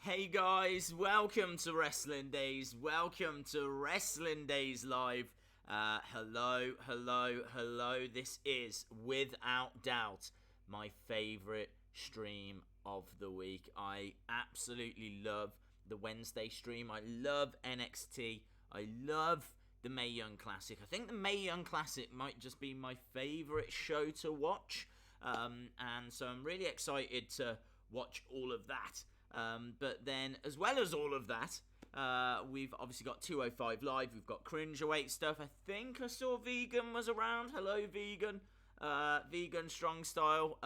Hey guys, welcome to Wrestling Days. Welcome to Wrestling Days Live. Hello. This is, without doubt, my favourite stream of the week. I absolutely love the Wednesday stream. I love NXT. I love the Mae Young Classic. I think the Mae Young Classic might just be my favourite show to watch. And so I'm really excited to watch all of that. But then, as well as all of that, we've obviously got 205 Live. We've got Cruiserweight stuff. I think I saw Vegan was around. Hello, Vegan. Vegan Strong Style.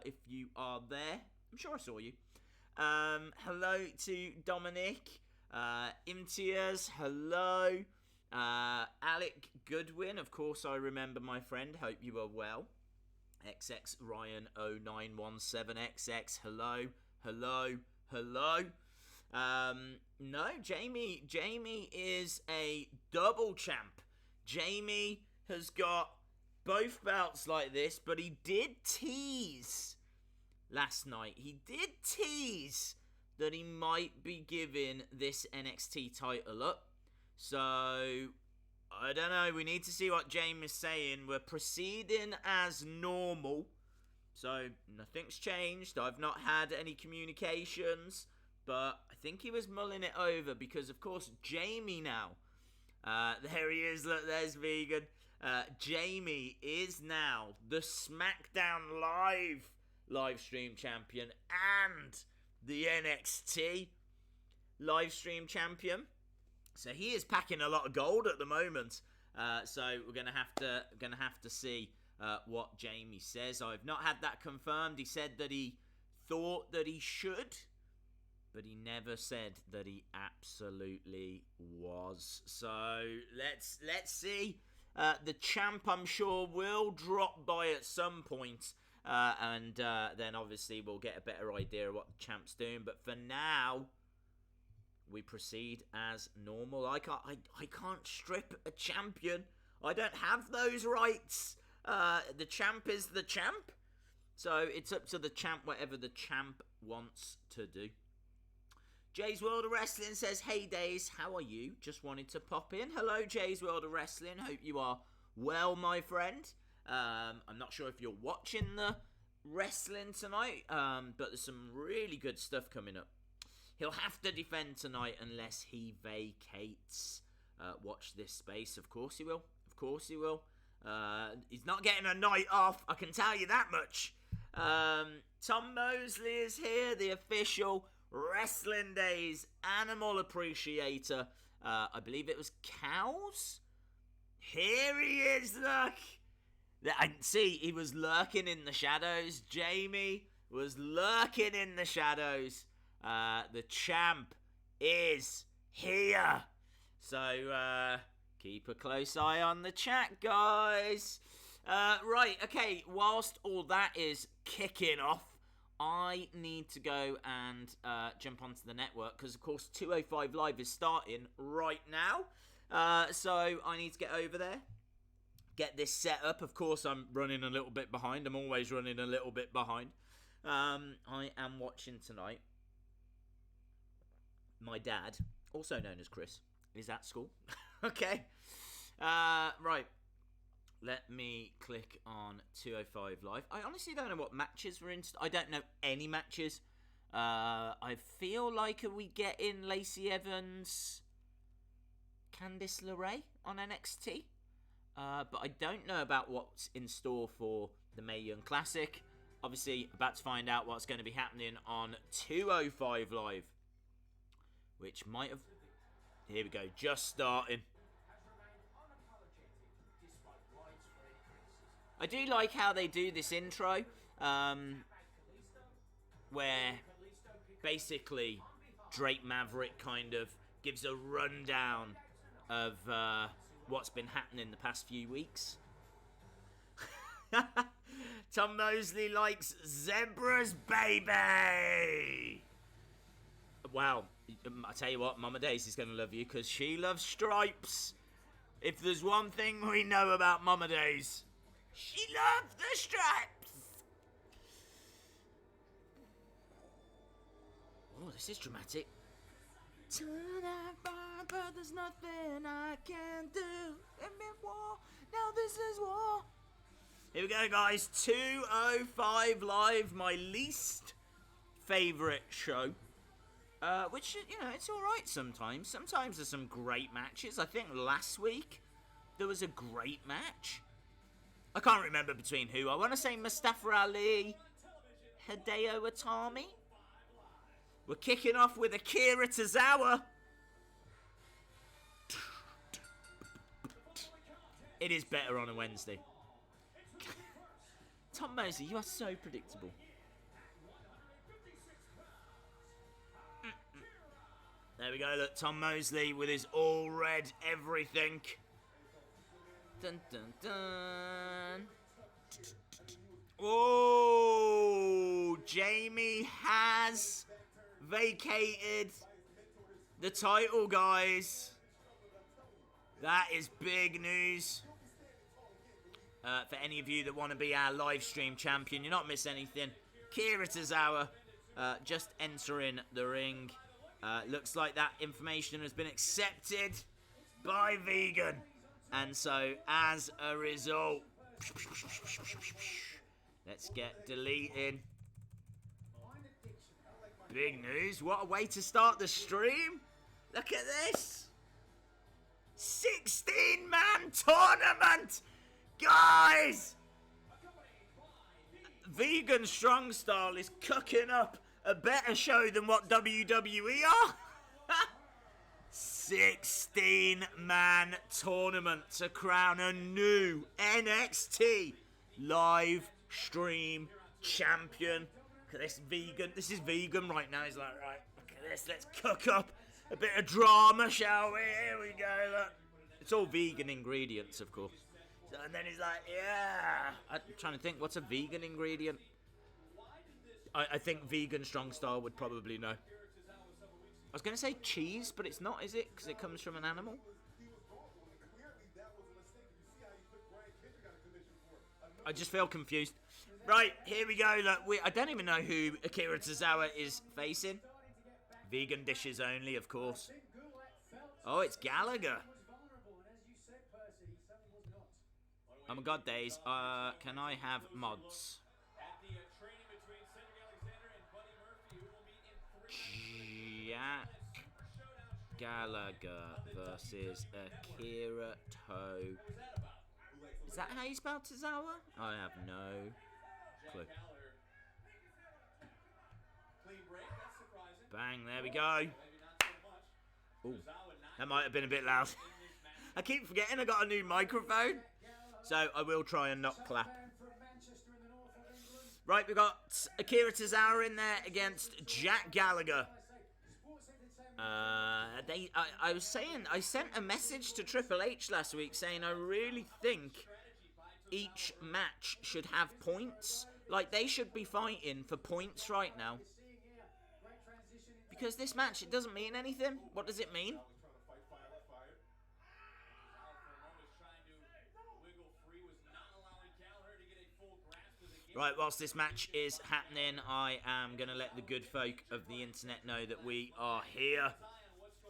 If you are there, I'm sure I saw you. Hello to Dominic. Imtiaz. Hello. Alec Goodwin. Of course, I remember my friend. Hope you are well. XX Ryan 0917XX. Hello. No, Jamie is a double champ. Jamie has got both belts like this, but he did tease last night. He did tease that he might be giving this NXT title up. So, I don't know. We need to see what Jamie's saying. We're proceeding as normal. So, nothing's changed. I've not had any communications. But I think he was mulling it over because, of course, Jamie now. There he is. Look, there's Vegan. Jamie is now the SmackDown live stream champion and the NXT live stream champion. So he is packing a lot of gold at the moment. So we're gonna have to see what Jamie says. I've not had that confirmed. He said that he thought that he should, but he never said that he absolutely was. So let's see. The champ, I'm sure, will drop by at some point, and then obviously we'll get a better idea of what the champ's doing. But for now, we proceed as normal. I can't strip a champion. I don't have those rights. The champ is the champ. So it's up to the champ, whatever the champ wants to do. Jay's World of Wrestling says, hey Days, how are you? Just wanted to pop in. Hello, Jay's World of Wrestling. Hope you are well, my friend. I'm not sure if you're watching the wrestling tonight, but there's some really good stuff coming up. He'll have to defend tonight unless he vacates. Watch this space. Of course he will. He's not getting a night off, I can tell you that much. Tom Mosley is here, the official Wrestling Days Animal Appreciator. I believe it was cows. Here he is, look. I can see he was lurking in the shadows. Jamie was lurking in the shadows. The champ is here. So, keep a close eye on the chat, guys. Right, okay, whilst all that is kicking off, I need to go and jump onto the network because, of course, 205 Live is starting right now. So I need to get over there, get this set up. Of course, I'm running a little bit behind. I'm always running a little bit behind. I am watching tonight. My dad, also known as Chris, is at school. Okay. Right. Let me click on 205 Live. I honestly don't know what matches we're in. I don't know any matches. I feel like are we getting Lacey Evans, Candice LeRae on NXT? But I don't know about what's in store for the Mae Young Classic. Obviously, about to find out what's going to be happening on 205 Live. Which might have... Here we go, just starting. I do like how they do this intro, where basically Drake Maverick kind of gives a rundown of what's been happening the past few weeks. Tom Mosley likes zebras, baby! Wow, I tell you what, Mama Daisy's going to love you because she loves stripes. If there's one thing we know about Mama Days, she loves the stripes. Oh, Oh, this is dramatic. Tonight, but there's nothing I can do. War. Now this is war. Here we go, guys. 205 Live, my least favourite show. Which, you know, it's alright sometimes. Sometimes there's some great matches. I think last week there was a great match. I can't remember between who. I want to say Mustafa Ali, Hideo Itami. We're kicking off with Akira Tozawa. It is better on a Wednesday. Tom Mosley, you are so predictable. There we go, look, Tom Mosley with his all red everything. Dun dun dun. Oh, Jamie has vacated the title, guys. That is big news. For any of you that want to be our live stream champion, you're not missing anything. Akira Tozawa just entering the ring. Looks like that information has been accepted by Vegan. And so, as a result, let's get deleting. Big news. What a way to start the stream. Look at this. 16-man tournament. Guys. Vegan Strong Style is cooking up a better show than what WWE are. 16-man tournament to crown a new NXT live stream champion. Look at this Vegan. This is Vegan right now. He's like, right, look at this. Let's cook up a bit of drama, shall we? Here we go, look. It's all vegan ingredients, of course. So, and then he's like, yeah. I'm trying to think, what's a vegan ingredient? I think Vegan Strong Style would probably know. I was going to say cheese, but it's not, is it? Because it comes from an animal. I just feel confused. Right, here we go. Look, I don't even know who Akira Tozawa is facing. Vegan dishes only, of course. Oh, it's Gallagher. Oh my god, Days. Can I have mods? Jack Gallagher versus Akira To. Is that how you spell Tozawa? I have no clue. Bang, there we go. Ooh, that might have been a bit loud. I keep forgetting I got a new microphone. So I will try and not clap. Right, we've got Akira Tozawa in there against Jack Gallagher. I was saying, I sent a message to Triple H last week saying I really think each match should have points. Like, they should be fighting for points right now. Because this match, it doesn't mean anything. What does it mean? Right, whilst this match is happening, I am going to let the good folk of the internet know that we are here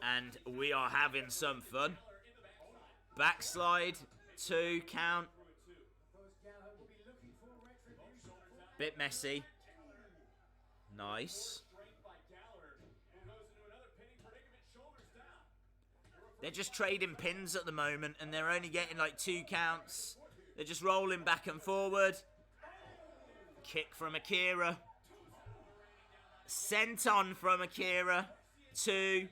and we are having some fun. Backslide, 2 count. Bit messy. Nice. They're just trading pins at the moment and they're only getting like 2 counts. They're just rolling back and forward. Kick from Akira. Senton from Akira. 2.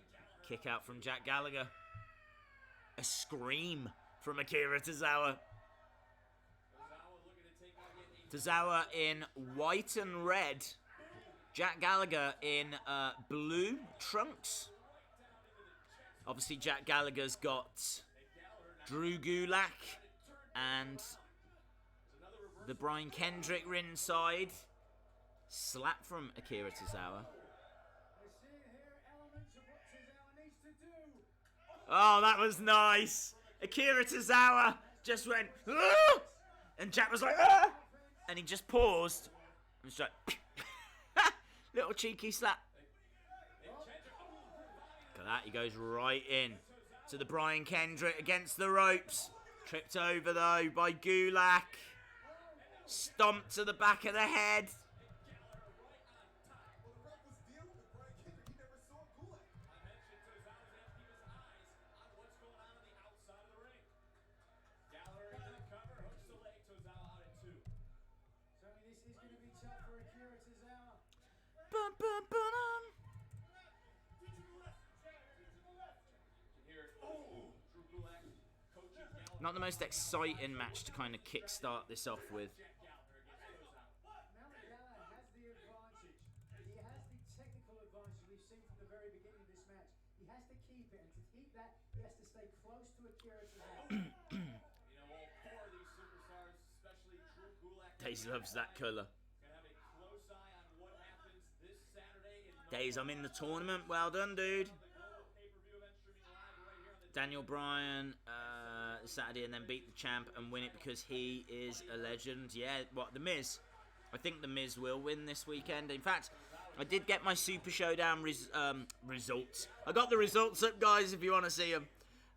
Kick out from Jack Gallagher. A scream from Akira Tozawa. Tozawa in white and red. Jack Gallagher in blue trunks. Obviously, Jack Gallagher's got Drew Gulak and the Brian Kendrick ringside. Slap from Akira Tozawa. Oh, that was nice. Akira Tozawa just went, "Ah!" And Jack was like, "Ah!" And he just paused. And was like, little cheeky slap. that. He goes right in to the Brian Kendrick against the ropes. Tripped over, though, by Gulak. Stomped to the back of the head. Bum, bum, bum. Not the most exciting match to kind of kickstart this off with. Daze loves that colour. Daze, I'm in the tournament. Well done, dude. Daniel Bryan Saturday and then beat the champ and win it because he is a legend. Yeah, what, The Miz? I think The Miz will win this weekend. In fact, I did get my Super Showdown results. I got the results up, guys, if you want to see them.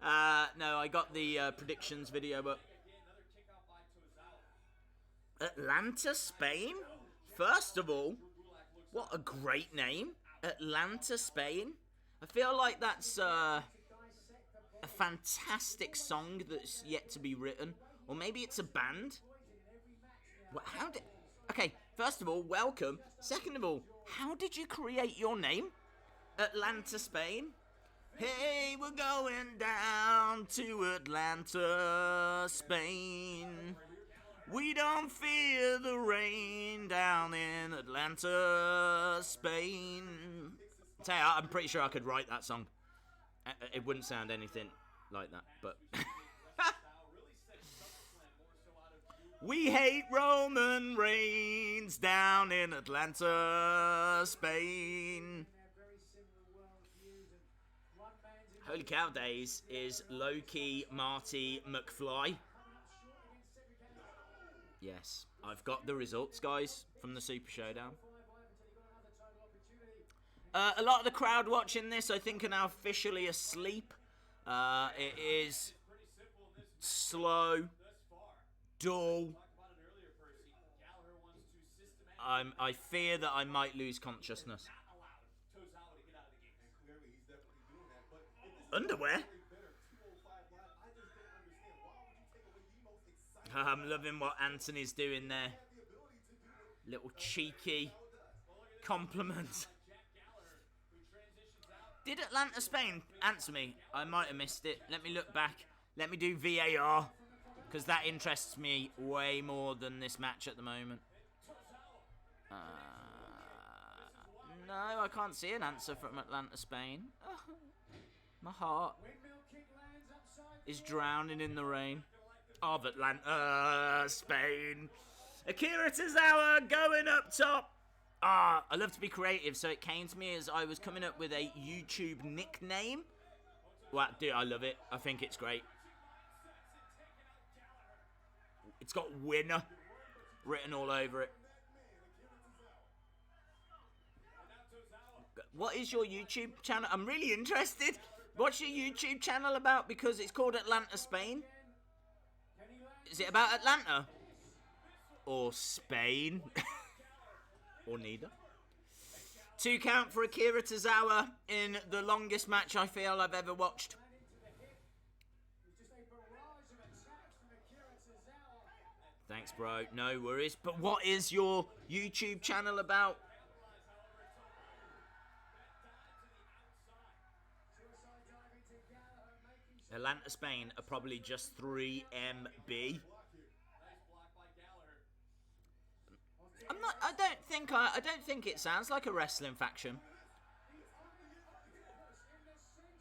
No, I got the predictions video, but... Atlanta, Spain? First of all, what a great name. Atlanta, Spain. I feel like that's a fantastic song that's yet to be written. Or maybe it's a band. Okay, first of all, welcome. Second of all, how did you create your name? Atlanta, Spain? Hey, we're going down to Atlanta, Spain. We don't fear the rain down in Atlanta, Spain. I'm pretty sure I could write that song. It wouldn't sound anything like that, but... We hate Roman Reigns down in Atlanta, Spain. Holy cow, Days is low-key Marty McFly. Yes, I've got the results, guys, from the Super Showdown. A lot of the crowd watching this, I think, are now officially asleep. It is slow, dull. I fear that I might lose consciousness. Underwear? I'm loving what Anthony's doing there. Little cheeky compliment. Did Atlanta, Spain answer me? I might have missed it. Let me look back. Let me do VAR. Because that interests me way more than this match at the moment. No, I can't see an answer from Atlanta, Spain. My heart is drowning in the rain of Atlanta, Spain. Akira Tozawa going up top. I love to be creative, so it came to me as I was coming up with a YouTube nickname. Wow, dude, I love it. I think it's great. It's got winner written all over it. What is your YouTube channel? I'm really interested. What's your YouTube channel about? Because it's called Atlanta, Spain. Is it about Atlanta? Or Spain? Or neither. 2 count for Akira Tozawa in the longest match I feel I've ever watched. Thanks, bro. No worries. But what is your YouTube channel about? Atlanta, Spain are probably just 3MB. I don't think it sounds like a wrestling faction.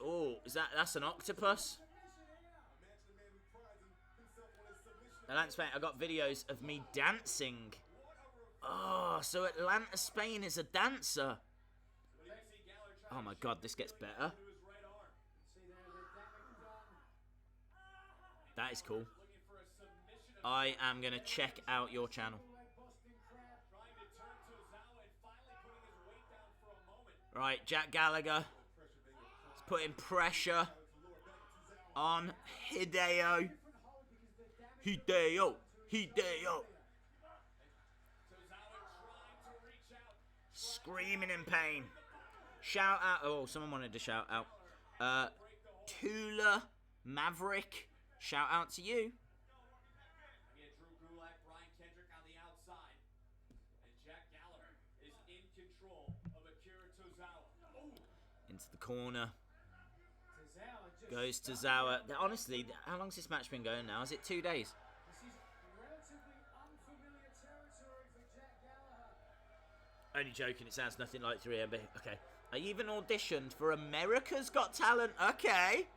Oh, that's an octopus? Atlanta, Spain, I got videos of me dancing. Oh, so Atlanta, Spain is a dancer. Oh my god, this gets better. That is cool. I am going to check out your channel. Right, Jack Gallagher. It's putting pressure on Hideo. Hideo. Screaming in pain. Shout out. Oh, someone wanted to shout out. Tula Maverick. Shout out to you. Drew Gulak, Brian Kendrick on the outside. And Jack Gallagher is in control of Akira Tozawa. Into the corner. Goes Tozawa. Honestly, how long's this match been going now? Is it 2 days? This is relatively unfamiliar territory for Jack Gallagher. Only joking, it sounds nothing like 3MB. Okay. I even auditioned for America's Got Talent. Okay.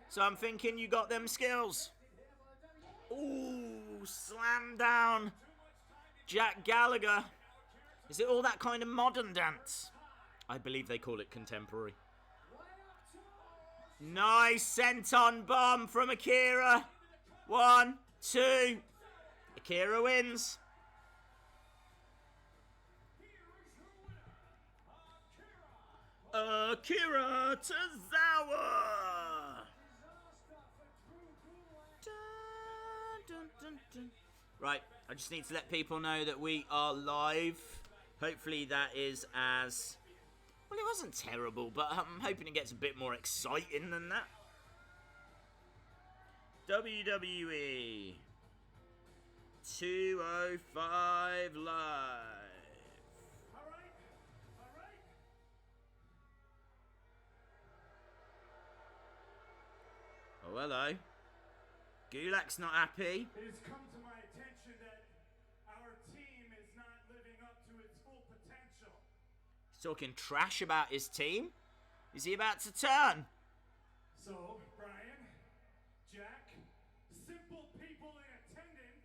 So I'm thinking you got them skills. Ooh, slam down. Jack Gallagher. Is it all that kind of modern dance? I believe they call it contemporary. Nice senton bomb from Akira. 1, 2. Akira wins. Akira Tozawa. Right, I just need to let people know that we are live. Hopefully that is as... Well, it wasn't terrible, but I'm hoping it gets a bit more exciting than that. WWE 205 Live. Oh, hello. Gulak's not happy. It has come to my attention that our team is not living up to its full potential. He's talking trash about his team. Is he about to turn? So, Brian, Jack, simple people in attendance.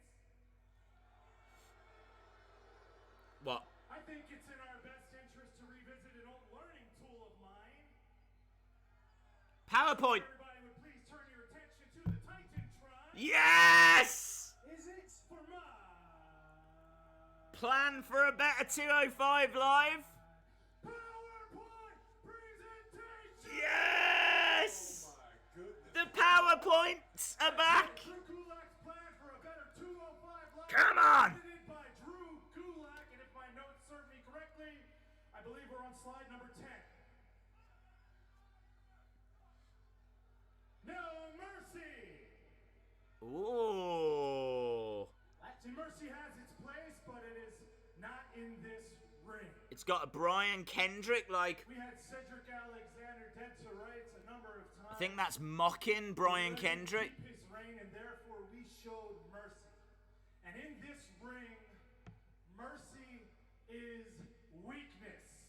What? I think it's in our best interest to revisit an old learning tool of mine. PowerPoint. Everybody would please turn your attention to the Titantron. Yes! Is it for my Plan for a better 205 Live. PowerPoint presentation? Yes! Oh my goodness. The PowerPoints are back. Drew Gulak's plan for a better 205 Live. Come on! Presented by Drew Gulak, and if my notes serve me correctly, I believe we're on slide number 10. No mercy. Ooh. See, mercy has its place, but it is not in this ring. It's got a Brian Kendrick, like, We had Cedric Alexander dead to rights a number of times. I think that's mocking Brian He let him Kendrick. keep his reign, and therefore we showed mercy. And in this ring, mercy is weakness.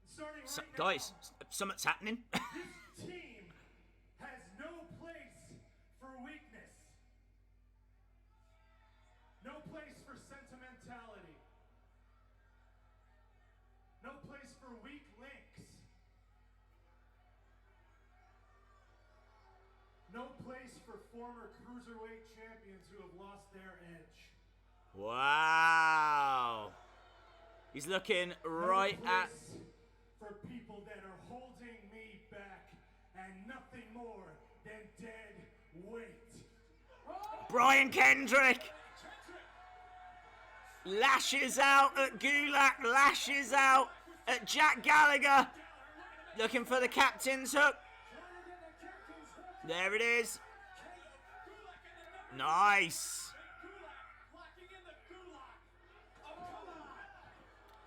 Starting right now, Guys, something's happening. this team has no place for weakness. No place for sentimentality. No place for weak links. No place for former Cruiserweight champions who have lost their edge. Wow. He's looking right no at... place for people that are holding me back and nothing more than dead weight. Brian Kendrick. Lashes out at Gulak. Lashes out at Jack Gallagher. Looking for the captain's hook. There it is. Nice.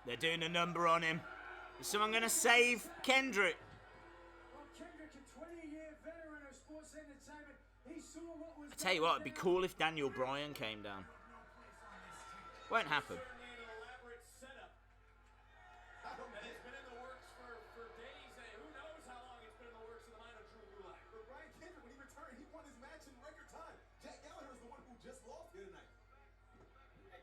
They're doing a number on him. Is someone going to save Kendrick? Well, Kendrick, a 20-year veteran of sports entertainment, he saw what was... I tell you what, it'd be cool if Daniel Bryan came down. Won't happen. Certainly an elaborate setup that has been in the works for days. Who knows how long it's been in the works in the mind of Drew Gulak. But Brian Kendrick, when he returned, he won his match in record time. Jack Gallagher is the one who just lost here tonight.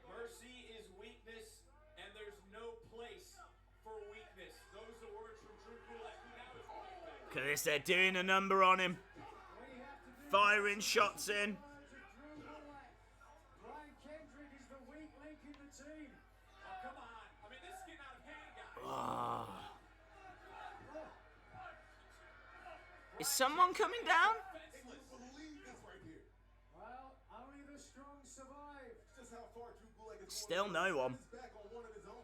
Mercy is weakness, and there's no place for weakness. Those are words from Drew Gulak, who now is back. Look at this, they're doing a number on him. Firing shots in. Brian Kendrick is the weak link in the team. Oh, come on. I mean, this is getting out of hand, guys. Oh. Is someone coming down? Hey, look, believe this right here. Well, only the strong survive. Just how far Drew Gulak is Still going to no one. turn his back on one of his own.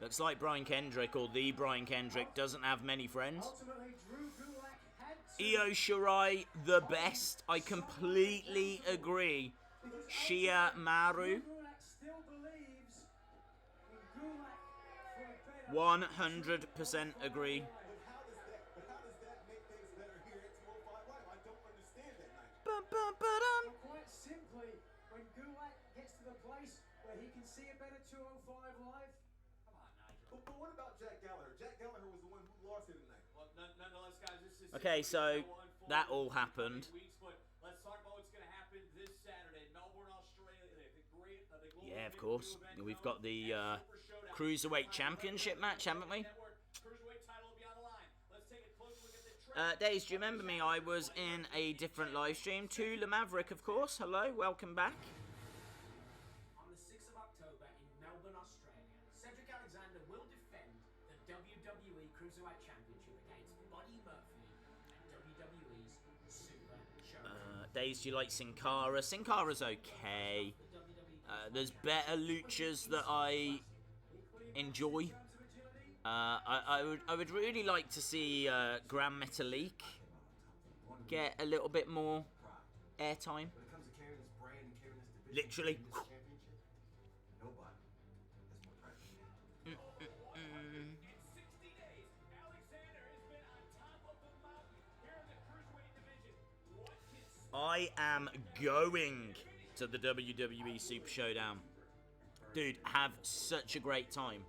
Looks like Brian Kendrick, or the Brian Kendrick, doesn't have many friends. Ultimately, Drew Gulak had to. Io Shirai, the best. I completely agree. Shia Maru, Gulak still believes in Gulak for a better. 100% agree. But how does that make things better here at 205 Live? I don't understand that, Nigel. Bum, bum, ba-dum. Well, quite simply, when Gulak gets to the place where he can see a better 205 live. Come on, Nigel. But what about Jack Gallagher? Jack Gallagher was the one who lost here tonight. Well, nonetheless, guys, this is Okay, so that all happened. Weeks, but let's talk about what's going to happen this Saturday, Melbourne, Australia. The global Yeah, of course. pay-per-view event We've got the and Super Showdown. Cruiserweight Championship match, haven't we? Network Cruiserweight title will be on the line. Let's take a close look at the Days, do you remember me? I was in a different live stream. Tula Maverick, of course. Hello, welcome back. On the 6th of October in Melbourne, Australia, Cedric Alexander will defend the WWE Cruiserweight Championship against Buddy Murphy and WWE's Super Showdown. Days, do you like Sin Cara? Sin Cara's okay. There's better luchas that I enjoy. I would really like to see Grand Metalik get a little bit more airtime. When it comes to carrying this brand and carrying this division, Literally. this championship, nobody has more pride than him. In 60 days, Alexander has been on top of the mountain here in the Cruiserweight division. What can I am going to the WWE Super Showdown. Dude, have such a great time.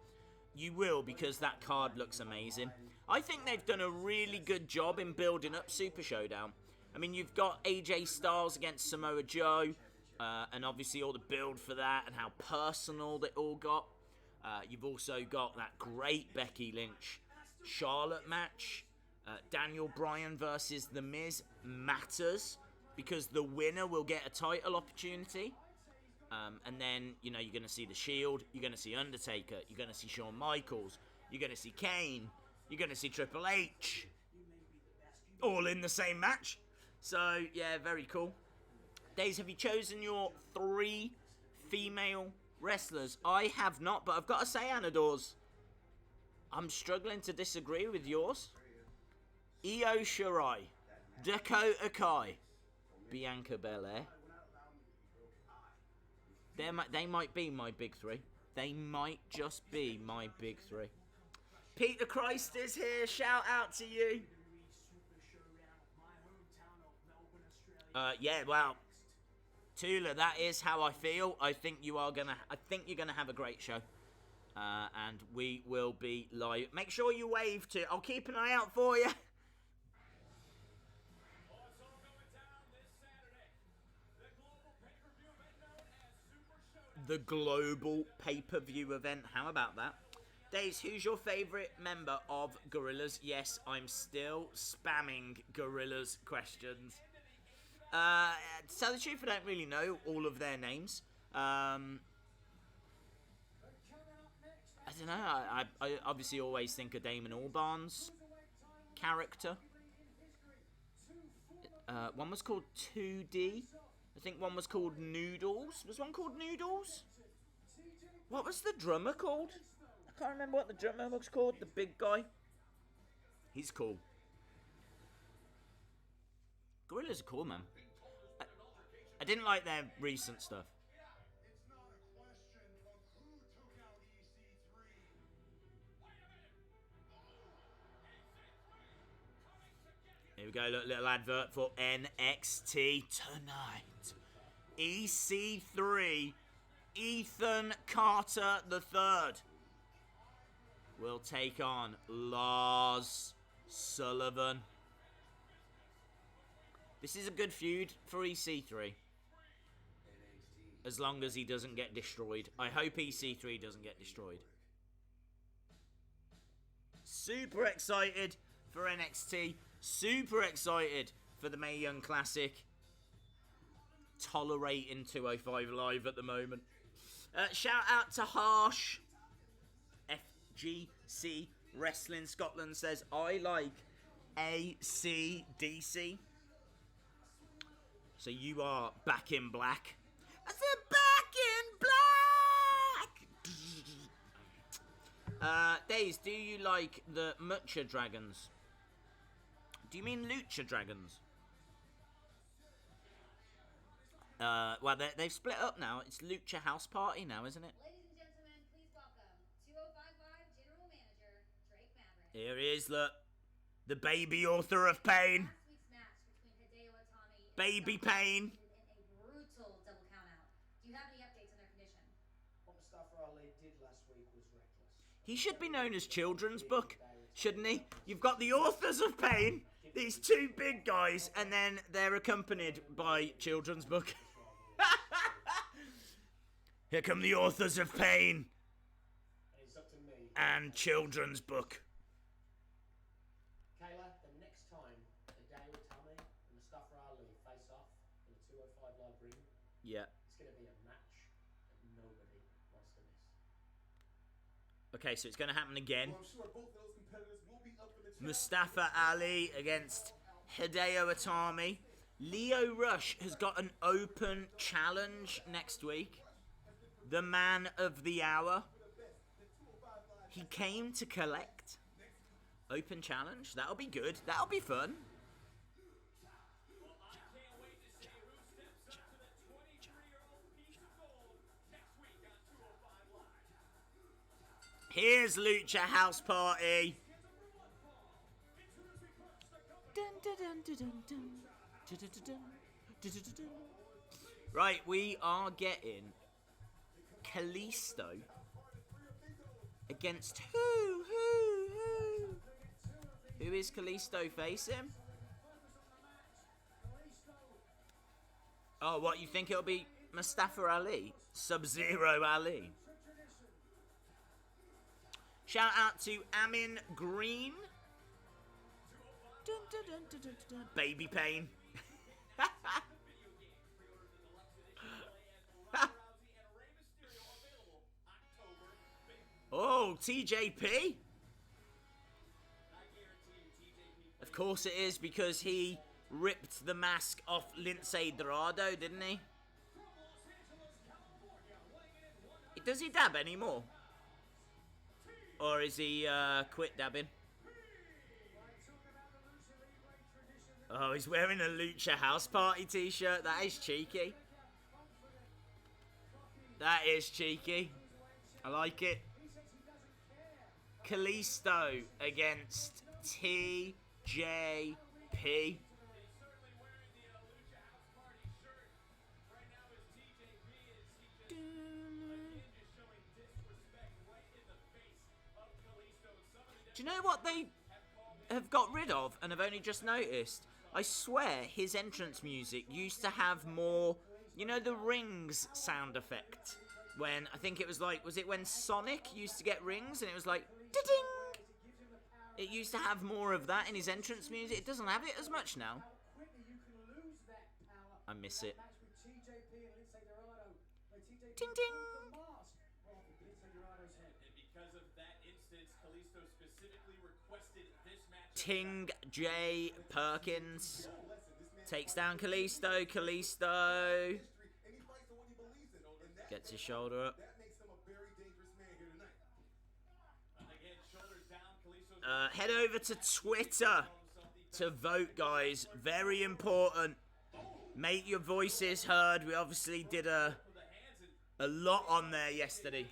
You will, because that card looks amazing. I think they've done a really good job in building up Super Showdown. I mean, you've got AJ Styles against Samoa Joe, and obviously all the build for that and how personal they all got. You've also got that great Becky Lynch Charlotte match. Daniel Bryan versus The Miz matters because the winner will get a title opportunity. And then, you know, you're going to see The Shield, you're going to see Undertaker, you're going to see Shawn Michaels, you're going to see Kane, you're going to see Triple H. All in the same match. So, yeah, very cool. Days, have you chosen your 3 female wrestlers? I have not, but I've got to say, Anadors, I'm struggling to disagree with yours. Io Shirai, Dakota Kai, Bianca Belair. They might be my big 3. They might just be my big 3. Peter Christ is here. Shout out to you. Yeah, well, Tula, that is how I feel. I think you're gonna have a great show, and we will be live. Make sure you wave to. I'll keep an eye out for you. The global pay-per-view event. How about that? Days, who's your favourite member of Gorillas? Yes, I'm still spamming Gorillas questions. To tell the truth, I don't really know all of their names. I don't know. I obviously always think of Damon Albarn's character. One was called 2D. I think one was called Noodles. Was one called Noodles? What was the drummer called? I can't remember what the drummer was called. The big guy. He's cool. Gorillas are cool, man. I didn't like their recent stuff. It's not a question of who took out EC3. Here we go, look, little advert for NXT tonight. EC3, Ethan Carter III will take on Lars Sullivan. This is a good feud for EC3. As long as he doesn't get destroyed. I hope EC3 doesn't get destroyed. Super excited for NXT. Super excited for the Mae Young Classic. Tolerating 205 Live at the moment. Shout out to Harsh. FGC Wrestling Scotland says, I like ACDC. So you are back in black. I said back in black! Days, do you like the Mucha Dragons? Do you mean Lucha Dragons? Well, they've split up now. It's Lucha House Party now, isn't it? Ladies and gentlemen, please welcome 205 Live General Manager Drake Maverick. Here he is, look. The baby author of pain. Last week's match between Hideo Itami and Baby Mustafa pain. ended in a brutal double countout. Do you have any updates on their condition? What Mustafa Ali did last week was reckless. He should be known as children's book, shouldn't he? You've got the authors of pain, these two big guys, and then they're accompanied by children's book. Here come the authors of pain And it's up to me. and children's book. Kayla, the next time Hideo Itami and Mustafa Ali face off in a 205 Live ring, Yeah. it's going to be a match that nobody wants to miss. Okay, so it's going to happen again. Well, I'm sure both of those competitors will be up in the chat. Mustafa Ali against Hideo Itami. Lio Rush has got an open challenge next week. The man of the hour. He came to collect. Open challenge. That'll be good. That'll be fun. Well, I can't wait to see who steps up to the 23-year-old piece of gold next week on 205 Live. Here's Lucha House Party. Right, we are getting Kalisto against who? Who is Kalisto facing? Oh, what, you think it'll be Mustafa Ali? Sub-Zero Ali? Shout out to Amin Green. Dun, dun, dun, dun, dun, dun. Baby pain. Oh, TJP? Of course it is, because he ripped the mask off Lince Dorado, didn't he? Does he dab anymore? Or is he quit dabbing? Oh, he's wearing a Lucha House Party t-shirt. That is cheeky. That is cheeky. I like it. Kalisto against TJP. Do you know what they have got rid of and have only just noticed? I swear his entrance music used to have more, you know, the rings sound effect. When, I think it was like, was it when Sonic used to get rings and it was like, ding? It used to have more of that in his entrance music. It doesn't have it as much now. I miss it. Ding ding. Because of that instance, Kalisto specifically requested this match. Ting J Perkins takes down Kalisto. Kalisto gets his shoulder up. That makes him a very dangerous man here tonight. Again, shoulders down. Kalisto's Head over to Twitter to vote, guys. Very important. Make your voices heard. We obviously did a lot on there yesterday.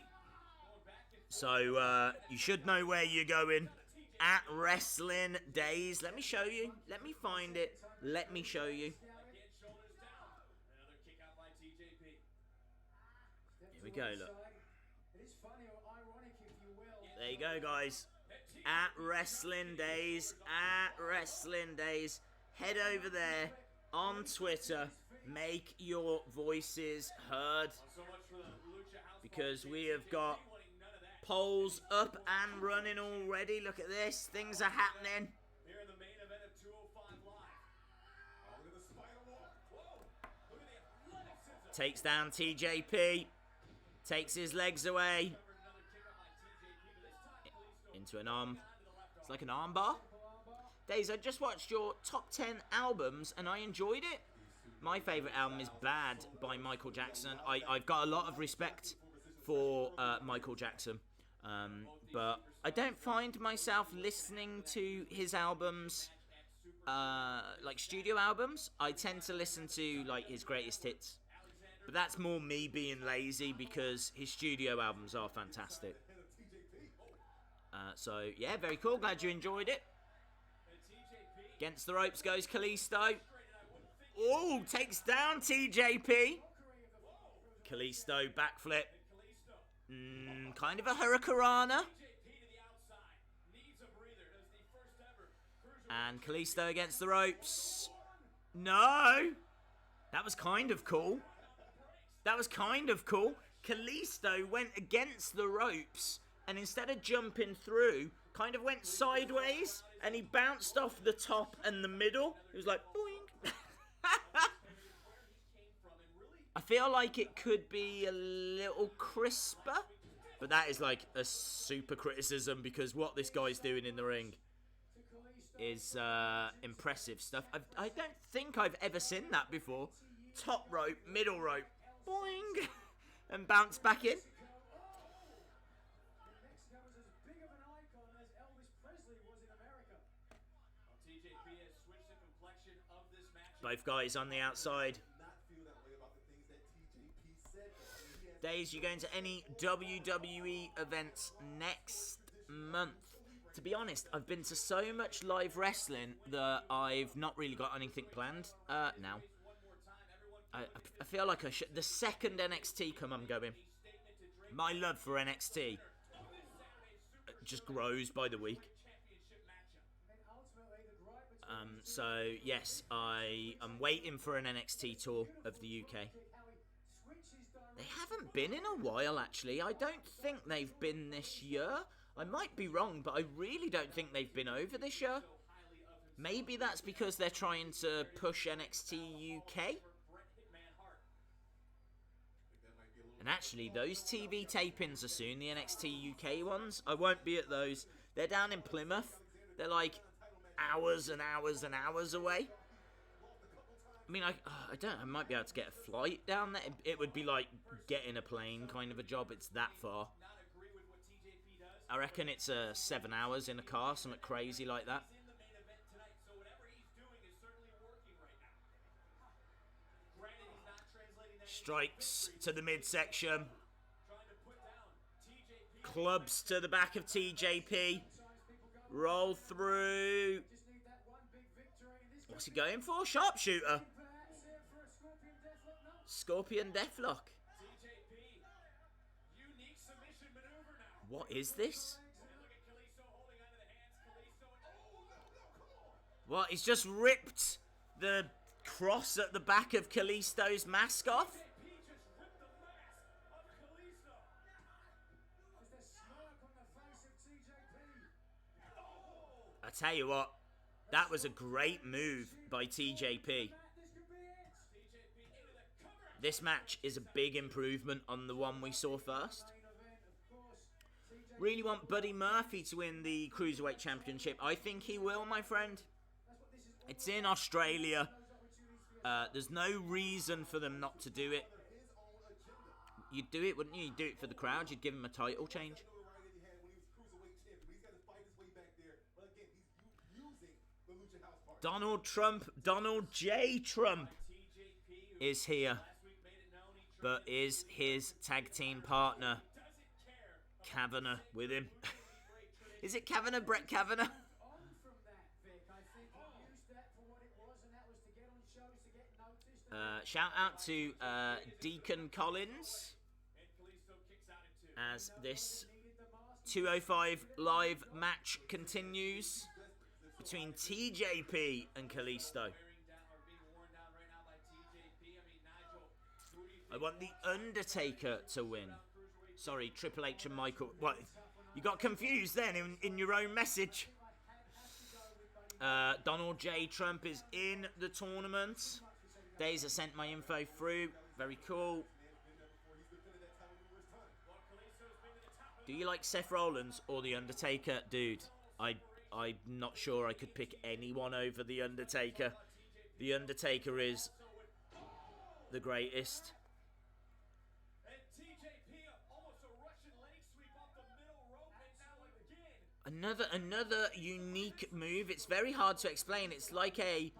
So, you should know where you're going. At Wrestling Days. Let me show you. Let me find it. Let me show you. shoulders down. Another kick out by TJP. Here we go, look. It is funny or ironic, if you will. There you go, guys. At Wrestling Days. At Wrestling Days. Head over there on Twitter. Make your voices heard. So much for the Lucha House Because we have got polls up and running already. Look at this. Things are happening. here in the main event of 205 Live. Oh, look at the spider walk. Whoa! Look at the athleticism. Takes down TJP. Takes his legs away. Another kick out by TJP, but this time Kalisto Into an arm. It's like an arm bar. Days, I just watched your top 10 albums and I enjoyed it. My favourite album is Bad by Michael Jackson. I've got a lot of respect for Michael Jackson. But I don't find myself listening to his albums, like studio albums. I tend to listen to like his greatest hits. But that's more me being lazy because his studio albums are fantastic. So, yeah, very cool. Glad you enjoyed it. Against the ropes goes Kalisto. Oh, takes down TJP. Kalisto backflip. Kind of a hurricanrana. And Kalisto against the ropes. No. That was kind of cool. That was kind of cool. Kalisto went against the ropes and instead of jumping through, kind of went sideways and he bounced off the top and the middle. It was like, boing. I feel like it could be a little crisper, but that is like a super criticism because what this guy's doing in the ring is impressive stuff. I don't think I've ever seen that before. Top rope, middle rope, boing, and bounce back in. Both guys on the outside. Days, you're going to any WWE events next month? To be honest, I've been to so much live wrestling that I've not really got anything planned now. I feel like I should. The second NXT come, I'm going. My love for NXT just grows by the week. So, yes, I am waiting for an NXT tour of the UK. They haven't been in a while, actually. I don't think they've been this year. I might be wrong, but I really don't think they've been over this year. Maybe that's because they're trying to push NXT UK. And actually, those TV tapings are soon, the NXT UK ones. I won't be at those. They're down in Plymouth. They're like hours and hours and hours away. I mean, I might be able to get a flight down there. It would be like getting a plane kind of a job. It's that far. I reckon it's 7 hours in a car, something crazy like that. Strikes to the midsection. Clubs to the back of TJP. Roll through. What's he going for? Sharpshooter. Scorpion Deathlock. What is this? What? He's just ripped the cross at the back of Kalisto's mask off? I tell you what, that was a great move by TJP. This match is a big improvement on the one we saw first. Really want Buddy Murphy to win the Cruiserweight Championship. I think he will, my friend. It's in Australia. There's no reason for them not to do it. You'd do it, wouldn't you? You'd do it for the crowd. You'd give him a title change. Donald J. Trump is here, but is his tag team partner Kavanaugh with him? Is it Kavanaugh, Brett Kavanaugh? Shout out to Deacon Collins as this 205 live match continues between TJP and Kalisto. I want the Undertaker to win. Sorry, Triple H and Michael. What? You got confused then in your own message. Donald J. Trump is in the tournament. Days have sent my info through. Very cool. Do you like Seth Rollins or The Undertaker? Dude, I'm not sure I could pick anyone over The Undertaker. The Undertaker is the greatest. And TJP almost a Russian leg sweep off the middle rope, and now again. Another unique move. It's very hard to explain. It's like a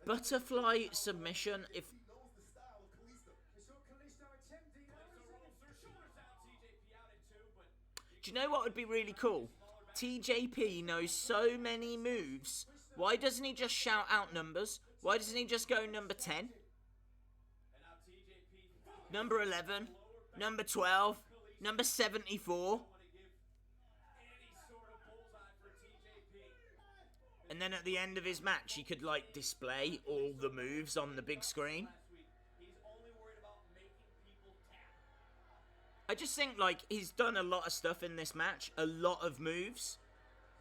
butterfly submission. If He knows the style of Kalisto. We saw Kalisto attempting Rolls their shoulders out, TJP out in two, but do you know what would be really cool? TJP knows so many moves. Why doesn't he just shout out numbers? Why doesn't he just go number 10? and now TJP Number 11? Number 12? Number 74? want to give any sort of bullseye for TJP. And then at the end of his match, he could, like, display all the moves on the big screen. Last week, he's only worried about making people tap. I just think, like, he's done a lot of stuff in this match. A lot of moves.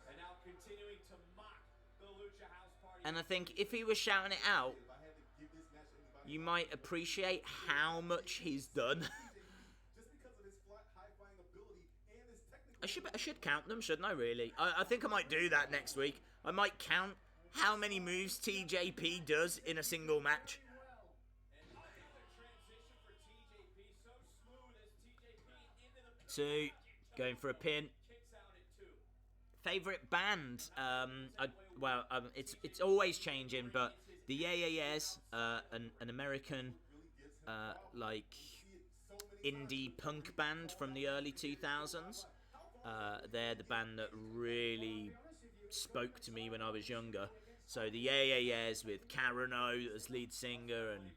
And now continuing to mock the Lucha House Party. And I think if he was shouting it out, If I had to give this match to anybody, you might appreciate how much he's done. just because of his high-flying ability and his technical. I should count them, shouldn't I, really? I think I might do that next week. I might count how many moves TJP does in a single match. And look at the transition for TJP. So smooth as TJP into the 2, going for a pin. kicks out at 2. Favorite band? It's always changing, but the Yeah Yeah Yeahs, an American like indie punk band from the early 2000s. They're the band that really spoke to me when I was younger. So the Yeah Yeah Yeahs with Carano as lead singer, and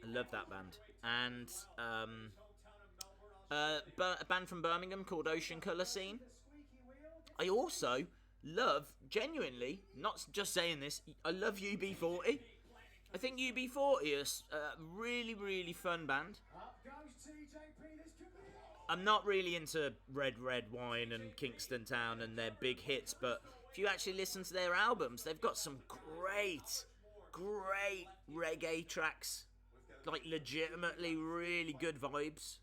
I love that band. And a band from Birmingham called Ocean Colour Scene. I also love, genuinely, not just saying this, I love UB40. I think UB40 is a really, really fun band. Up goes TJP. This could be it. I'm not really into Red Red Wine and Kingston Town and their big hits, but if you actually listen to their albums, they've got some great reggae tracks. Like, legitimately really good vibes.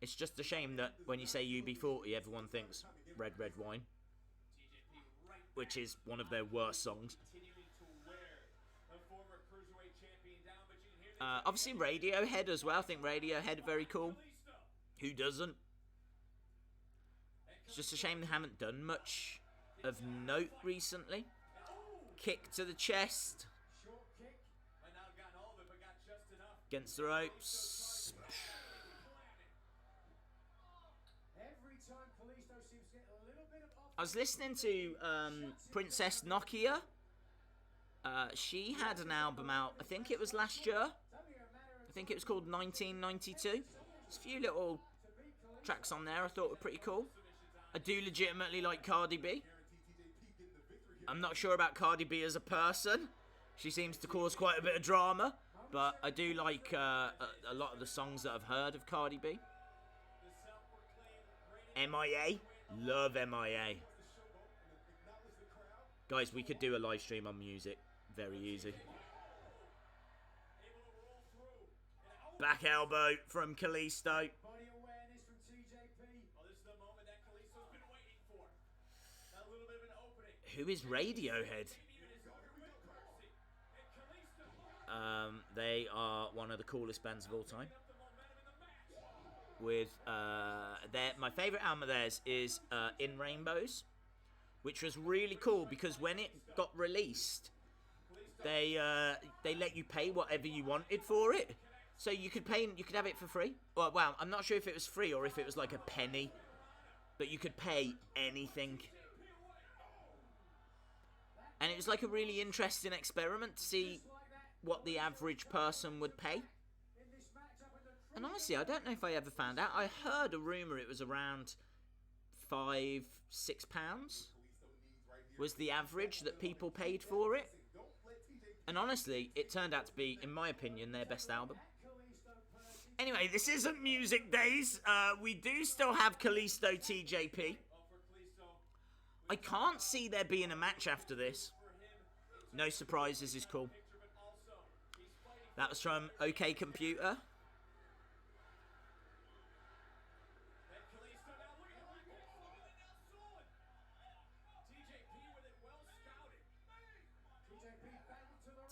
It's just a shame that when you say UB40, everyone thinks Red Red Wine, which is one of their worst songs. Continuing to wear the former Cruiserweight champion down, but you can hear Obviously Radiohead as well. I think Radiohead are very cool. Who doesn't? It's just a shame they haven't done much of note recently. Kick to the chest. Short kick. might not have gotten all of it, but got just enough. Against the ropes. Every time Kalisto seems to get a little bit of off. I was listening to Princess Nokia. She had an album out, I think it was last year. I think it was called 1992. There's a few little tracks on there I thought were pretty cool. I do legitimately like Cardi B. I'm not sure about Cardi B as a person. She seems to cause quite a bit of drama. But I do like a lot of the songs that I've heard of Cardi B. MIA. Love MIA. Guys, we could do a live stream on music. Very easy. Back elbow from Kalisto. Body awareness from TJP. Oh, this is the moment that Kalisto's been waiting for. A little bit of an opening. Who is Radiohead? They are one of the coolest bands of all time. With my favourite album of theirs is In Rainbows, which was really cool because when it got released, they let you pay whatever you wanted for it. So you could have it for free. Well, I'm not sure if it was free or if it was like a penny, but you could pay anything. And it was like a really interesting experiment to see what the average person would pay. And honestly, I don't know if I ever found out. I heard a rumour it was around £5-6 was the average that people paid for it. And honestly, it turned out to be, in my opinion, their best album. Anyway, this isn't Music Days. We do still have Kalisto TJP. I can't see there being a match after this. No surprises is cool. That was from OK Computer.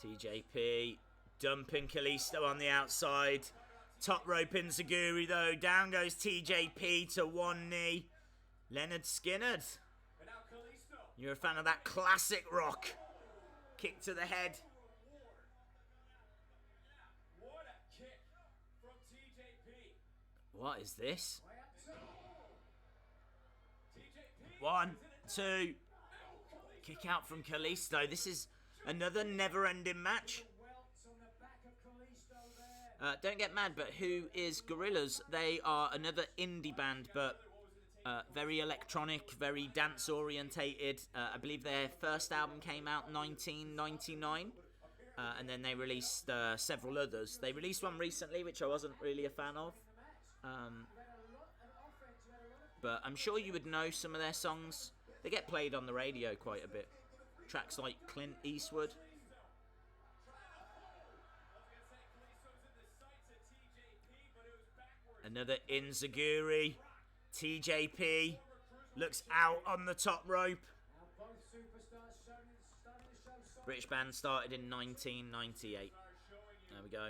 TJP dumping Kalisto on the outside. Top rope enziguri though. Down goes TJP to one knee. Leonard Skinner. You're a fan of that classic rock. Kick to the head. What a kick from TJP. What is this? TJP. 1, 2. Kick out from Kalisto. This is another never-ending match. Don't get mad, but who is Gorillaz? They are another indie band, but very electronic, very dance-orientated. I believe their first album came out in 1999, and then they released several others. They released one recently, which I wasn't really a fan of. But I'm sure you would know some of their songs. They get played on the radio quite a bit. Tracks like Clint Eastwood. Another enziguri. TJP looks out on the top rope. British band started in 1998. There we go.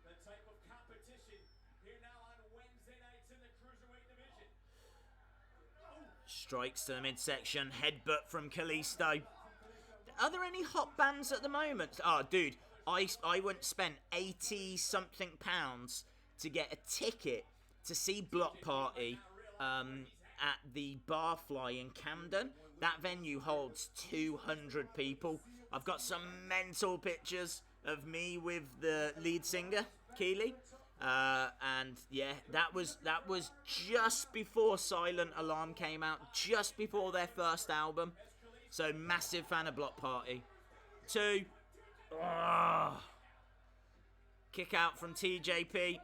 The type of competition here now on Wednesday nights in the Cruiserweight division. Strikes to the midsection. Headbutt from Kalisto. Are there any hot bands at the moment? Oh, dude, I wouldn't spend 80-something pounds to get a ticket to see Block Party at the Barfly in Camden. That venue holds 200 people. I've got some mental pictures of me with the lead singer, Keeley. And yeah, that was just before Silent Alarm came out, just before their first album. So massive fan of Block Party. 2. Oh. Kick out from TJP.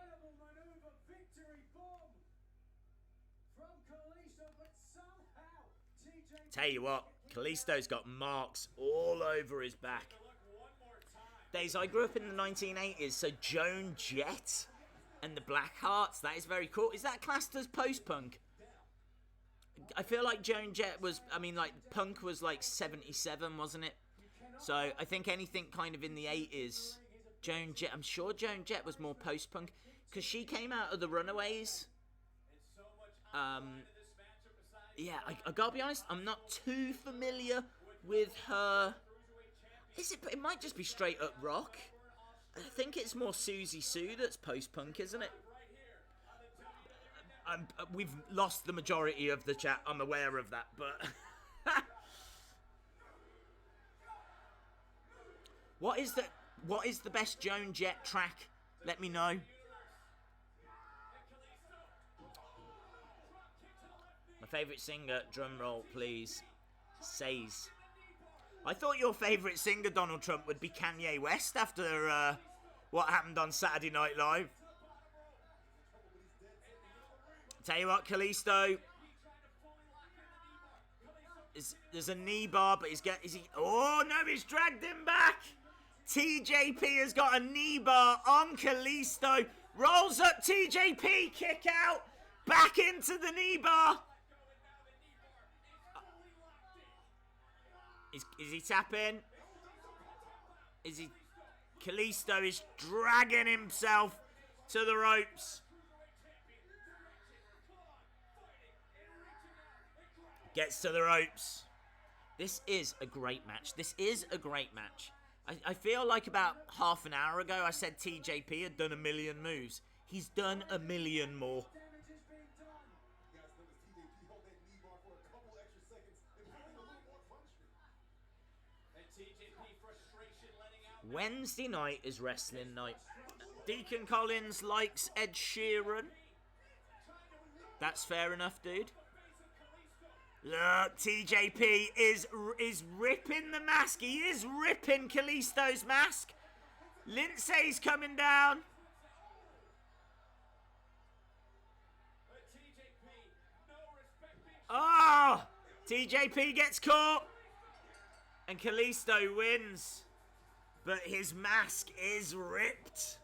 Tell you what, Kalisto's got marks all over his back. Days, I grew up in the 1980s, so Joan Jett and the Blackhearts, that is very cool. Is that classed as post-punk? I feel like Joan Jett was, I mean, like, punk was like 77, wasn't it? So I think anything kind of in the 80s, Joan Jett, I'm sure Joan Jett was more post-punk, because she came out of the Runaways. Yeah, I gotta be honest, I'm not too familiar with her. It might just be straight up rock. I think it's more Susie Sue that's post-punk, isn't it? We've lost the majority of the chat, I'm aware of that, but... What is the best Joan Jett track? Let me know. My favourite singer, drum roll please, says. I thought your favourite singer, Donald Trump, would be Kanye West after what happened on Saturday Night Live. Tell you what, Kalisto. There's a knee bar, but is he? Oh no, he's dragged him back. TJP has got a knee bar on Kalisto. Rolls up TJP, kick out, back into the knee bar. Is he tapping? Is he? Kalisto is dragging himself to the ropes. Gets to the ropes. This is a great match. This is a great match. I feel like about half an hour ago I said TJP had done 1,000,000 moves. He's done 1,000,000 more. Wednesday night is wrestling night. Deacon Collins likes Ed Sheeran. That's fair enough, dude. Look, TJP is ripping the mask. He is ripping Kalisto's mask. Lindsay's coming down. Oh! TJP gets caught. And Kalisto wins. But his mask is ripped.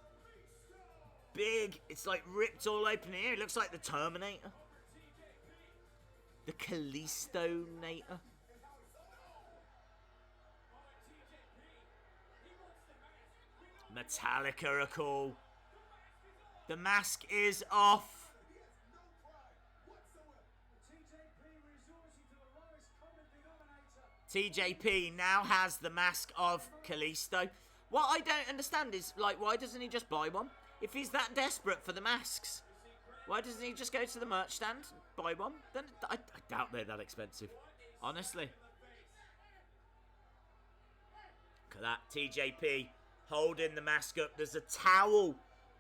Big. It's like ripped all open here. It looks like the Terminator. The Kalisto-nator. Metallica are cool. The mask is off. He has no pride whatsoever. TJP resorting to the lowest common denominator. TJP now has the mask of Kalisto. What I don't understand is, like, why doesn't he just buy one? If he's that desperate for the masks, why doesn't he just go to the merch stand, buy one? Then I doubt they're that expensive, honestly. Look at that, TJP holding the mask up. There's a towel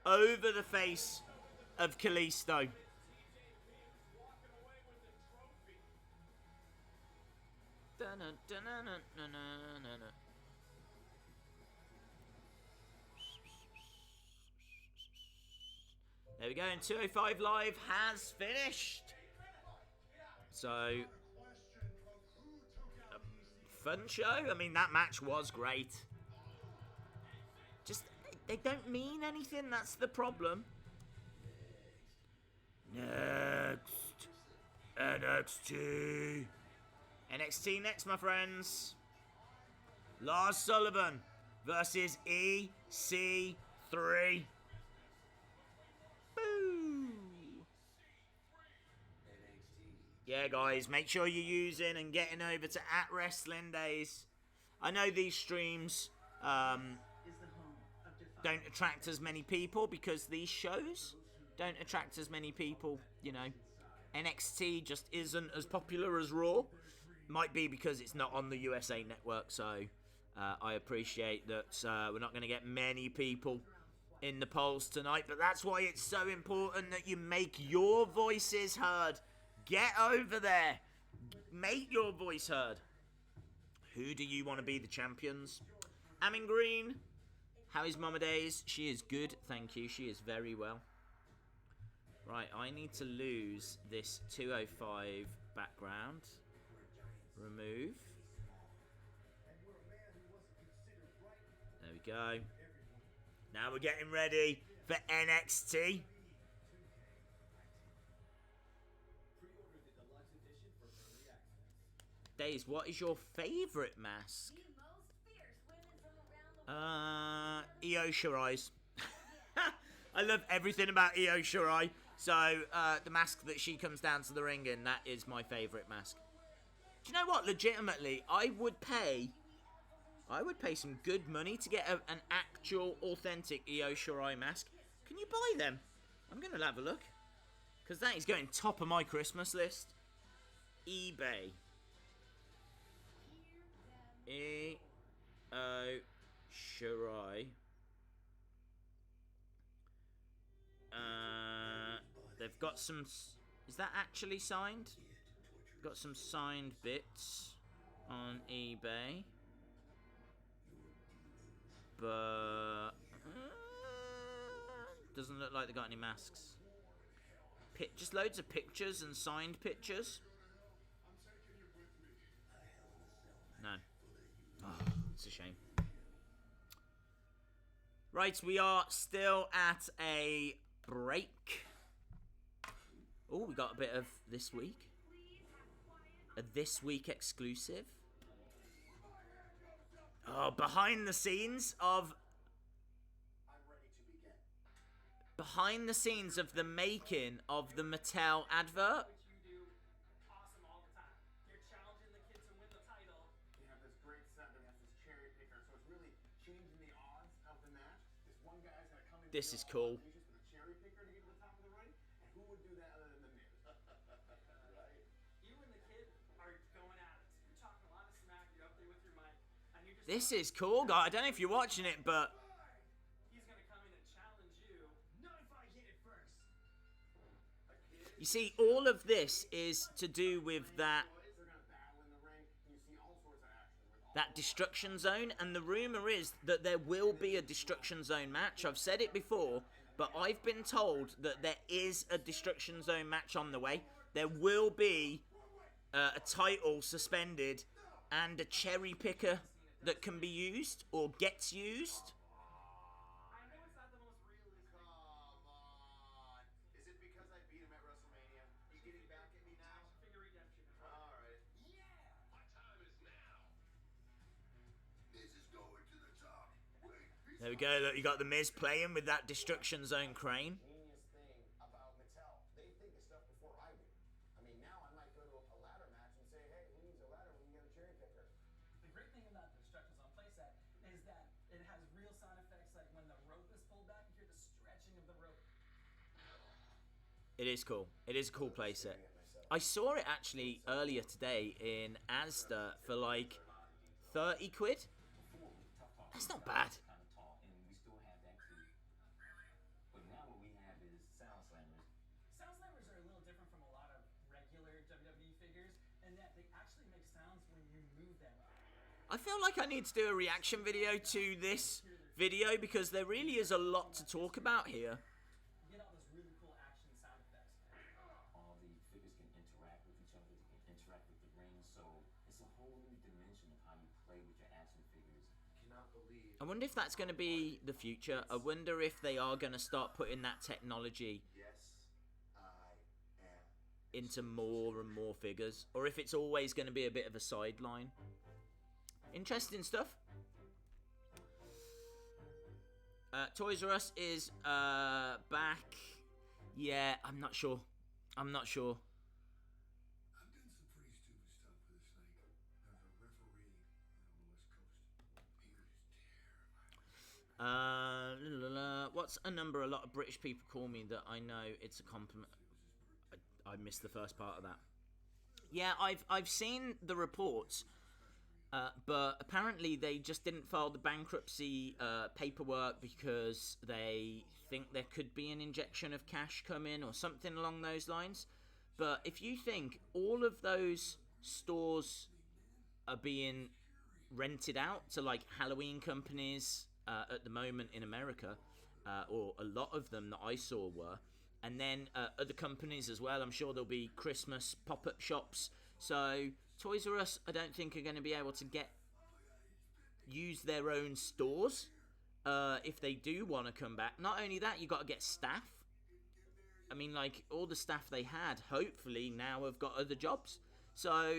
over the face of Kalisto. There we go, and 205 Live has finished. So, fun show. I mean, that match was great. Just, they don't mean anything, that's the problem. Next, NXT. NXT next, my friends. Lars Sullivan versus EC3. Boo! Yeah, guys, make sure you're using and getting over to @WrestlingDays. I know these streams don't attract as many people because these shows don't attract as many people, you know. NXT just isn't as popular as Raw. Might be because it's not on the USA Network, so I appreciate that we're not going to get many people in the polls tonight, but that's why it's so important that you make your voices heard. Get over there. Make your voice heard. Who do you want to be the champions? Amin Green. How is Mama Days? She is good, thank you. She is very well. Right, I need to lose this 205 background. Remove. There we go. Now we're getting ready for NXT. Days, what is your favorite mask? Io Shirai's. I love everything about Io Shirai. So, the mask that she comes down to the ring in, that is my favorite mask. Do you know what? Legitimately, I would pay some good money to get an actual, authentic Io Shirai mask. Can you buy them? I'm going to have a look. Because that is going top of my Christmas list. eBay. Io Shirai. They've got some... Is that actually signed? Got some signed bits on eBay. But... doesn't look like they got any masks. Just loads of pictures and signed pictures. No. Oh, it's a shame. Right, we are still at a break. Oh, we got a bit of this week. A this week exclusive. Oh, behind the scenes of... Behind the scenes of the making of the Mattel advert. This is cool. This is cool, guys. I don't know if you're watching it, but He's gonna come in and challenge you. Not if I hit it first. you see, all of this is to do with that Destruction Zone, and the rumor is that there will be a Destruction Zone match. I've said it before, but I've been told that there is a Destruction Zone match on the way. There will be a title suspended and a cherry picker that can be used or gets used. I know it's not the most realistic. Come on. Is it because I beat him at WrestleMania? He's getting back at me now? Figure redemption. Alright. Yeah! My time is now. This is going to the top. Wait, There we go. Look, you got the Miz playing with that Destruction Zone crane. Genius thing about Mattel. They think of stuff before I do. I mean, now I might go to a ladder match and say, hey, who needs a ladder when you got a cherry picker? The great thing about the Destruction Zone playset is that it has real sound effects, like when the rope is pulled back, you hear the stretching of the rope. It is cool. It is a cool playset. I saw it actually earlier today in Asda for like 30 quid. That's not bad. Kind of tall, and we still have that too. But now what we have is sound slammers. Sound slammers are a little different from a lot of regular WWE figures in that they actually make sounds when you move them. I feel like I need to do a reaction video to this video because there really is a lot to talk about here. You get all those really cool action sound effects. All the figures can interact with each other, they can interact with the ring, so it's a whole new dimension of how you play with your action figures. Cannot believe. I wonder if that's going to be the future. I wonder if they are going to start putting that technology Yes, I am. into more and more figures, or if it's always going to be a bit of a sideline. Interesting stuff. Toys R Us is back. Yeah, I'm not sure. I'm not sure. I've done some pretty stupid stuff with a snake. There was a referee on the West Coast. He was terrifying. What's a number a lot of British people call me that I know it's a compliment? I missed the first part of that. Yeah, I've seen the reports, but apparently they just didn't file the bankruptcy paperwork because they think there could be an injection of cash coming or something along those lines. But if you think all of those stores are being rented out to like Halloween companies at the moment in America, or a lot of them that I saw were, and then other companies as well. I'm sure there'll be Christmas pop-up shops. So Toys R Us, I don't think are going to be able to use their own stores if they do want to come back. Not only that, you got to get staff. I mean, like, all the staff they had, hopefully now have got other jobs. So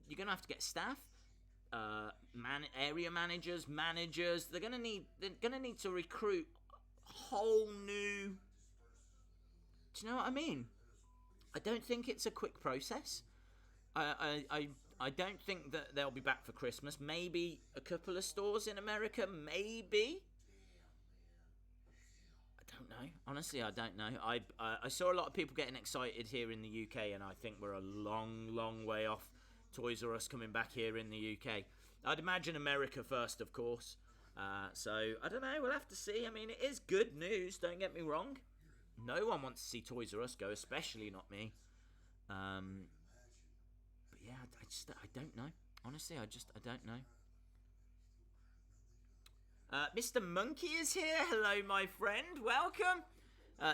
you're going to have to get staff, area managers. They're going to need to recruit a whole new. Do you know what I mean? I don't think it's a quick process. I don't think that they'll be back for Christmas. Maybe a couple of stores in America, maybe. I don't know. Honestly, I don't know. I saw a lot of people getting excited here in the UK, and I think we're a long way off Toys R Us coming back here in the UK. I'd imagine America first, of course. So, I don't know. We'll have to see. I mean, it is good news, don't get me wrong. No one wants to see Toys R Us go, especially not me. But yeah, I don't know. Honestly, I don't know. Mr. Monkey is here. Hello, my friend. Welcome.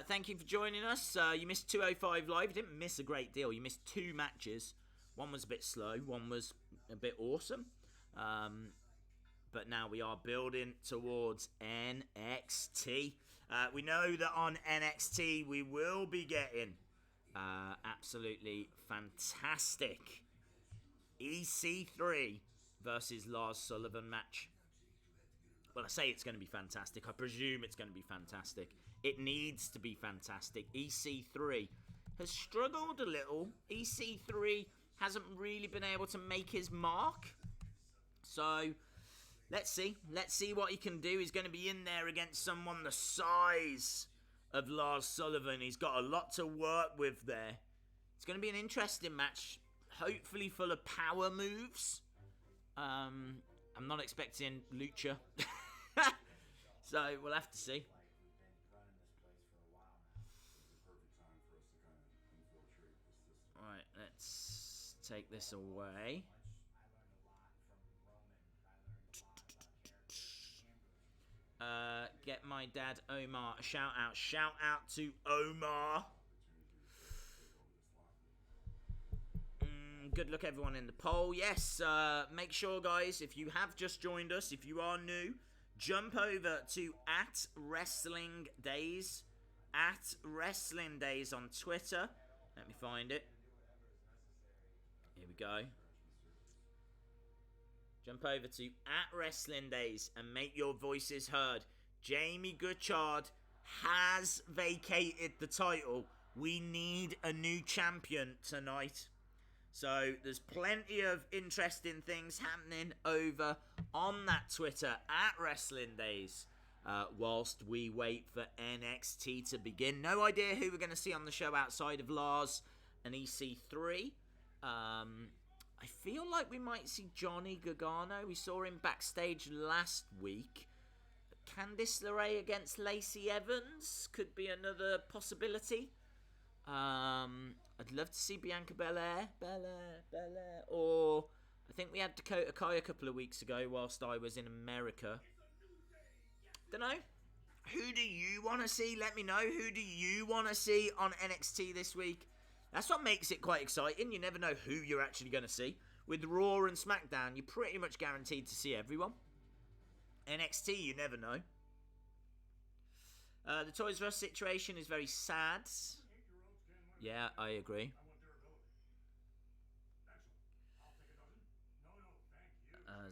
Thank you for joining us. You missed 205 Live. You didn't miss a great deal. You missed 2 matches. One was a bit slow. One was a bit awesome. But now we are building towards NXT. We know that on NXT we will be getting absolutely fantastic EC3 versus Lars Sullivan match. Well, I say it's going to be fantastic. I presume it's going to be fantastic. It needs to be fantastic. EC3 has struggled a little. EC3 hasn't really been able to make his mark. So, let's see. Let's see what he can do. He's going to be in there against someone the size of Lars Sullivan. He's got a lot to work with there. It's going to be an interesting match. Hopefully full of power moves. I'm not expecting Lucha. So, we'll have to see. Alright, let's take this away. Get my dad Omar a shout out. Shout out to Omar. Good luck everyone in the poll. Yes, make sure guys, if you have just joined us, if you are new, jump over to @WrestlingDays. @WrestlingDays on Twitter. Let me find it. Here we go. Jump over to @WrestlingDays and make your voices heard. Jamie Gutchard has vacated the title. We need a new champion tonight. So there's plenty of interesting things happening over on that Twitter at Wrestling Days. Whilst we wait for NXT to begin. No idea who we're going to see on the show outside of Lars and EC3. I feel like we might see Johnny Gargano. We saw him backstage last week. Candice LeRae against Lacey Evans could be another possibility. I'd love to see Bianca Belair. Or I think we had Dakota Kai a couple of weeks ago whilst I was in America. Dunno. Who do you want to see? Let me know. Who do you want to see on NXT this week? That's what makes it quite exciting. You never know who you're actually going to see. With Raw and SmackDown, you're pretty much guaranteed to see everyone. NXT, you never know. The Toys R Us situation is very sad. Yeah, I agree.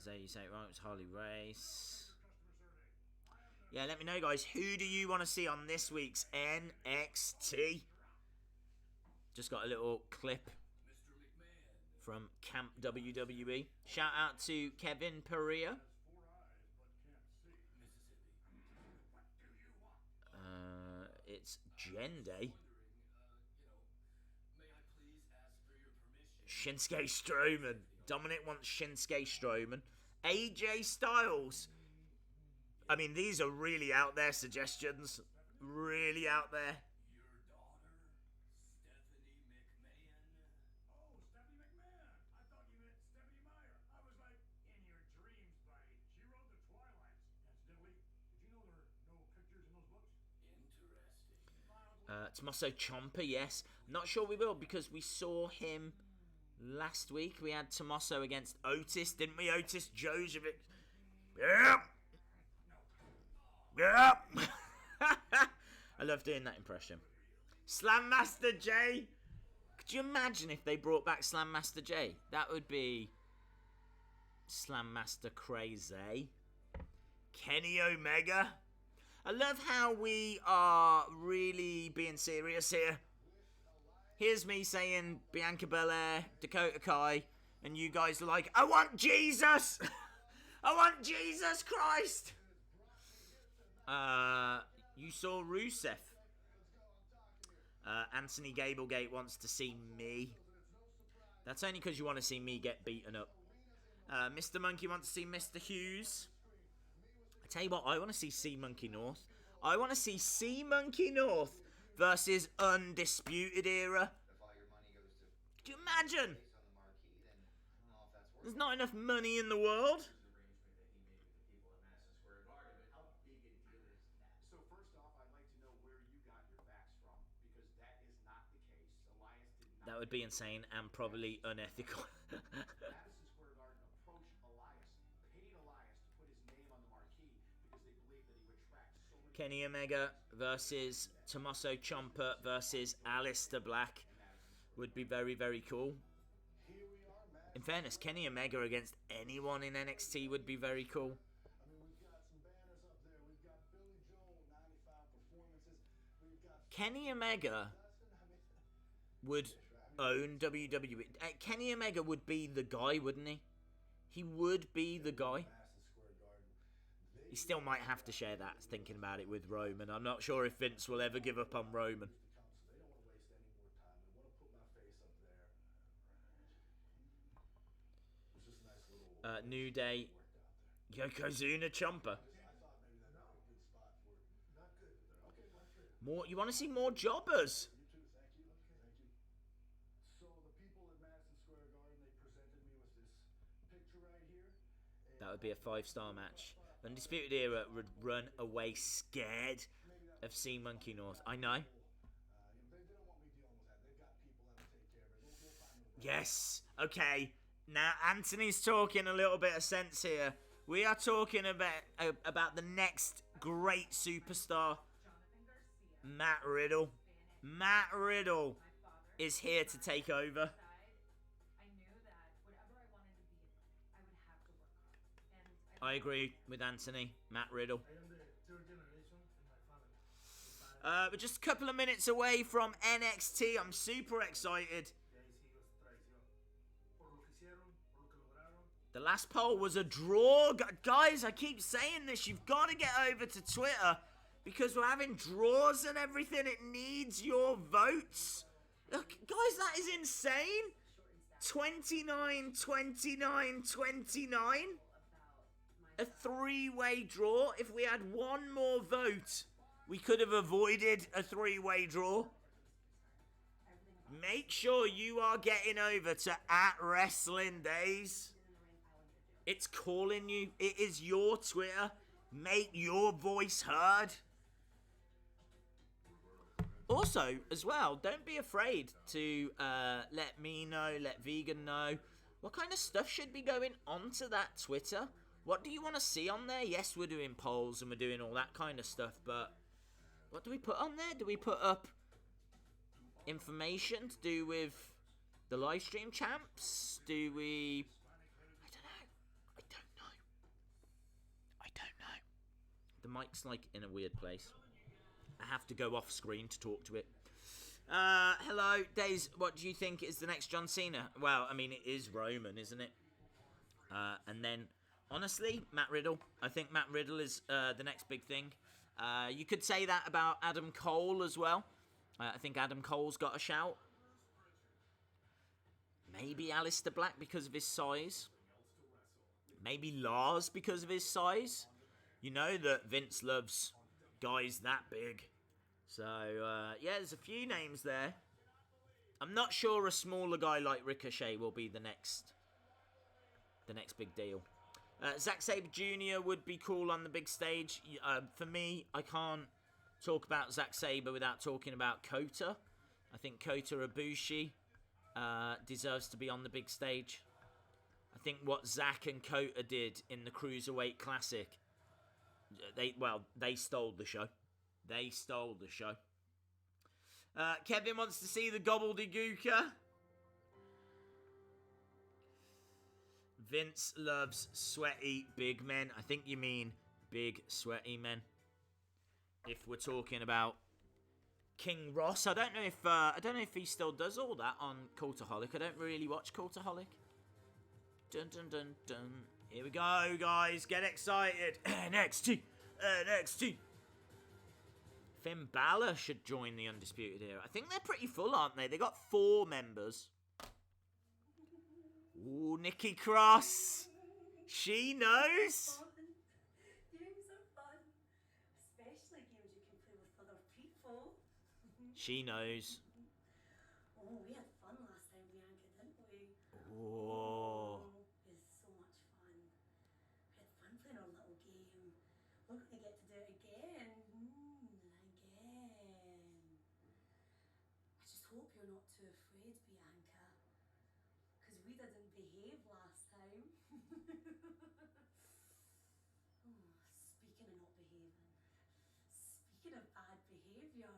There you say it right, it's Harley Race. Yeah, let me know, guys. Who do you want to see on this week's NXT? Just got a little clip from Camp WWE. Shout out to Kevin Pereira. It's Gen Day. Shinsuke Strowman. Dominic wants Shinsuke Strowman. AJ Styles. I mean, these are really out there suggestions. Really out there. Tommaso Ciampa, yes. Not sure we will because we saw him last week. We had Tommaso against Otis, didn't we? Otis Jojovic. Yep. Yep. I love doing that impression. Slam Master J. Could you imagine if they brought back Slam Master J? That would be Slam Master crazy. Kenny Omega. I love how we are really being serious here. Here's me saying Bianca Belair, Dakota Kai, and you guys are like, I want Jesus! I want Jesus Christ! You saw Rusev. Anthony Gablegate wants to see me. That's only because you want to see me get beaten up. Mr. Monkey wants to see Mr. Hughes. I tell you what, I want to see C Monkey North. I want to see C Monkey North versus Undisputed Era. Could you imagine? There's not enough money in the world. So first off, I'd like to know where you got your facts from, because that is not the case. Elias did not. That would be insane and probably unethical. Madison Square Garden approached Elias, paid Elias to put his name on the marquee because they believed that he would attract so many. Kenny Omega versus Tommaso Ciampa versus Aleister Black would be very, very cool. In fairness, Kenny Omega against anyone in NXT would be very cool. I mean, we've got some banners up there. We've got Billy Joel, 95 performances. We've got Kenny Omega would own WWE. Kenny Omega would be the guy, wouldn't he? He would be the guy. He still might have to share that, thinking about it, with Roman. I'm not sure if Vince will ever give up on Roman. They don't want to waste any more time. They want to put my face up there. It's just a nice little New Day, Yokozuna, Ciampa. More. You want to see more jobbers? So the people at Madison Square Garden, they presented me with this picture right here. That would be a 5-star match. Undisputed Era would run away scared of C Monkey North. I know. They don't want me dealing with that. They've got people that'll take care of it. We'll find them. Yes. Okay. Now Anthony's talking a little bit of sense here. We are talking about the next great superstar, Matt Riddle. Matt Riddle is here to take over. I agree with Anthony. Matt Riddle. We're just a couple of minutes away from NXT. I'm super excited. The last poll was a draw. Guys, I keep saying this. You've got to get over to Twitter because we're having draws and everything. It needs your votes. Look, guys, that is insane. 29, 29, 29. A three-way draw. If we had one more vote, we could have avoided a three-way draw. Make sure you are getting over to @WrestlingDays. It's calling you. It is your Twitter. Make your voice heard. Also, as well, don't be afraid to let me know, let Vegan know. What kind of stuff should be going onto that Twitter? What do you want to see on there? Yes, we're doing polls and we're doing all that kind of stuff, but what do we put on there? Do we put up information to do with the live stream champs? Do we... I don't know. The mic's like in a weird place. I have to go off screen to talk to it. Hello, Days. What do you think is the next John Cena? Well, I mean, it is Roman, isn't it? And then, honestly, Matt Riddle. I think Matt Riddle is the next big thing. You could say that about Adam Cole as well. I think Adam Cole's got a shout. Maybe Aleister Black because of his size. Maybe Lars because of his size. You know that Vince loves guys that big. So, yeah, there's a few names there. I'm not sure a smaller guy like Ricochet will be the next big deal. Zack Sabre Jr. would be cool on the big stage. For me, I can't talk about Zack Sabre without talking about Kota. I think Kota Ibushi deserves to be on the big stage. I think what Zack and Kota did in the Cruiserweight Classic, they stole the show. They stole the show. Kevin wants to see the gobbledygooker. Vince loves sweaty big men. I think you mean big sweaty men. If we're talking about King Ross, I don't know if he still does all that on Cultaholic. I don't really watch Cultaholic. Dun dun dun dun. Here we go, guys. Get excited. NXT. Finn Balor should join the Undisputed Era. I think they're pretty full, aren't they? They got 4 members. Ooh, Nikki Cross. She knows. Games are fun. Especially games you can play with other people. She knows. Oh, we had fun last time, Bianca, didn't we? Oh. It was so much fun. We had fun playing our little game. We're going to get to do it again. I just hope you're not too afraid, Bianca. Because we didn't behave last time. Speaking of not behaving. Speaking of bad behaviour.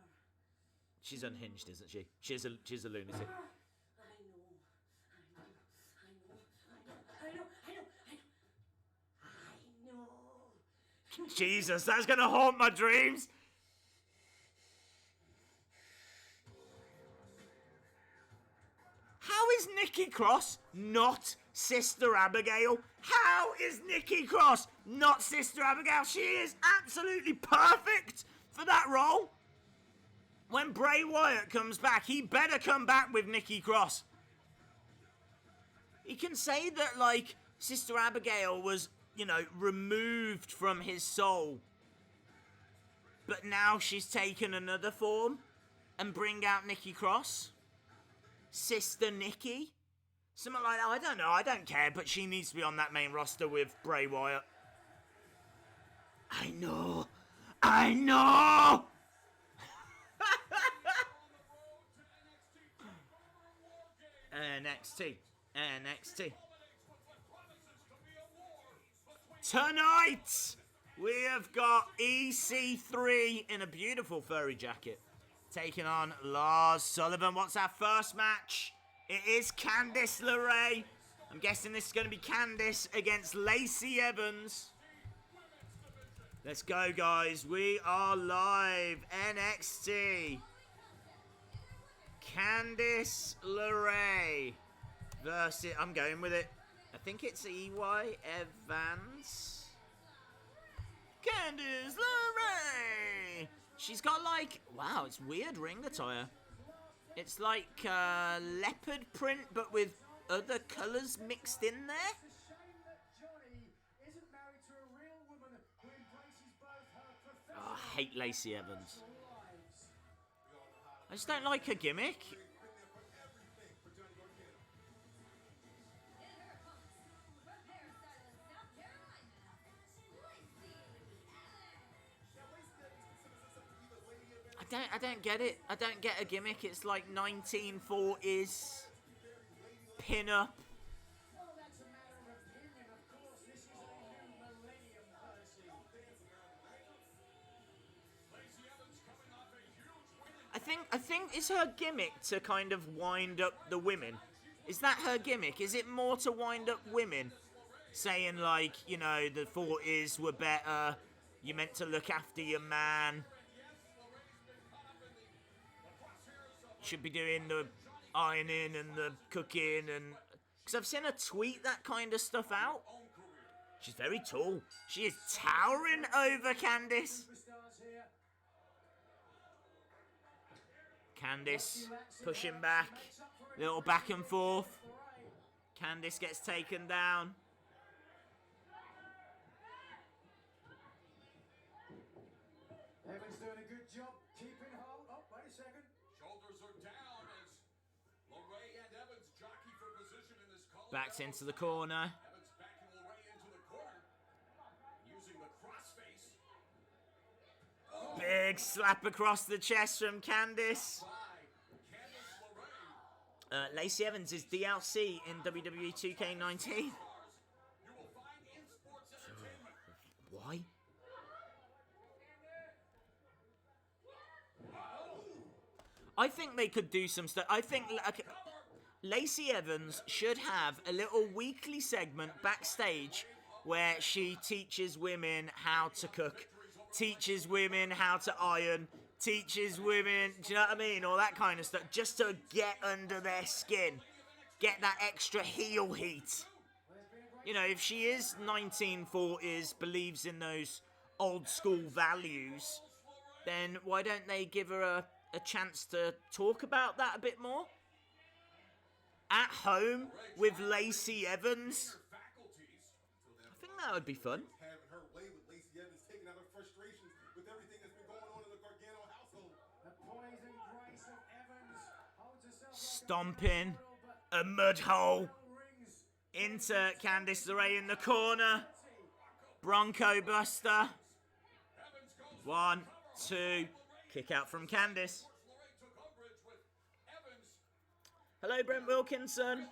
She's unhinged, isn't she? She's a lunatic. I know. Jesus, that's gonna haunt my dreams. How is Nikki Cross not Sister Abigail? How is Nikki Cross not Sister Abigail? She is absolutely perfect for that role. When Bray Wyatt comes back, he better come back with Nikki Cross. He can say that, like, Sister Abigail was, removed from his soul. But now she's taken another form and bring out Nikki Cross. Sister Nikki? Something like that. I don't know. I don't care, but she needs to be on that main roster with Bray Wyatt. I know. NXT. Tonight, we have got EC3 in a beautiful furry jacket, taking on Lars Sullivan. What's our first match? It is Candice LeRae. I'm guessing this is going to be Candice against Lacey Evans. Let's go, guys. We are live. NXT. Candice LeRae versus... I'm going with it. I think it's EY Evans. Candice LeRae. She's got like... Wow, it's weird ring attire. It's like leopard print, but with other colours mixed in there. Oh, I hate Lacey Evans. I just don't like her gimmick. I don't get it. I don't get a gimmick. It's like 1940s pin-up. I think it's her gimmick to kind of wind up the women. Is that her gimmick? Is it more to wind up women? Saying like, you know, the 40s were better. You meant to look after your man. Should be doing the ironing and the cooking and... Because I've seen her tweet that kind of stuff out. She's very tall. She is towering over Candice. Candice pushing back. Little back and forth. Candice gets taken down. Evans doing a good job keeping hold. Oh, wait a second. Shoulders are down as LeRae and Evans jockey for position in this collar. Backs into the corner. Evans backing LeRae into the corner. Using the crossface. Big slap across the chest from Candice. Lacey Evans is DLC in WWE 2K19. Why? I think they could do some stuff. I think Lacey Evans should have a little weekly segment backstage where she teaches women how to cook, teaches women how to iron, teaches women, do you know what I mean? All that kind of stuff, just to get under their skin, get that extra heel heat. You know, if she is 1940s, believes in those old school values, then why don't they give her a chance to talk about that a bit more? At home with Lacey Evans. I think that would be fun. Having her way with Lacey Evans, taking out her frustrations with everything that's been going on in the Gargano household. The poison grace of Evans holds herself Stomping a mud hole into Candice LeRae in the corner. Bronco Buster. 1, 2. Kick out from Candice. Hello, Brent Wilkinson.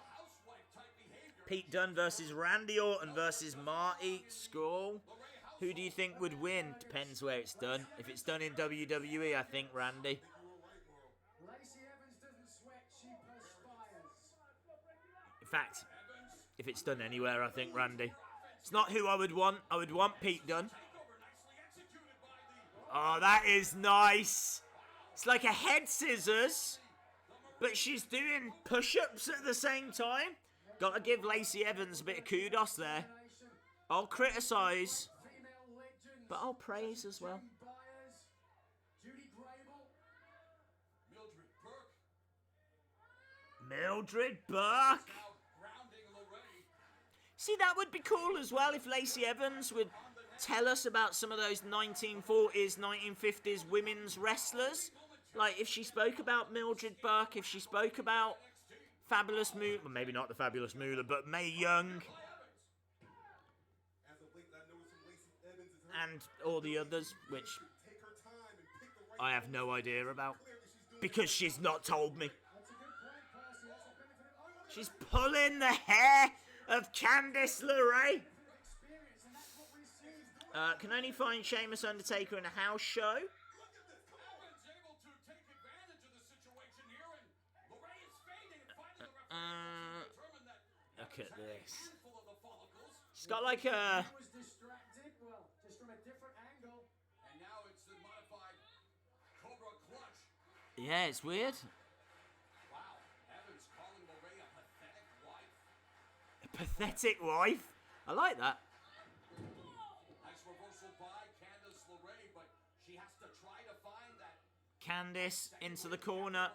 Pete Dunne versus Randy Orton versus Marty Scurll. Who do you think would win? Depends where it's done. If it's done in WWE, I think Randy. Lacey Evans doesn't sweat, she perspires. In fact, if it's done anywhere, I think Randy. It's not who I would want. I would want Pete Dunne. Oh, that is nice. It's like a head scissors, but she's doing push-ups at the same time. Got to give Lacey Evans a bit of kudos there. I'll criticise, but I'll praise as well. Mildred Burke. See, that would be cool as well if Lacey Evans would tell us about some of those 1940s, 1950s women's wrestlers. Like, if she spoke about Mildred Burke, if she spoke about Fabulous Moolah, well, maybe not the Fabulous Moolah, but Mae Young. And all the others, which I have no idea about. Because she's not told me. She's pulling the hair of Candice LeRae. Can only find Sheamus Undertaker in a house show. Look at this. She's got like a... Yeah, it's weird. Wow, Evans calling LeRae a pathetic wife. A pathetic wife. I like that. Nice reversal by Candice LeRae, but she has to try to find that. Candice into the corner.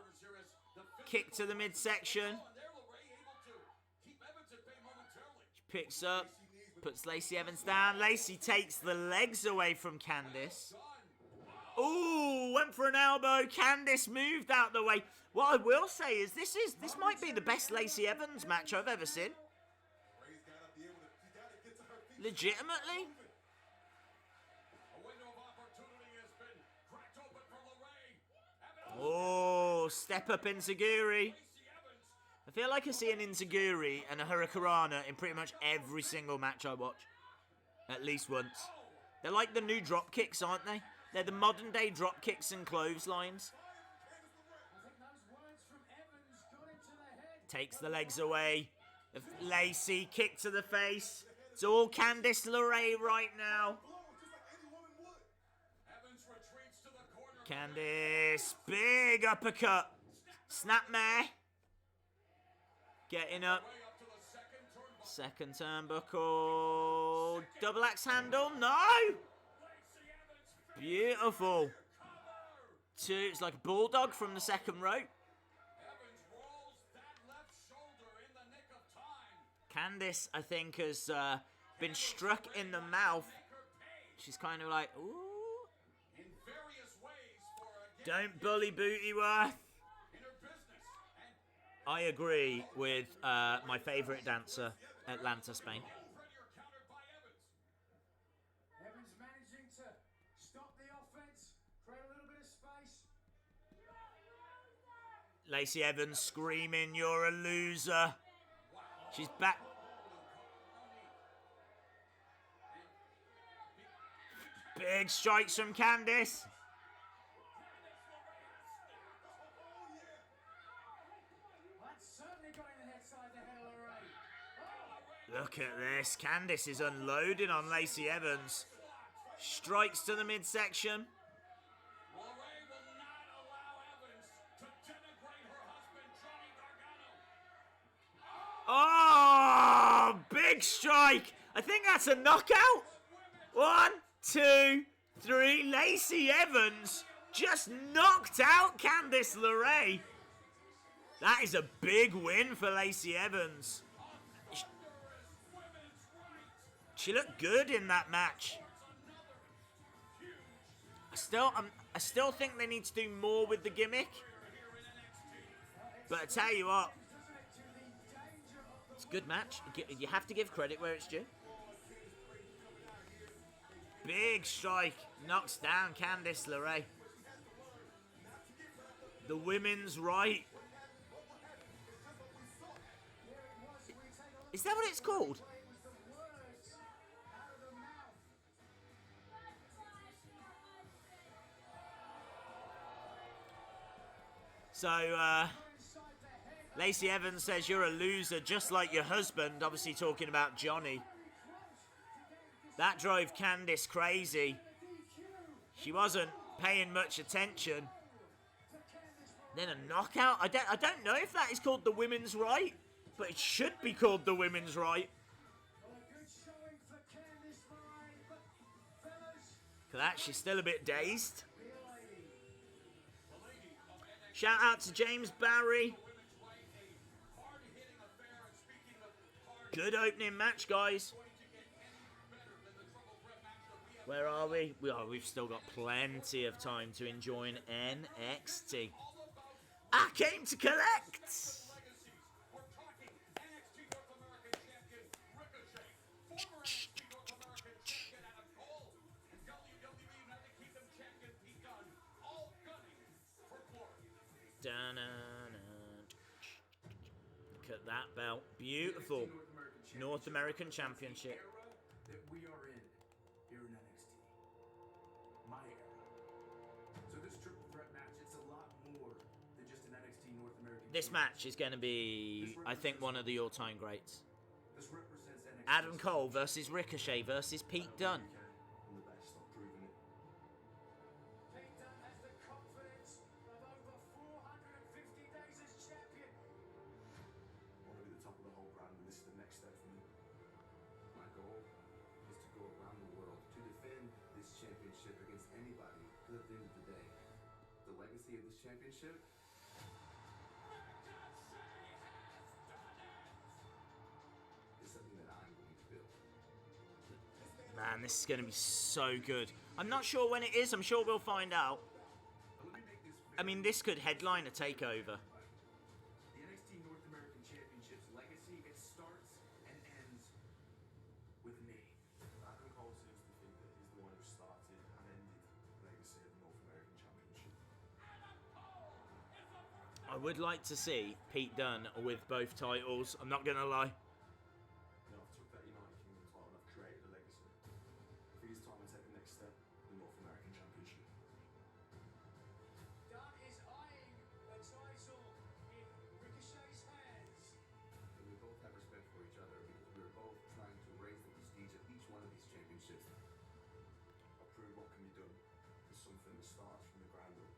Kick to the midsection. She picks up. Puts Lacey Evans down. Lacey takes the legs away from Candice. Ooh, went for an elbow. Candice moved out the way. What I will say is this might be the best Lacey Evans match I've ever seen. Legitimately. Oh, step up Enziguri. I feel like I see an Enziguri and a Hurricanrana in pretty much every single match I watch. At least once. They're like the new drop kicks, aren't they? They're the modern day drop kicks and clotheslines. Takes the legs away. Lacey, kick to the face. It's all Candice LeRae right now. Candice, big uppercut. Snapmare. Getting up. Second turnbuckle. Double axe handle. No! Beautiful. It's like a bulldog from the second rope. Candice, I think, has been struck in the mouth. She's kind of like, ooh. Don't bully Bootyworth. I agree with my favourite dancer, Atlanta, Spain. Evans managing to stop the offense, create a little bit of space. Lacey Evans screaming, "You're a loser." She's back. Big strikes from Candice. Look at this. Candice is unloading on Lacey Evans. Strikes to the midsection. Oh, big strike. I think that's a knockout. 1, 2, 3. Lacey Evans just knocked out Candice LeRae. That is a big win for Lacey Evans. She looked good in that match. I still think they need to do more with the gimmick. But I tell you what, it's a good match. You have to give credit where it's due. Big strike. Knocks down Candice LeRae. The women's right. Is that what it's called? So, Lacey Evans says you're a loser just like your husband, obviously talking about Johnny. That drove Candice crazy. She wasn't paying much attention. Then a knockout. I don't know if that is called the women's right, but it should be called the women's right. For that, she's still a bit dazed. Shout out to James Barry. Good opening match, guys. Where are we? We've still got plenty of time to enjoy NXT. I came to collect. Look at that belt. Beautiful. North American Championship. That we are in here in NXT. My era. So this triple threat match, it's a lot more than just an NXT North American. This match is going to be, I think, one of the all-time greats. This represents NXT. Adam Cole versus Ricochet versus Pete Dunne. And the best, stop proving it. Pete Dunne has the confidence of over championship against anybody, because at the end of the day, the legacy of this championship is something that I'm going to build. Man, this is going to be so good. I'm not sure when it is. I'm sure we'll find out. I mean, this could headline a takeover. The NXT North American Championship's legacy, it starts and ends with me. Adam Cole seems to think that he's the one who started and ended the legacy of the North American Championship. I would like to see Pete Dunne with both titles. I'm not going to lie. You know, I've took that United Kingdom title and I've created a legacy. I think it's time to take the next step, the North American Championship. Dunn is eyeing the title in Ricochet's hands. And we both have respect for each other because we were both trying to raise the prestige of each one of these championships. I'll prove what can be done. It's something that starts from the ground up.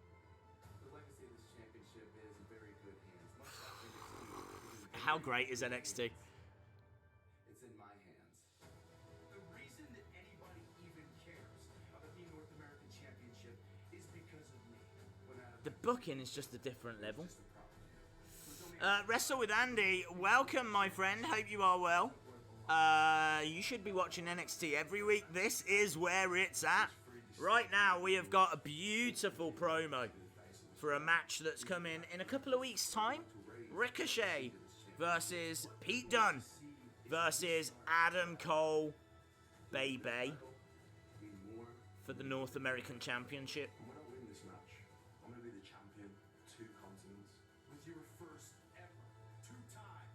The legacy of this championship is in very good hands. Much like NXT. How great is NXT? It's in my hands. The reason that anybody even cares about the North American Championship is because of me. The booking is just a different level. Wrestle with Andy. Welcome, my friend. Hope you are well. You should be watching NXT every week. This is where it's at. Right now, we have got a beautiful promo for a match that's coming in a couple of weeks' time. Ricochet versus Pete Dunne versus Adam Cole, baby, for the North American Championship. And when I win this match, I'm going to be the champion of 2 continents. With your first ever two-time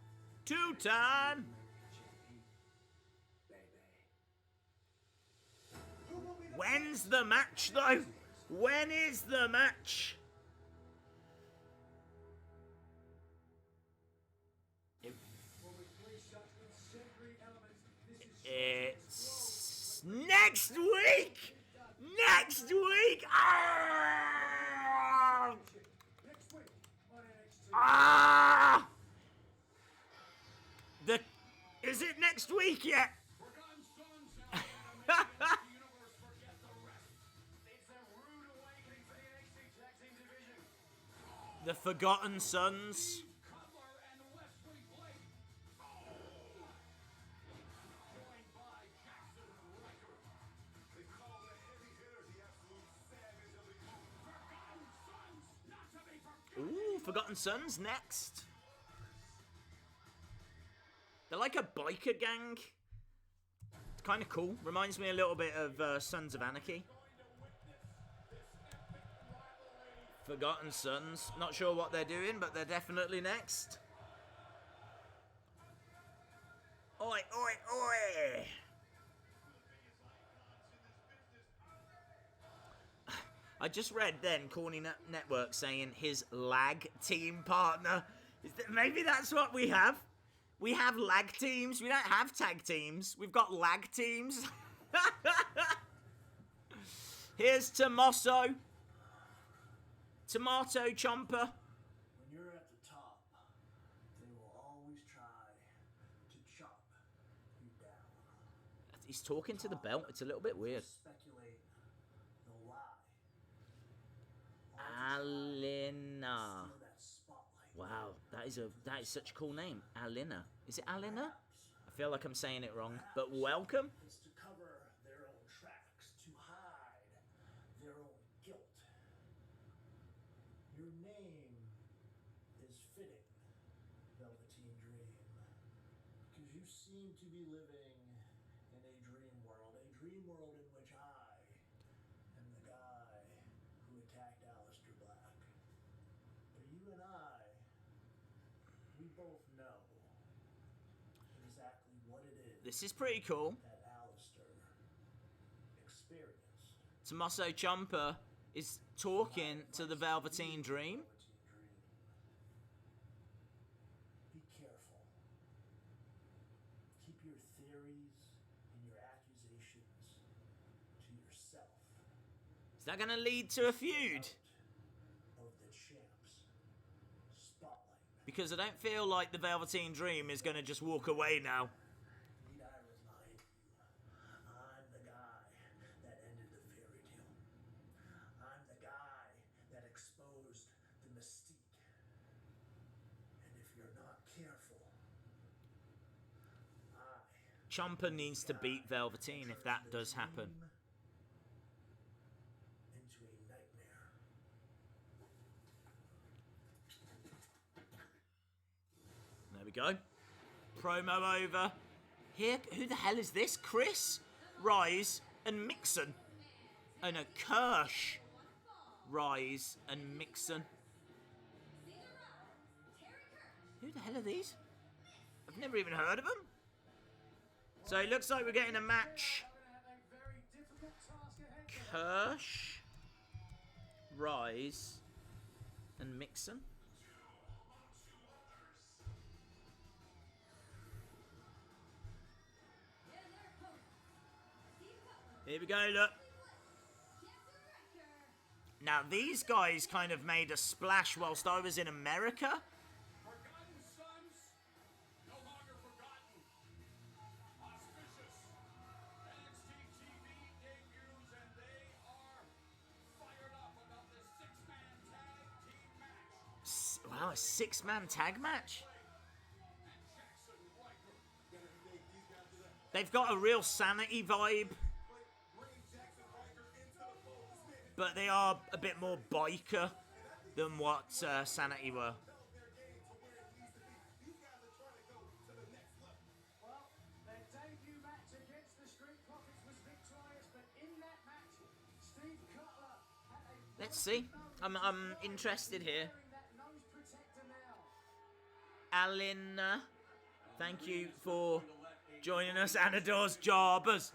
Two-time. When's the match, though? When is the match? It's next week! Next week! Ah! Ah! Is it next week yet? The Forgotten Sons. Ooh, Forgotten Sons next. They're like a biker gang. It's kind of cool. Reminds me a little bit of Sons of Anarchy. Forgotten Sons. Not sure what they're doing, but they're definitely next. Oi, oi, oi! I just read then Corny Network saying his lag team partner. Maybe that's what we have. We have lag teams. We don't have tag teams. We've got lag teams. Here's Tommaso. Tomato Chomper. When you're at the top, they will always try to chop you down. He's talking to the belt. It's a little bit weird. Speculate, they'll lie. Alina. Steal that spotlight. Wow, that is such a cool name. Alina. Is it Alina? I feel like I'm saying it wrong, but welcome. It's to cover their own tracks, to hide their own guilt. Your name is fitting, Velveteen Dream, because you seem to be living in a dream world in which I am the guy who attacked Aleister Black. But you and I, we both know exactly what it is. This is pretty cool. That Aleister experienced. Tommaso Ciampa is talking to the Velveteen Dream. Be careful. Keep your theories and your accusations to yourself. Is that going to lead to a feud? Of the champs. Spotlight. Because I don't feel like the Velveteen Dream is going to just walk away now. Need I remind you, I'm the guy that ended the fairy tale Ciampa needs to beat Velveteen if that does happen. Into a nightmare. There we go. Promo over. Here, who the hell is this? Chris, Rise, and Mixon. Oh no, Kirsch, Rise, and Mixon. Who the hell are these? I've never even heard of them. So it looks like we're getting a match. Kirsch, Rise, and Mixon. Here we go, look. Now, these guys kind of made a splash whilst I was in America. Forgotten Sons, no longer forgotten. Auspicious NXT TV debuts, and they are fired up about this six-man tag team match. Wow, a six-man tag match? They've got a real Sanity vibe. But they are a bit more biker than what Sanity were. Well, their debut match against the Street Profits was victorious, but in that match, Steve Cutler had a... Let's see. I'm interested here. that nose protector now. Alin, thank you for joining us. Anador's Jobbers.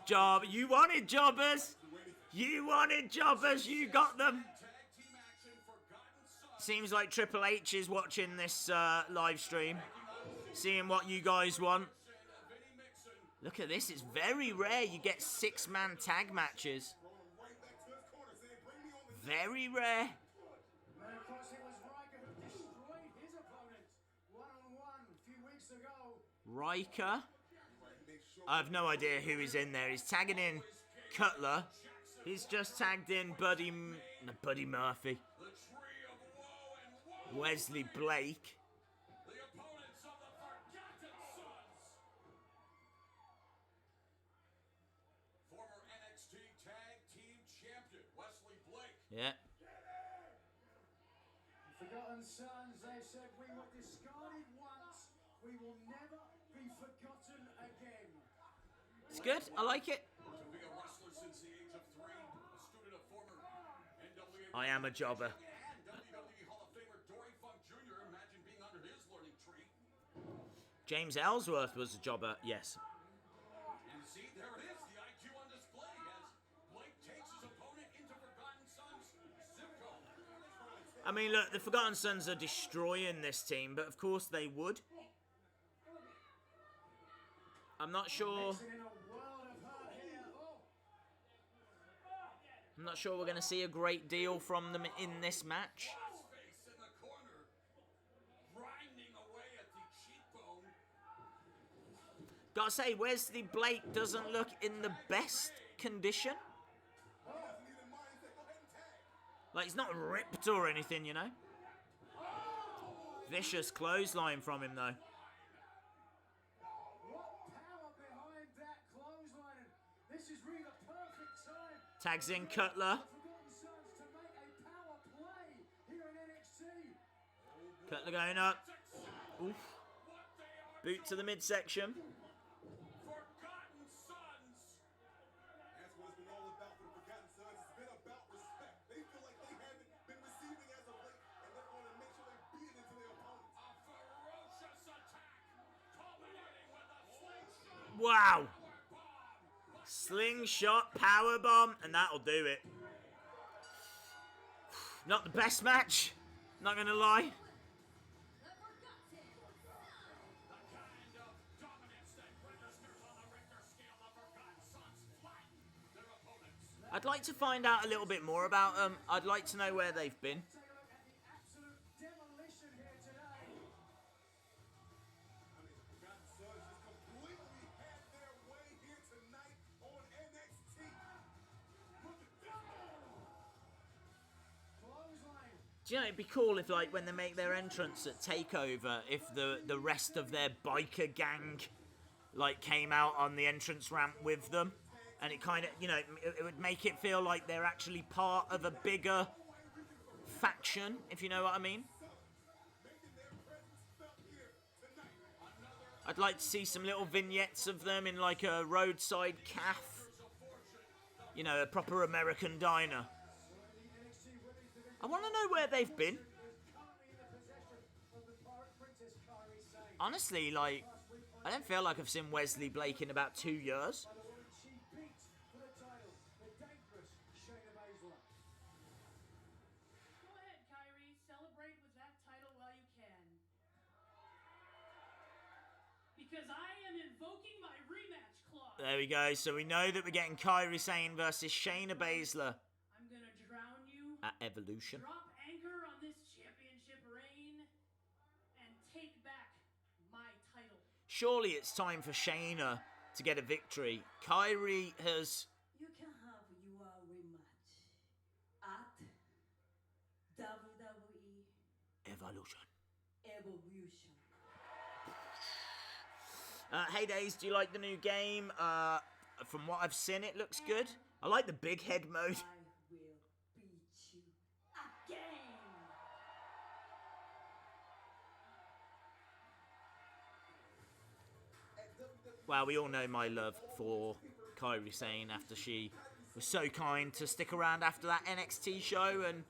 You wanted Jobbers. You wanted Jobbers. You got them. Seems like Triple H is watching this live stream. Seeing what you guys want. Look at this. It's very rare you get six-man tag matches. Very rare. And of course, it was Riker who destroyed his opponent one-on-one a few weeks ago. Riker. I have no idea who is in there. He's tagging in Cutler. He's just tagged in Buddy Murphy. Wesley Blake. The opponents of the Forgotten Sons. Former NXT Tag Team Champion Wesley Blake. Yeah. Forgotten Sons, they said we were discarded once. We will never be forgotten again. It's good. I like it. To be a wrestler since the age of 3, a student of former NWA I am a jobber. and WWE Hall of Famer Dory Funk Jr. Imagine being under his learning tree. James Ellsworth was a jobber. Yes. And see, there it is, the IQ on display as Blake takes his opponent into Forgotten Sons zip code. I mean, look, the Forgotten Sons are destroying this team, but of course they would. I'm not sure. In a world of hurt here. Oh, I'm not sure we're going to see a great deal from them in this match. Face in the corner, grinding away at the cheekbone. Gotta say, Wesley Blake doesn't look in the best condition. Like, he's not ripped or anything, you know. Vicious clothesline from him, though. what power behind that clothesline. And this is really the perfect time. Tags in Cutler. The Forgotten Sons to make a power play here in NXT. Cutler going up. Oof. Boot to the midsection. Forgotten Sons. That's what it's been all about for the Forgotten Sons. It's been about respect. They feel like they haven't been receiving as of late, and they're going to make sure they beat it into their opponents. A ferocious attack, culminating with a slingshot Wow. powerbomb. Slingshot powerbomb, and that'll do it. Not the best match. Not gonna lie. The kind of dominance that registers on the Richter scale, the Forgotten Sons flatten their opponents. I'd like to find out a little bit more about them. I'd like to know where they've been. Take a look at the absolute demolition here today. I mean, the Forgotten Sons just completely had their way here tonight on NXT. Look at this. Clothesline. Do you know, it'd be cool if, like, when they make their entrance at TakeOver, if the rest of their biker gang like came out on the entrance ramp with them, and it kind of, you know, it would make it feel like they're actually part of a bigger faction, if you know what I mean. I'd like to see some little vignettes of them in like a roadside cafe, you know, a proper American diner. I want to know where they've been. Honestly, like, I don't feel like I've seen Wesley Blake in about 2 years. Go ahead, Kyrie. Celebrate with that title while you can. Because I am invoking my rematch clause. There we go. So we know that we're getting Kairi Sane versus Shayna Baszler I'm gonna drown you. at Evolution. Drop anchor on this championship reign and take back my title. Surely it's time for Shayna to get a victory. Kairi has... You can have your rematch at WWE Evolution. Evolution. Hey Days, do you like the new game? From what I've seen, it looks good. I like the big head mode. I will beat you again. Well, we all know my love for Kairi Sane after she was so kind to stick around after that NXT show and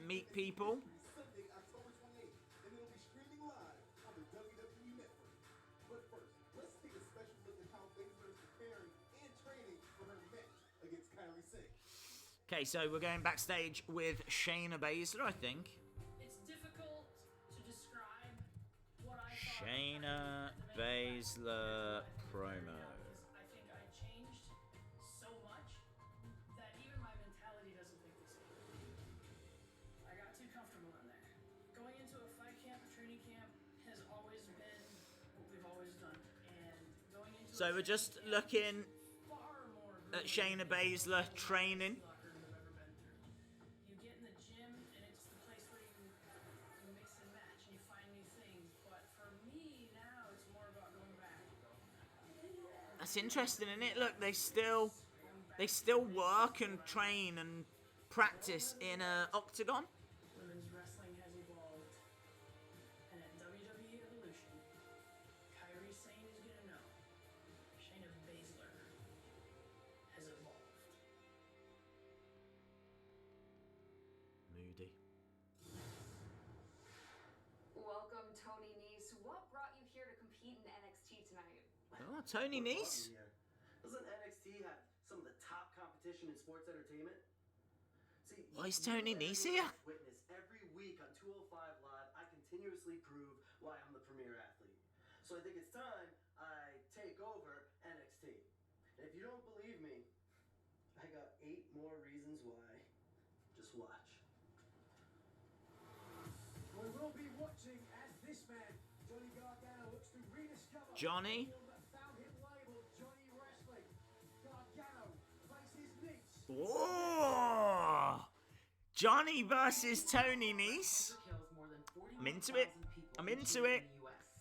meet people. Sunday, October 28th, and it'll be streaming live on the WWE Network. But first, let's take a special look at how Baszler is preparing and training for her match against Kairi Sane. Okay, so we're going backstage with Shayna Baszler, I think. It's difficult to describe what I thought. Shayna Baszler promo. I think I changed so much that even my mentality doesn't think the same. I got too comfortable in there. Going into a fight camp, a training camp, has always been what we've always done. And going into So we're just looking at Shayna Baszler training. You get in the gym and it's the place where you mix and match and you find new things. But for me now, it's more about going back. That's interesting, isn't it? Look, they still work and train and practice in a octagon. Women's wrestling has evolved, and at WWE Evolution, Kairi Sane is gonna know Shayna Baszler has evolved. Moody. Welcome, Toni Nese. What brought you here to compete in NXT tonight? Oh, Toni Nese. Doesn't NXT have some of the top competition in sports entertainment? See, Why is Toni Nese here? Witness every week on 205 Live, I continuously prove why I'm the premier athlete. So I think it's time I take over NXT. And if you don't believe me, I got 8 more reasons why. Just watch. We will be watching as this man, Johnny Gargano, looks to rediscover Johnny? the field that found him labeled Johnny Wrestling. Gargano faces Nese. Whoa! Johnny versus Toni Nese. I'm into it. I'm into it.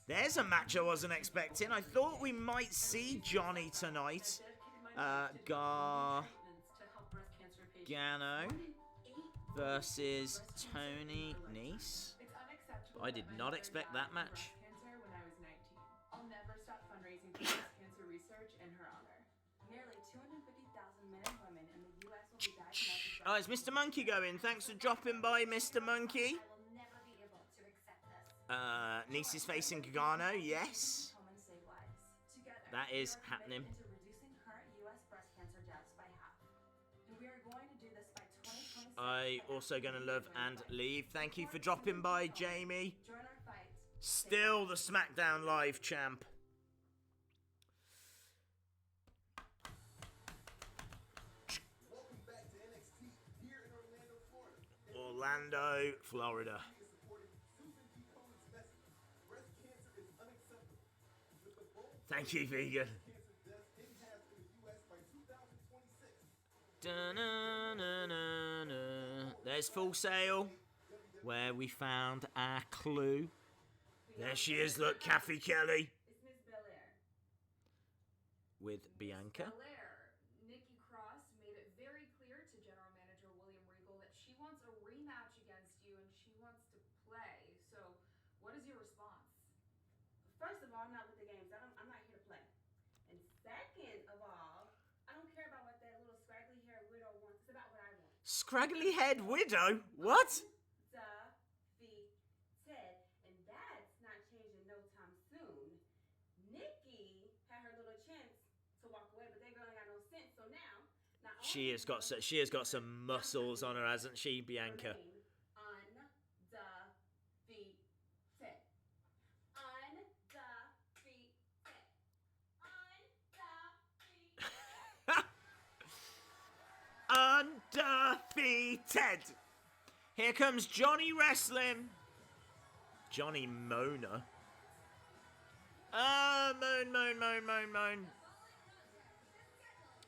There's a match I wasn't expecting. I thought we might see Johnny tonight. Gargano versus Toni Nese. I did not expect that match. When I was 19. I'll never stop fundraising for breast cancer research in her honor. Nearly 250,000 men and women in the U.S. will be diagnosed with Oh, it's Mr. Monkey going. Thanks for dropping by, Mr. Monkey. I will never be able to accept this. Nese is facing Gargano, yes. home and save lives. Together, That is we are happening. committed to reducing current U.S. breast cancer deaths by half. And we are going to do this by 2026. I also gonna love and leave. Thank you for dropping by, Jamie. Join our fight. Still the SmackDown Live champ. Welcome back to NXT here in Orlando, Florida. Orlando, Florida. He is supporting Susan G. Cohen's message. Breast cancer is unacceptable. With the goal of Thank you, vegan. cancer deaths in half in the U.S. by 2026. Da-na-na-na-na. There's Full Sail, where we found our clue. There she is, look, Kathy Kelly. It's Miss Belair. with Bianca. Belair, Nikki Cross made it very clear to General Manager William Regal that she wants a rematch against you and she wants to play. So, what is your response? First of all, I'm not with the games. I'm not here to play. And second of all, I don't care about what that little scraggly haired widow wants. It's about what I want. Scraggly head widow? What? Ted, and that's not changing no time soon. Nikki had her little chance to walk away, but that girl ain't got no sense. So now, She has got some muscles on her, hasn't she, Bianca? Undefeated. Here comes Johnny Wrestling. Johnny Mona. Moan.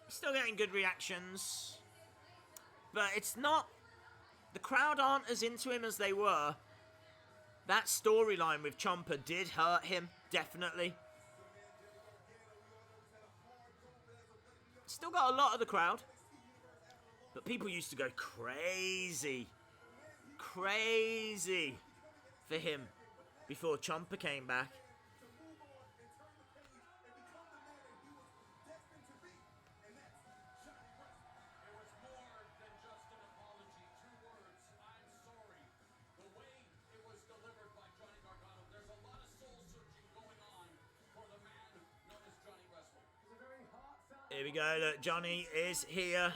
Still getting good reactions. But it's not... The crowd aren't as into him as they were. That storyline with Ciampa did hurt him, definitely. Still got a lot of the crowd. But people used to go crazy for him before Ciampa came back. Here we go, look, Johnny is here,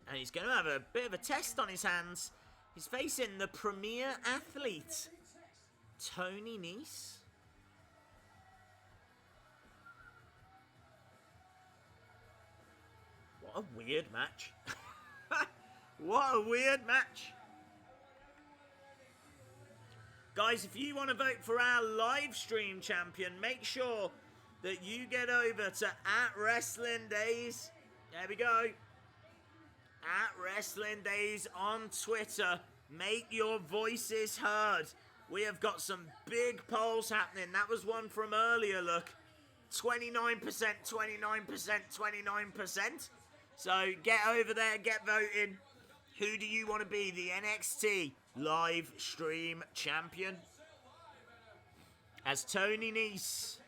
and he's going to have a bit of a test on his hands. He's facing the premier athlete, Toni Nese. What a weird match. What a weird match. Guys, if you want to vote for our live stream champion, make sure that you get over to @WrestlingDays. There we go. @WrestlingDays on Twitter. Make your voices heard. We have got some big polls happening. That was one from earlier, look. 29%, 29%, 29%. So get over there, get voting. Who do you want to be the NXT live stream champion? As Toni Nese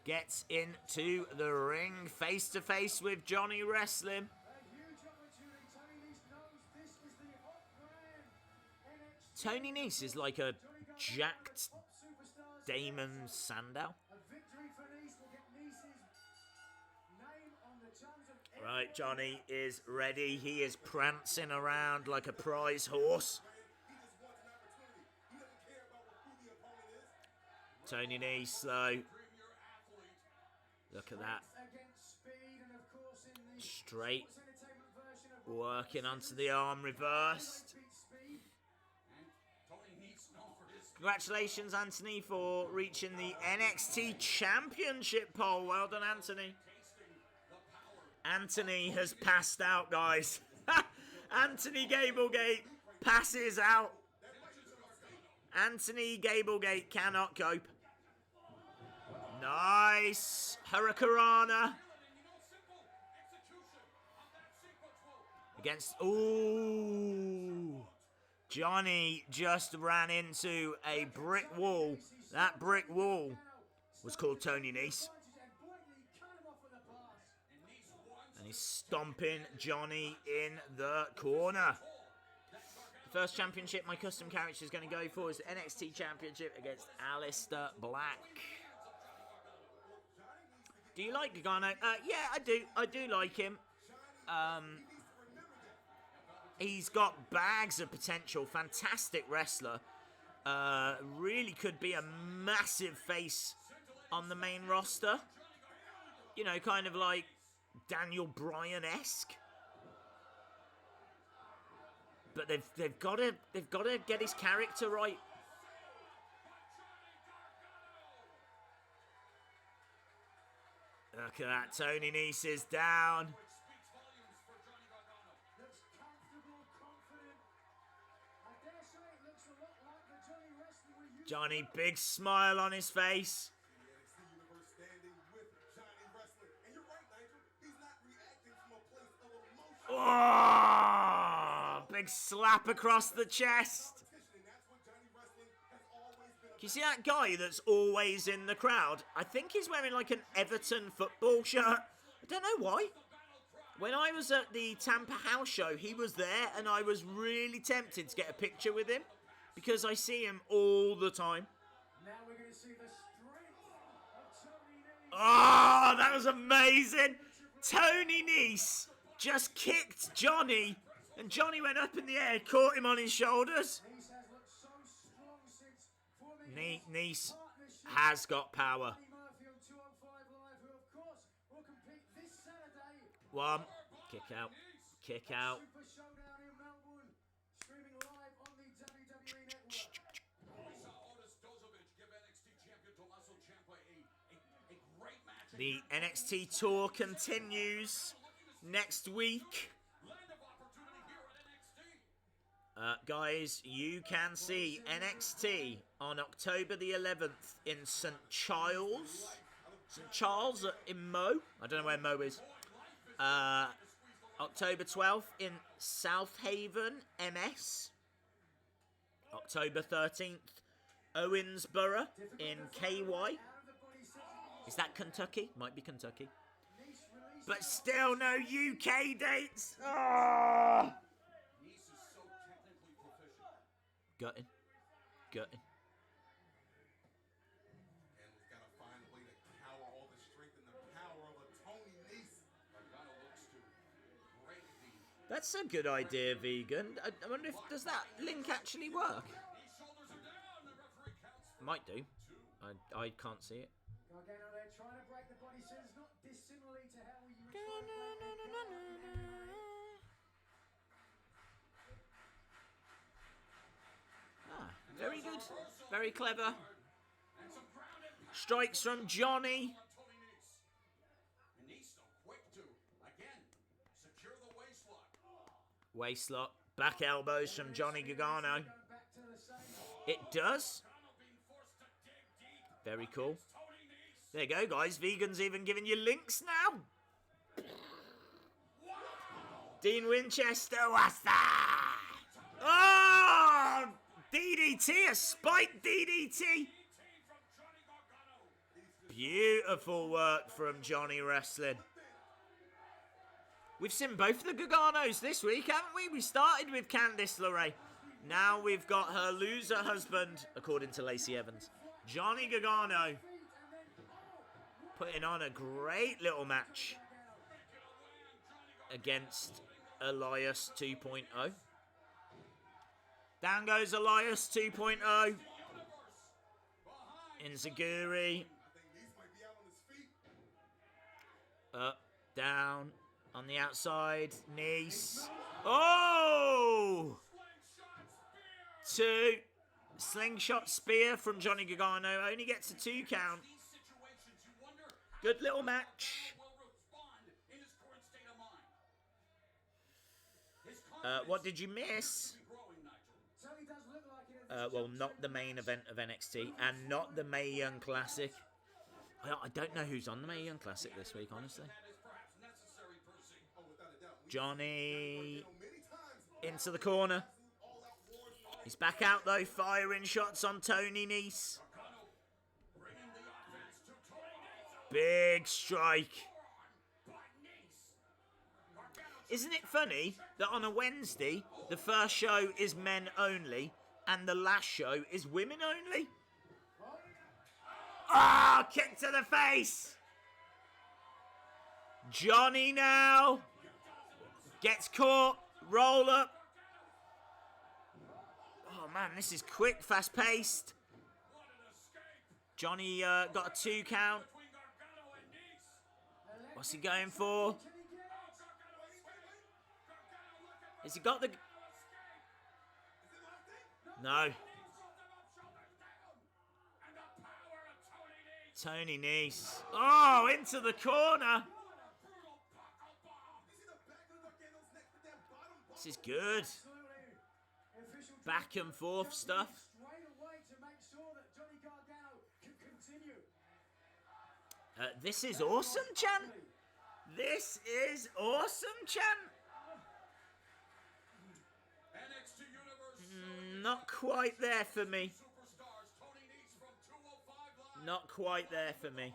gets into the ring face-to-face with Johnny Wrestling. Toni Nese is like a jacked Damon Sandow. Right, Johnny is ready. He is prancing around like a prize horse. Toni Nese slow. Look at that. Straight. Working onto the arm, reversed. Congratulations, Anthony, for reaching the NXT Championship pole. Well done, Anthony. Anthony has passed out, guys. Anthony Gablegate passes out. Anthony Gablegate cannot cope. Nice. Hurricanrana. Against... Ooh. Johnny just ran into a brick wall. That brick wall was called Toni Nese. And he's stomping Johnny in the corner. The first championship my custom character is going to go for is the NXT Championship against Aleister Black. Do you like Gargano? Yeah, I do. I do like him. He's got bags of potential. Fantastic wrestler. Really could be a massive face on the main roster. You know, kind of like Daniel Bryan-esque. But they've got to get his character right. Look at that, Toni Nese is down. Johnny, big smile on his face. Oh, big slap across the chest. Can you see that guy that's always in the crowd? I think he's wearing like an Everton football shirt. I don't know why. When I was at the Tampa House show, he was there, and I was really tempted to get a picture with him because I see him all the time. Now we're going to see the strength of Toni Nese. Oh, that was amazing. Toni Nese just kicked Johnny, and Johnny went up in the air, caught him on his shoulders. Nese has looked so strong since forming Nese has got power. Murphy on 205 Live, who of course will compete this Saturday. One, kick out, kick out. Super Showdown in Melbourne, streaming live on the WWE Network. The NXT tour continues next week. Guys, you can see NXT on October the 11th in St. Charles. St. Charles in Mo. I don't know where Mo is. October 12th in South Haven, MS. October 13th, Owensboro in KY. Is that Kentucky? Might be Kentucky. But still no UK dates. Oh! Gutting. Gutting. And we've got to find a way to cower all the strength and the power of a Toni Nese. Gargano looks to break the... That's a good idea, Vegan. I wonder if, does that link actually work? Might do. I can't see it. Gargano there trying to break the body scissors, not dissimilarly to how you were trying to break the Very good. Very clever. Strikes from Johnny. Waistlock. Back elbows from Johnny Gargano. It does. Very cool. There you go, guys. Vegan's even giving you links now. Dean Winchester, what's that? Oh! DDT, a spiked DDT. Beautiful work from Johnny Wrestling. We've seen both the Garganos this week, haven't we? We started with Candice LeRae. Now we've got her loser husband, according to Lacey Evans, Johnny Gargano, putting on a great little match against Elias 2.0. Down goes Elias 2.0. Inzaguri. Up, down, on the outside. Nese. Oh! 2. Slingshot spear from Johnny Gargano. Only gets a 2 count. Good little match. What did you miss? Well, not the main event of NXT and not the Mae Young Classic. I don't know who's on the Mae Young Classic this week, honestly. Johnny into the corner. He's back out though, firing shots on Toni Nese. Big strike. Isn't it funny that on a Wednesday, the first show is men only, and the last show is women only? Ah, oh, kick to the face. Johnny now gets caught. Roll up. Oh man, this is quick, fast paced. Johnny got a 2 count. What's he going for? Has he got the... No. Toni Nese. Oh, into the corner. This is good. Back and forth stuff. This is awesome, Chan. This is awesome, Chan. Not quite there for me. Not quite there for me.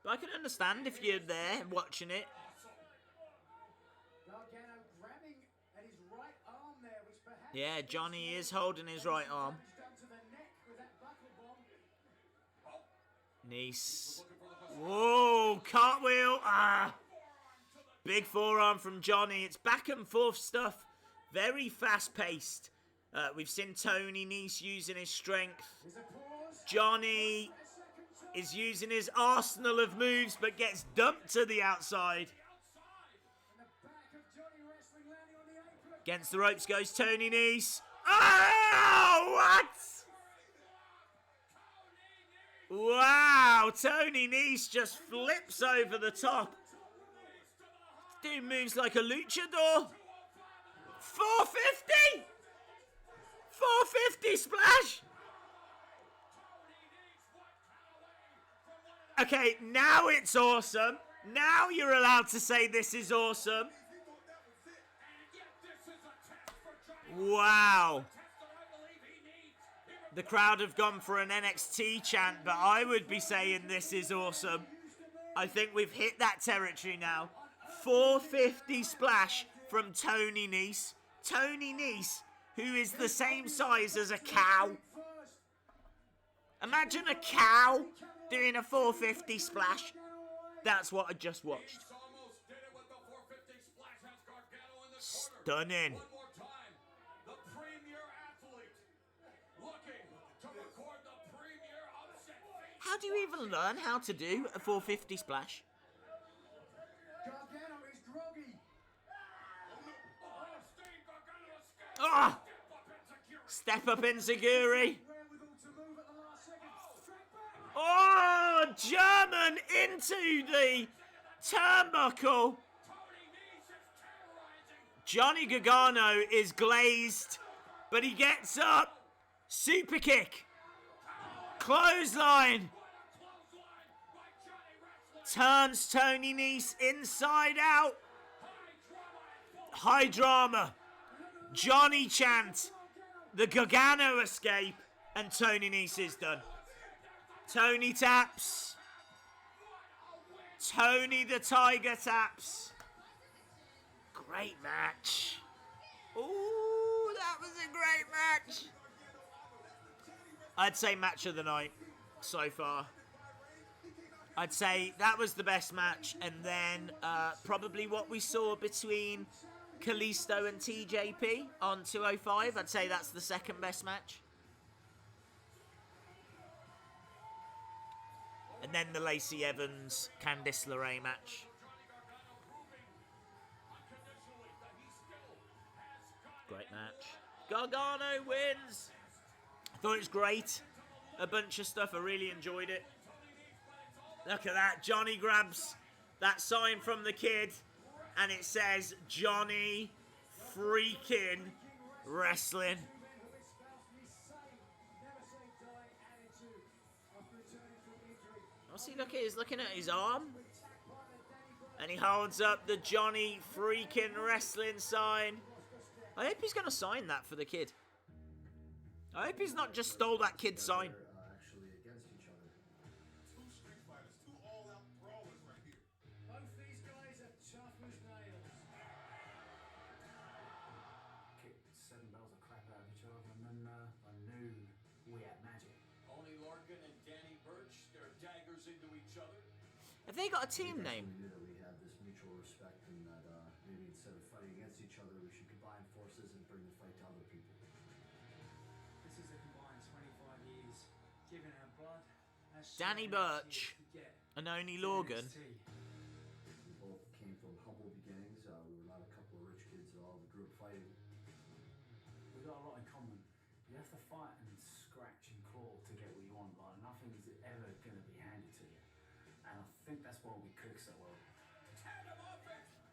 But I can understand if you're there watching it. Gargano grabbing at his right arm there, which perhaps Yeah, Johnny is holding his right arm. done to the neck with that buckle bomb. Nese. Whoa, cartwheel. Ah. Big forearm from Johnny. It's back and forth stuff. Very fast paced. We've seen Toni Nese using his strength. Johnny is using his arsenal of moves, but gets dumped to the outside. Against the ropes goes Toni Nese. Oh, what? Wow, Toni Nese just flips over the top. Dude moves like a luchador. 450? 450 splash? Okay, now it's awesome. Now you're allowed to say this is awesome. Wow. The crowd have gone for an NXT chant, but I would be saying this is awesome. I think we've hit that territory now. 450 splash from Toni Nese. Toni Nese, who is the same size as a cow. Imagine a cow doing a 450 splash. That's what I just watched. Stunning. How do you even learn how to do a 450 splash? Gargano is groggy. Ah! Step up Enziguri. Oh, German into the turnbuckle. Johnny Gargano is glazed, but he gets up. Super kick. Clothesline. Turns Toni Nese inside out. High drama. Johnny chant. The Gargano escape. And Toni Nese is done. Toni taps. Toni the Tiger taps. Great match. Ooh, that was a great match. I'd say match of the night so far. I'd say that was the best match, and then probably what we saw between Kalisto and TJP on 205. I'd say that's the second best match. And then the Lacey Evans, Candice LeRae match. Great match. Gargano wins. I thought it was great. A bunch of stuff. I really enjoyed it. Look at that. Johnny grabs that sign from the kid. And it says Johnny freaking wrestling. What's he looking at? He's looking at his arm. And he holds up the Johnny freaking wrestling sign. I hope he's going to sign that for the kid. I hope he's not just stole that kid's sign. Actually against each other. Two street fighters, two all-out brawlers right here. Both these guys are tough as nails. Kicked 7 bells of crap out of each other, and then I knew we had magic. Tony Larkin and Danny Burch, their daggers into each other. Have they got a team name? We knew that we had this mutual respect, and that maybe instead of fighting against each other, we should combine forces and bring the fight to other people. This is a combined 25 years, giving our blood. Danny Burch and Oni Logan. We both came from humble beginnings. We were not a couple of rich kids at all. We grew up fighting. We've got a lot in common. You have to fight and scratch and claw to get what you want. Like, nothing's ever going to be handed to you. And I think that's why we click so well.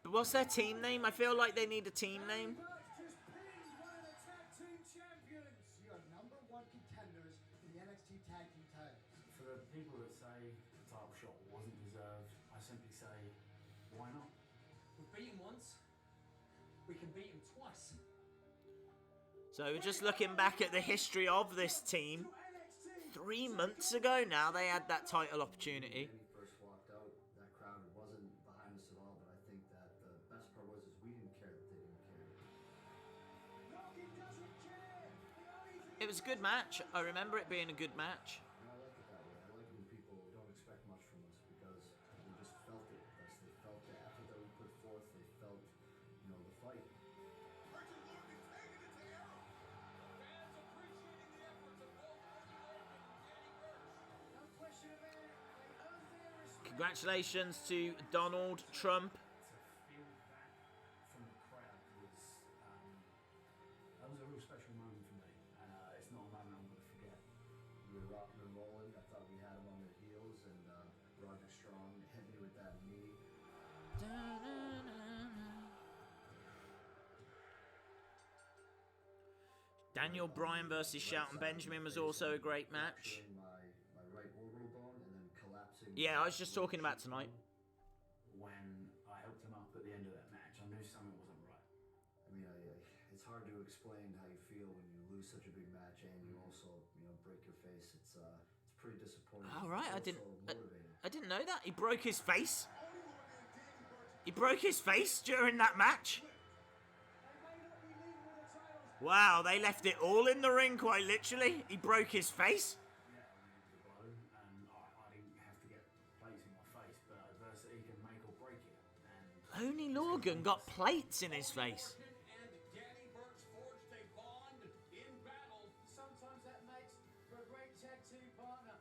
But what's their team name? I feel like they need a team name. Just pinned one of the tag team champions. You are #1 contenders in the NXT Tag Team titles. For the people that say the title shot wasn't deserved, I simply say, why not? We've beat him once. We can beat him twice. So we're just looking back at the history of this team. 3 months ago now they had that title opportunity. When he first walked out, that crowd wasn't behind us at all, but I think that the best part was is we didn't care that they didn't care. It was a good match. I remember it being a good match. And I like it that way. I like it when people don't expect much from us because they just felt it with us. They felt the effort that we put forth. They felt, you know, the fight. Congratulations to Donald Trump. To feel that from the crowd was that was a real special moment for me, and it's not a moment I'm going to forget. We were rocking and rolling. I thought we had them on their heels, and Roderick Strong hit me with that knee. Daniel Bryan versus Shelton Benjamin was also a great match. My right orbital bone and then collapsing. Yeah, I was just talking about tonight. When I helped him up at the end of that match, I knew something wasn't right. I mean, it's hard to explain how you feel when you lose such a big match and you also, you know, break your face. It's pretty disappointing. All right, I It's didn't. also motivating. I didn't know that he broke his face. He broke his face during that match. Wow, they left it all in the ring, quite literally. He broke his face. Yeah, I mean, it was a blow, and I didn't have to get plates in my face, but adversity can make or break it. And Only Logan got plates in his face. And Danny Burch forged a bond in battle. Sometimes that makes for a great tag team partner.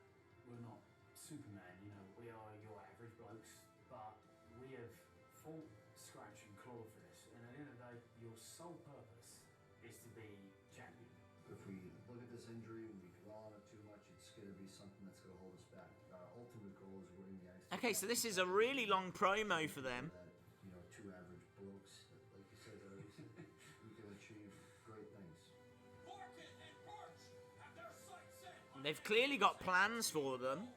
we're not Superman, you know, we are your average blokes, but we have fought, scratched and clawed for this, and at the end of the day, your sole purpose is to be champion. If we look at this injury and we dwell on it too much, it's going to be something that's going to hold us back. Our ultimate goal is winning the NXT. Okay, so this is a really long promo for them. That, you know, two average blokes, like you said, we can achieve great things. Martin and Burch have their sights set on They've clearly got plans for them.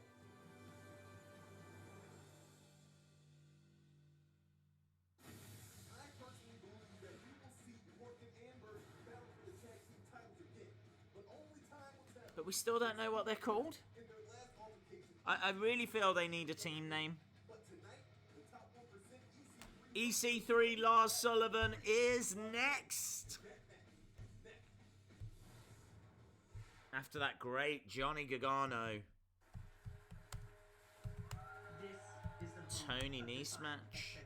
I personally believe that we will see Morgan and Burch battle for the tag team titles again, but only time will tell. But we still don't know what they're called. In their last altercation, I really feel they need a team name. but tonight, the top 1% EC3 EC3 Lars Sullivan is next. After that great Johnny Gargano Toni Nese match.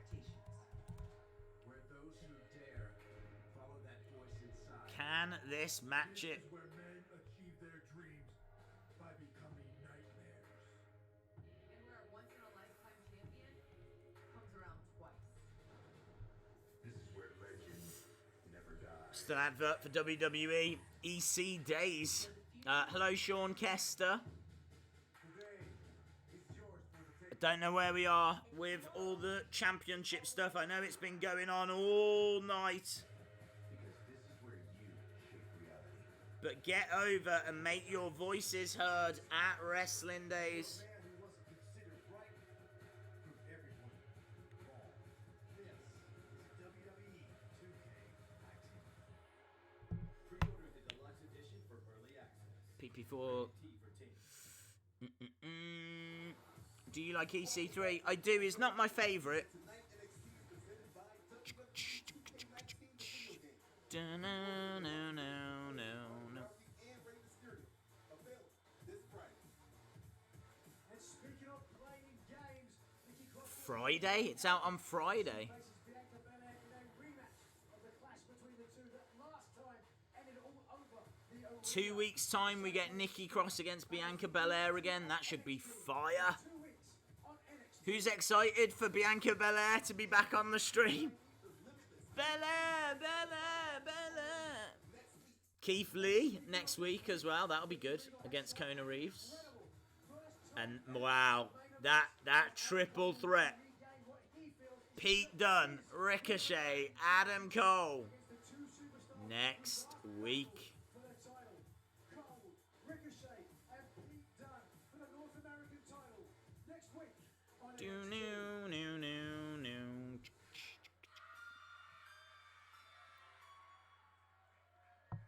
Where those who dare follow that voice inside. Can this match it? This is where men achieve their dreams by becoming nightmares. And where a once-in-a-lifetime champion comes around twice. This is where legend never dies. Just an advert for WWE EC Days. Hello, Sean Kester. I don't know where we are with all the championship stuff. I know it's been going on all night. Because this is where you shape reality. But get over and make your voices heard at Wrestling Days. Man who wasn't considered right proved everyone wrong. This is WWE 2K19. Pre-order the deluxe edition for early access. PP4. T for team. Do you like EC3? I do. It's not my favourite. Tonight, NXT is presented by WWE 2K19 video game. No. And Rey Mysterio. Available this Friday. And speaking of playing games, Nikki Cross Friday? It's out on Friday. faces Bianca Belair in a rematch of the clash between the two that last time ended all over the arena. 2 weeks' time, we get Nikki Cross against Bianca Belair again. That should be fire. 2 weeks on NXT. Who's excited for Bianca Belair to be back on the stream? Belair. Keith Lee next week as well. That'll be good against Kona Reeves. And wow, that triple threat. Pete Dunne, Ricochet, Adam Cole. Next week. For the title, Cole, Ricochet, and Pete Dunne for the North American title. Next week on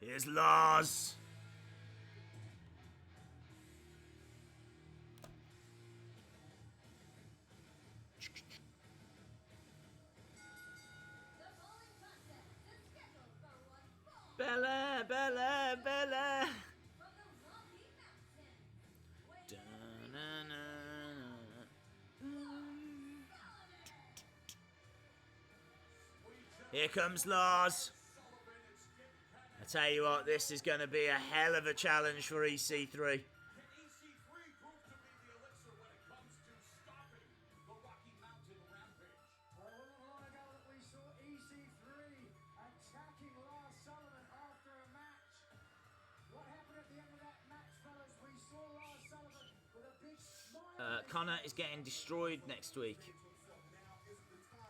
NXT. Here's Lars. Bella, Bella, Bella. Here comes Lars. I tell you what, this is going to be a hell of a challenge for EC3. Attacking Lars Sullivan after a match. What happened at the end of that match, fellas? We saw Lars Sullivan with a big smile. Connor is getting destroyed next week.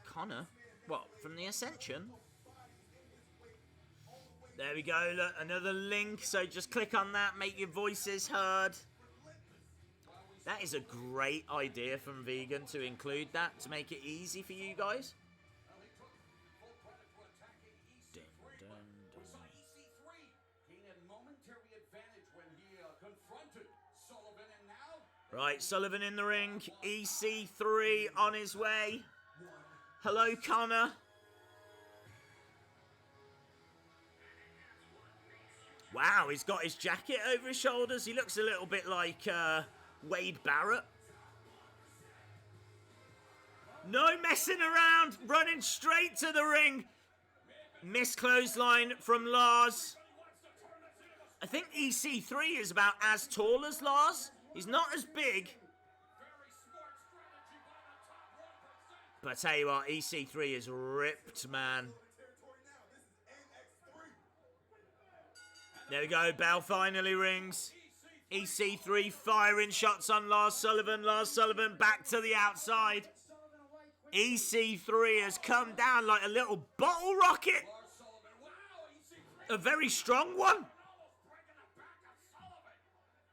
Connor? What, from the Ascension? There we go, look, another link. So just click on that, make your voices heard. That is a great idea from Vegan to include that, to make it easy for you guys. Right, Sullivan in the ring. EC3 on his way. Hello, Connor. Wow, he's got his jacket over his shoulders. He looks a little bit like Wade Barrett. No messing around. Running straight to the ring. Missed clothesline from Lars. I think EC3 is about as tall as Lars. He's not as big. But I tell you what, EC3 is ripped, man. There we go, bell finally rings. EC3 firing shots on Lars Sullivan. Lars Sullivan back to the outside. EC3 has come down like a little bottle rocket. A very strong one.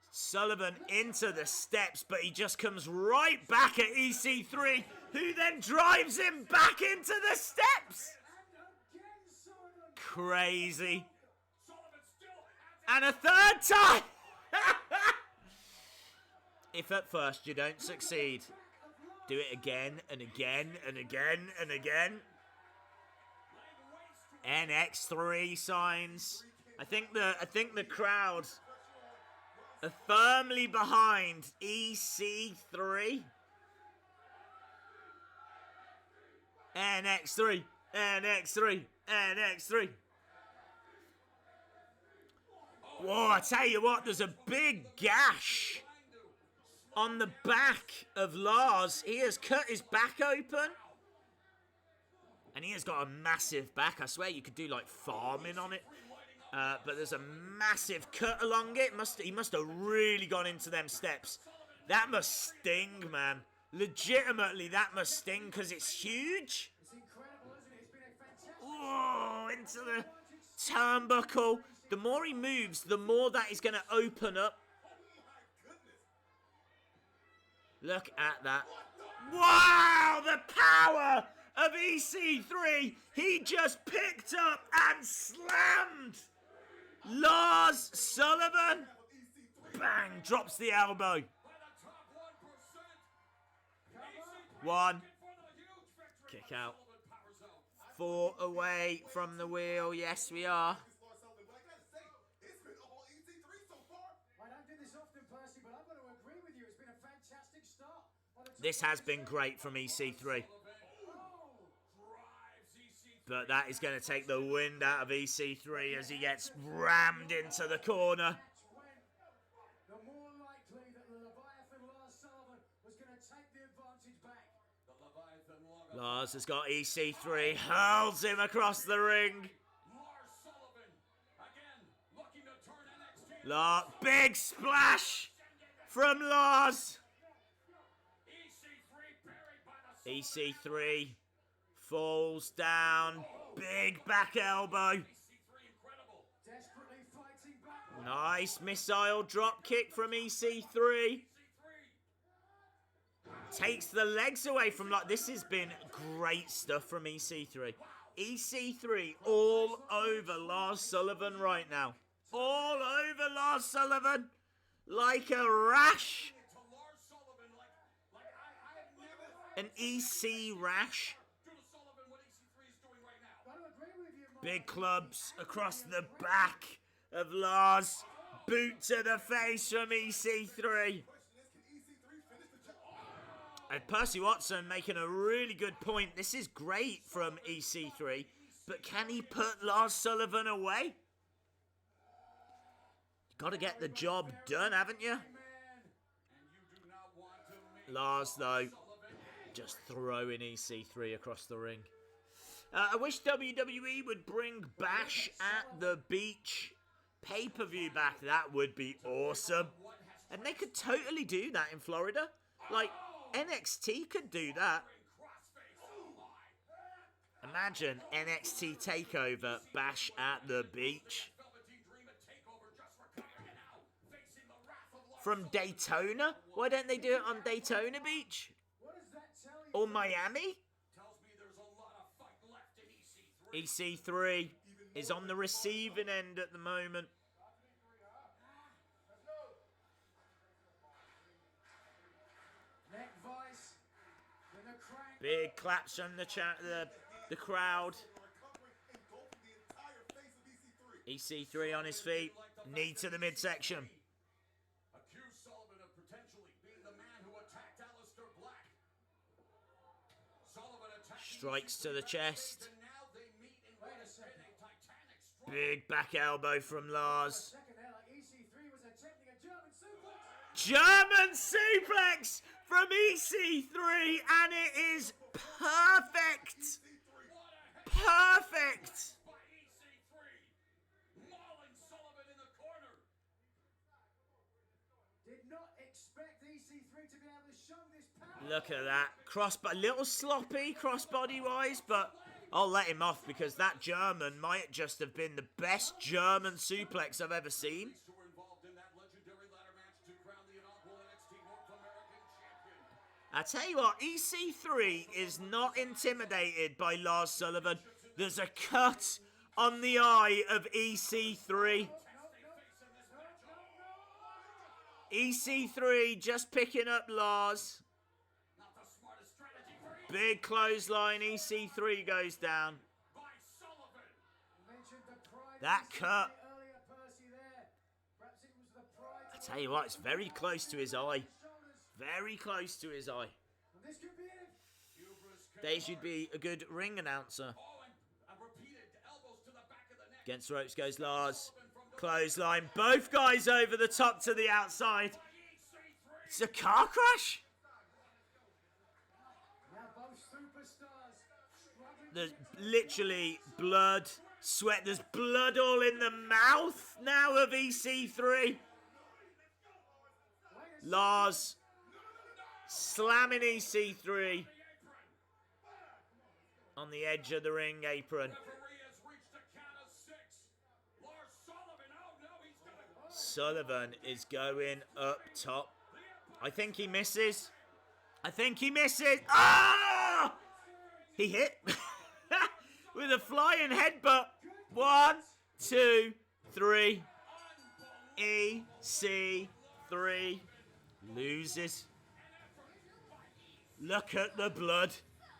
Sullivan into the steps, but he just comes right back at EC3, who then drives him back into the steps. Crazy. And a third time. If at first you don't succeed, do it again and again and again and again. NX3 signs. I think the crowd are firmly behind EC3. NX3, NX3, NX3. Whoa, I tell you what, there's a big gash on the back of Lars. He has cut his back open. And he has got a massive back. I swear you could do like farming on it. But there's a massive cut along it. He must have really gone into them steps. That must sting, man. Legitimately, that must sting because it's huge. Whoa, into the turnbuckle. The more he moves, the more that is going to open up. Look at that. Wow, the power of EC3. He just picked up and slammed Lars Sullivan. Bang, drops the elbow. 1. Kick out. 4 away from the wheel. Yes, we are. This has been great from EC3. But that is going to take the wind out of EC3 as he gets rammed into the corner. The more likely that the Leviathan Lars Sullivan was going to take the advantage back. Lars has got EC3, hurls him across the ring. Big splash from Lars. EC3 falls down. Big back elbow. Nice missile drop kick from EC3. Takes the legs away from this has been great stuff from EC3. EC3 all over Lars Sullivan right now. all over Lars Sullivan like a rash. An EC rash. Big clubs across the back of Lars. Boot to the face from EC3. And Percy Watson making a really good point. This is great from EC3. But can he put Lars Sullivan away? Got to get the job done, haven't you? Lars, though, just throwing EC3 across the ring. I wish WWE would bring Bash at the Beach pay-per-view back. That would be awesome. And they could totally do that in Florida. Like, NXT could do that. Imagine NXT TakeOver, Bash at the Beach. From Daytona? Why don't they do it on Daytona Beach? Or Miami? EC3 is on the receiving end at the moment. Big claps from the crowd. EC3 on his feet. Knee to the midsection. Strikes to the chest. Big back elbow from Lars. German suplex from EC3, and it is perfect. Perfect. Look at that. A little sloppy crossbody wise, but I'll let him off because that German might just have been the best German suplex I've ever seen. I tell you what, EC3 is not intimidated by Lars Sullivan. There's a cut on the eye of EC3. EC3 just picking up Lars. Big clothesline, EC3 goes down. That cut. I tell you what, it's very close to his eye. Very close to his eye. They should be a good ring announcer. Against the ropes goes Lars. Clothesline. Both guys over the top to the outside. It's a car crash. There's literally blood, sweat. There's blood all in the mouth now of EC3. Lars slamming EC3 on the edge of the ring apron. Sullivan is going up top. I think he misses. I think he misses. Ah! He hit with a flying headbutt. 1, 2, 3. EC3 loses. Look at the blood.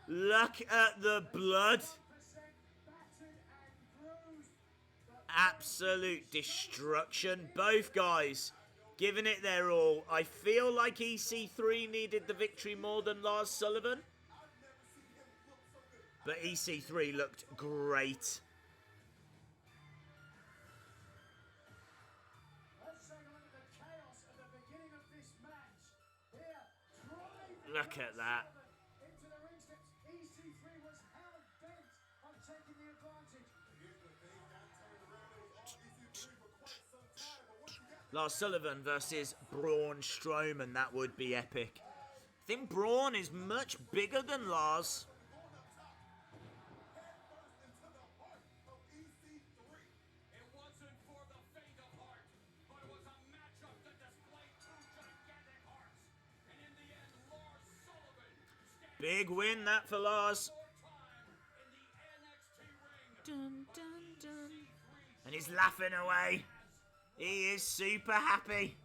Look at the blood. Absolute destruction. Both guys giving it their all. I feel like EC3 needed the victory more than Lars Sullivan. But EC3 looked great. Look at that. Lars Sullivan versus Braun Strowman. That would be epic. I think Braun is much bigger than Lars. Big win that for Lars. Dun, dun, dun. And he's laughing away. He is super happy.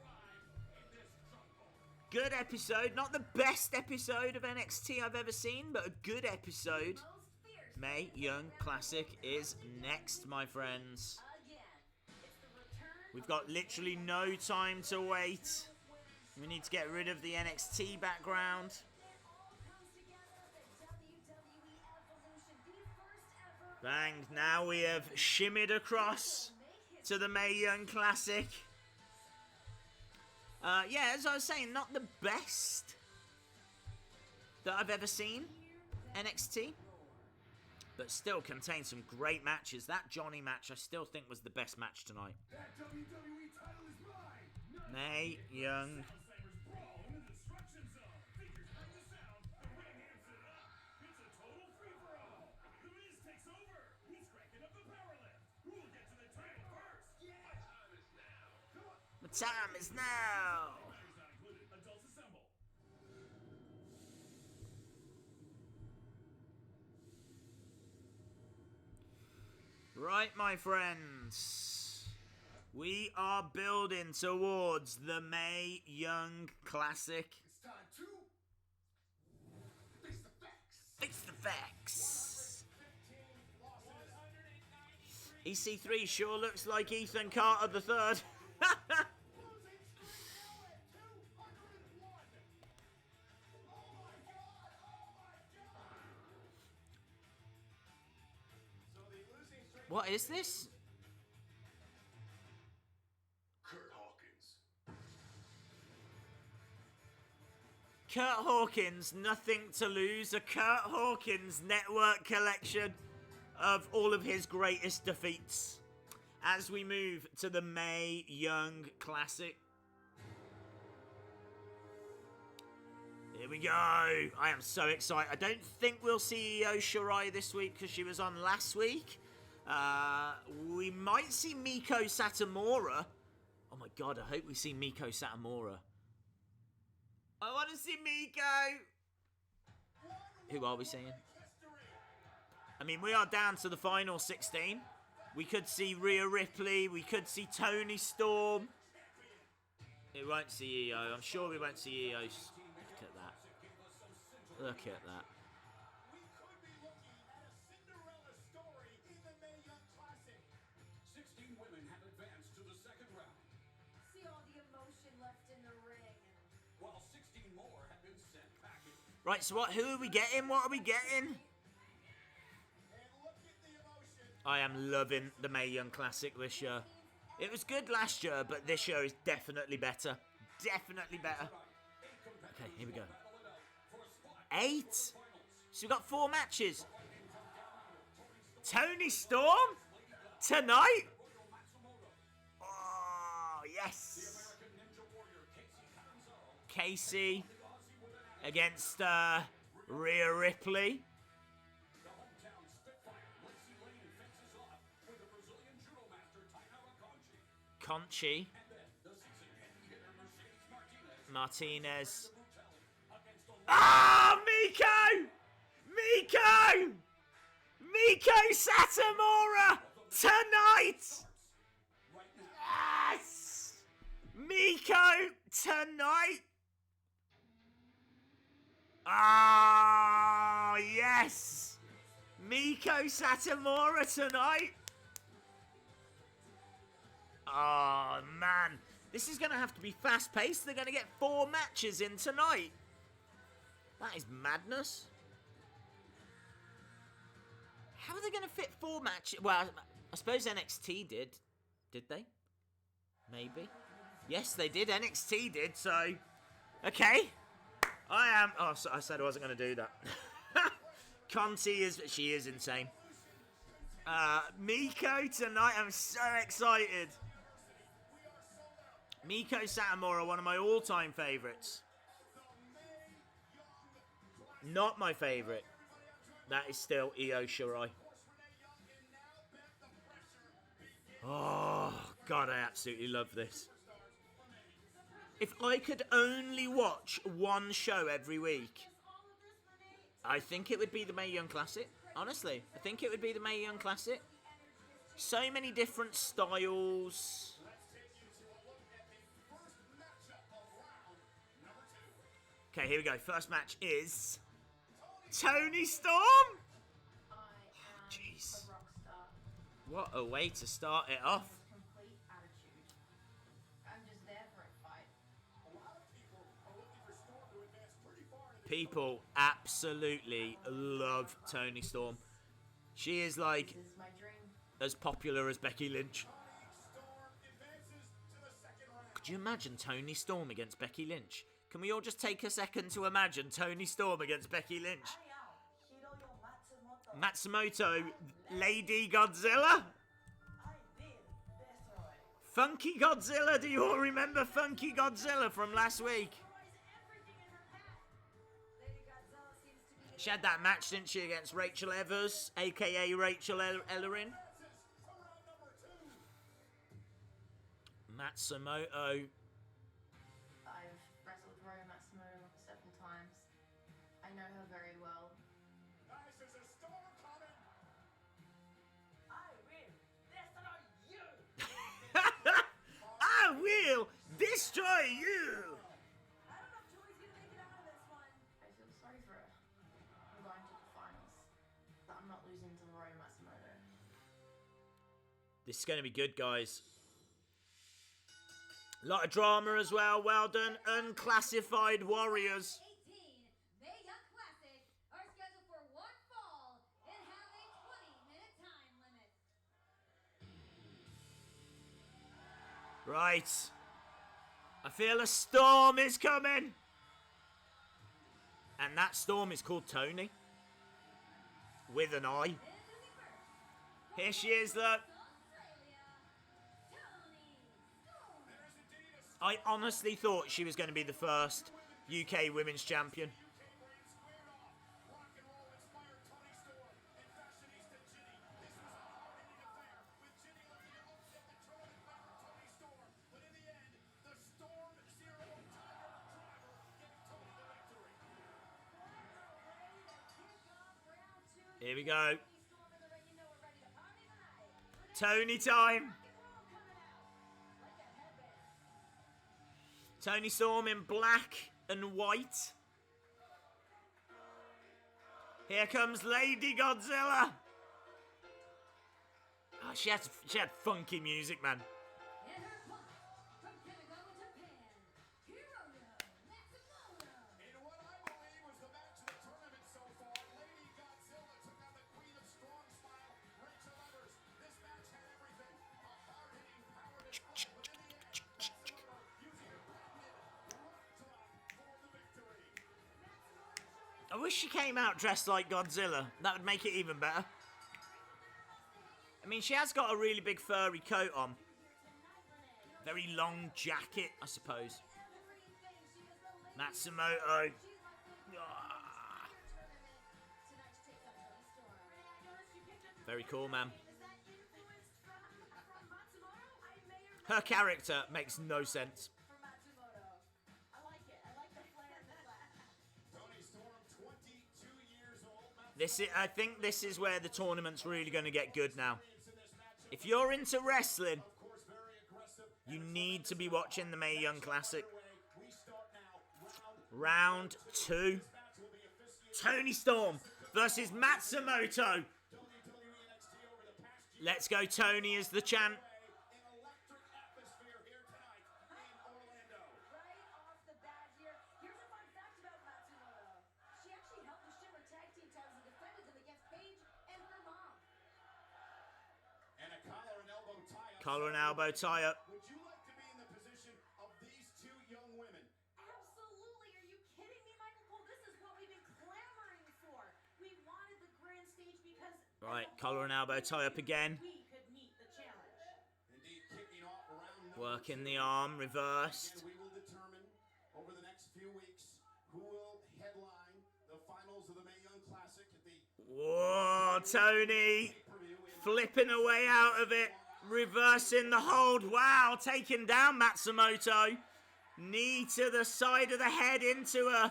Good episode. Not the best episode of NXT I've ever seen, but a good episode. Mae Young Classic is next, my friends. We've got literally no time to wait. We need to get rid of the NXT background. Bang. Now we have shimmied across to the Mae Young Classic. Yeah, as I was saying, not the best that I've ever seen NXT, but still contains some great matches. That Johnny match I still think was the best match tonight. Mae Young. The time is now. Right, my friends. We are building towards the Mae Young Classic. It's time to face the facts. Face the facts. EC3 sure looks like Ethan Carter III. What is this? Kurt Hawkins, nothing to lose. A Kurt Hawkins network collection of all of his greatest defeats. As we move to the Mae Young Classic. Here we go. I am so excited. I don't think we'll see Io Shirai this week because she was on last week. We might see Meiko Satomura. Oh my god, I hope we see Meiko Satomura. I want to see Meiko. Who are we seeing? I mean, we are down to the final 16. We could see Rhea Ripley. We could see Toni Storm. We won't see Io. I'm sure we won't see Io. Look at that. Look at that. Right, so who are we getting? What are we getting? I am loving the Mae Young Classic this year. It was good last year, but this year is definitely better. Definitely better. Okay, here we go. 8? So we've got 4 matches. Toni Storm? Tonight? Oh, yes. Kacy against Rhea Ripley. Conchi. Martinez. Ah, Meiko! Meiko! Meiko Satomura! Tonight! Yes! Meiko tonight! Ah, yes! Meiko Satomura tonight! Oh, man. This is going to have to be fast-paced. They're going to get 4 matches in tonight. That is madness. How are they going to fit 4 matches? Well, I suppose NXT did. Did they? Maybe. Yes, they did. NXT did, so... Okay. I am... Oh, I said I wasn't going to do that. Conti is... She is insane. Meiko tonight. I'm so excited. Meiko Satomura, one of my all-time favorites. Not my favorite. That is still Io Shirai. Oh, God, I absolutely love this. If I could only watch one show every week, I think it would be the Mae Young Classic. Honestly, I think it would be the Mae Young Classic. So many different styles. Okay, here we go. First match is Toni Storm. Jeez. What a way to start it off. Complete attitude. I'm just there for a fight. A lot of people are looking for Storm to advance pretty far into this. People absolutely love Toni Storm. She is like This is my dream. as popular as Becky Lynch. Could you imagine Toni Storm against Becky Lynch? Can we all just take a second to imagine Toni Storm against Becky Lynch? Matsumoto, Lady Godzilla? Funky Godzilla, do you all remember Funky Godzilla from last week? She had that match, didn't she, against Rachel Evers, aka Rachel Ellerin? Matsumoto. I've wrestled Rhea Matsumoto several times. I know her very well. Nice as a storm coming. I will destroy you. I will destroy you! I don't know if Toni's gonna make it out of this one. I feel sorry for her. I'm going to the finals. But I'm not losing to Rhea Matsumoto. This is going to be good, guys. A lot of drama as well. Well done. Unclassified Warriors. 18 Mae Young Classic are scheduled for one fall and have a 20-minute time limit. Right. I feel a storm is coming. And that storm is called Toni. With an I. Here she is, look. I honestly thought she was going to be the first UK Women's Champion. Here we go. Toni time. Toni Storm in black and white. Here comes Lady Godzilla. Oh, she had funky music, man. I wish she came out dressed like Godzilla. That would make it even better. I mean, she has got a really big furry coat on. Very long jacket, I suppose. Matsumoto. Ah. Very cool, man. Her character makes no sense. I think this is where the tournament's really going to get good now. If you're into wrestling, you need to be watching the Mae Young Classic. Round 2. Toni Storm versus Matsumoto. Let's go Toni as the champ. Collar and elbow tie up. Would you like to be in the position of these two young women? Absolutely. Are you kidding me, Michael Cole? This is what we've been clamoring for. We wanted the grand stage because... Right, collar and elbow tie up again. We could meet the challenge. Indeed, kicking off round number Working the arm, reversed. And we will determine over the next few weeks who will headline the finals of the Mae Young Classic at the... Whoa, Toni flipping away out of it. Reversing the hold. Wow, taking down Matsumoto. Knee to the side of the head into a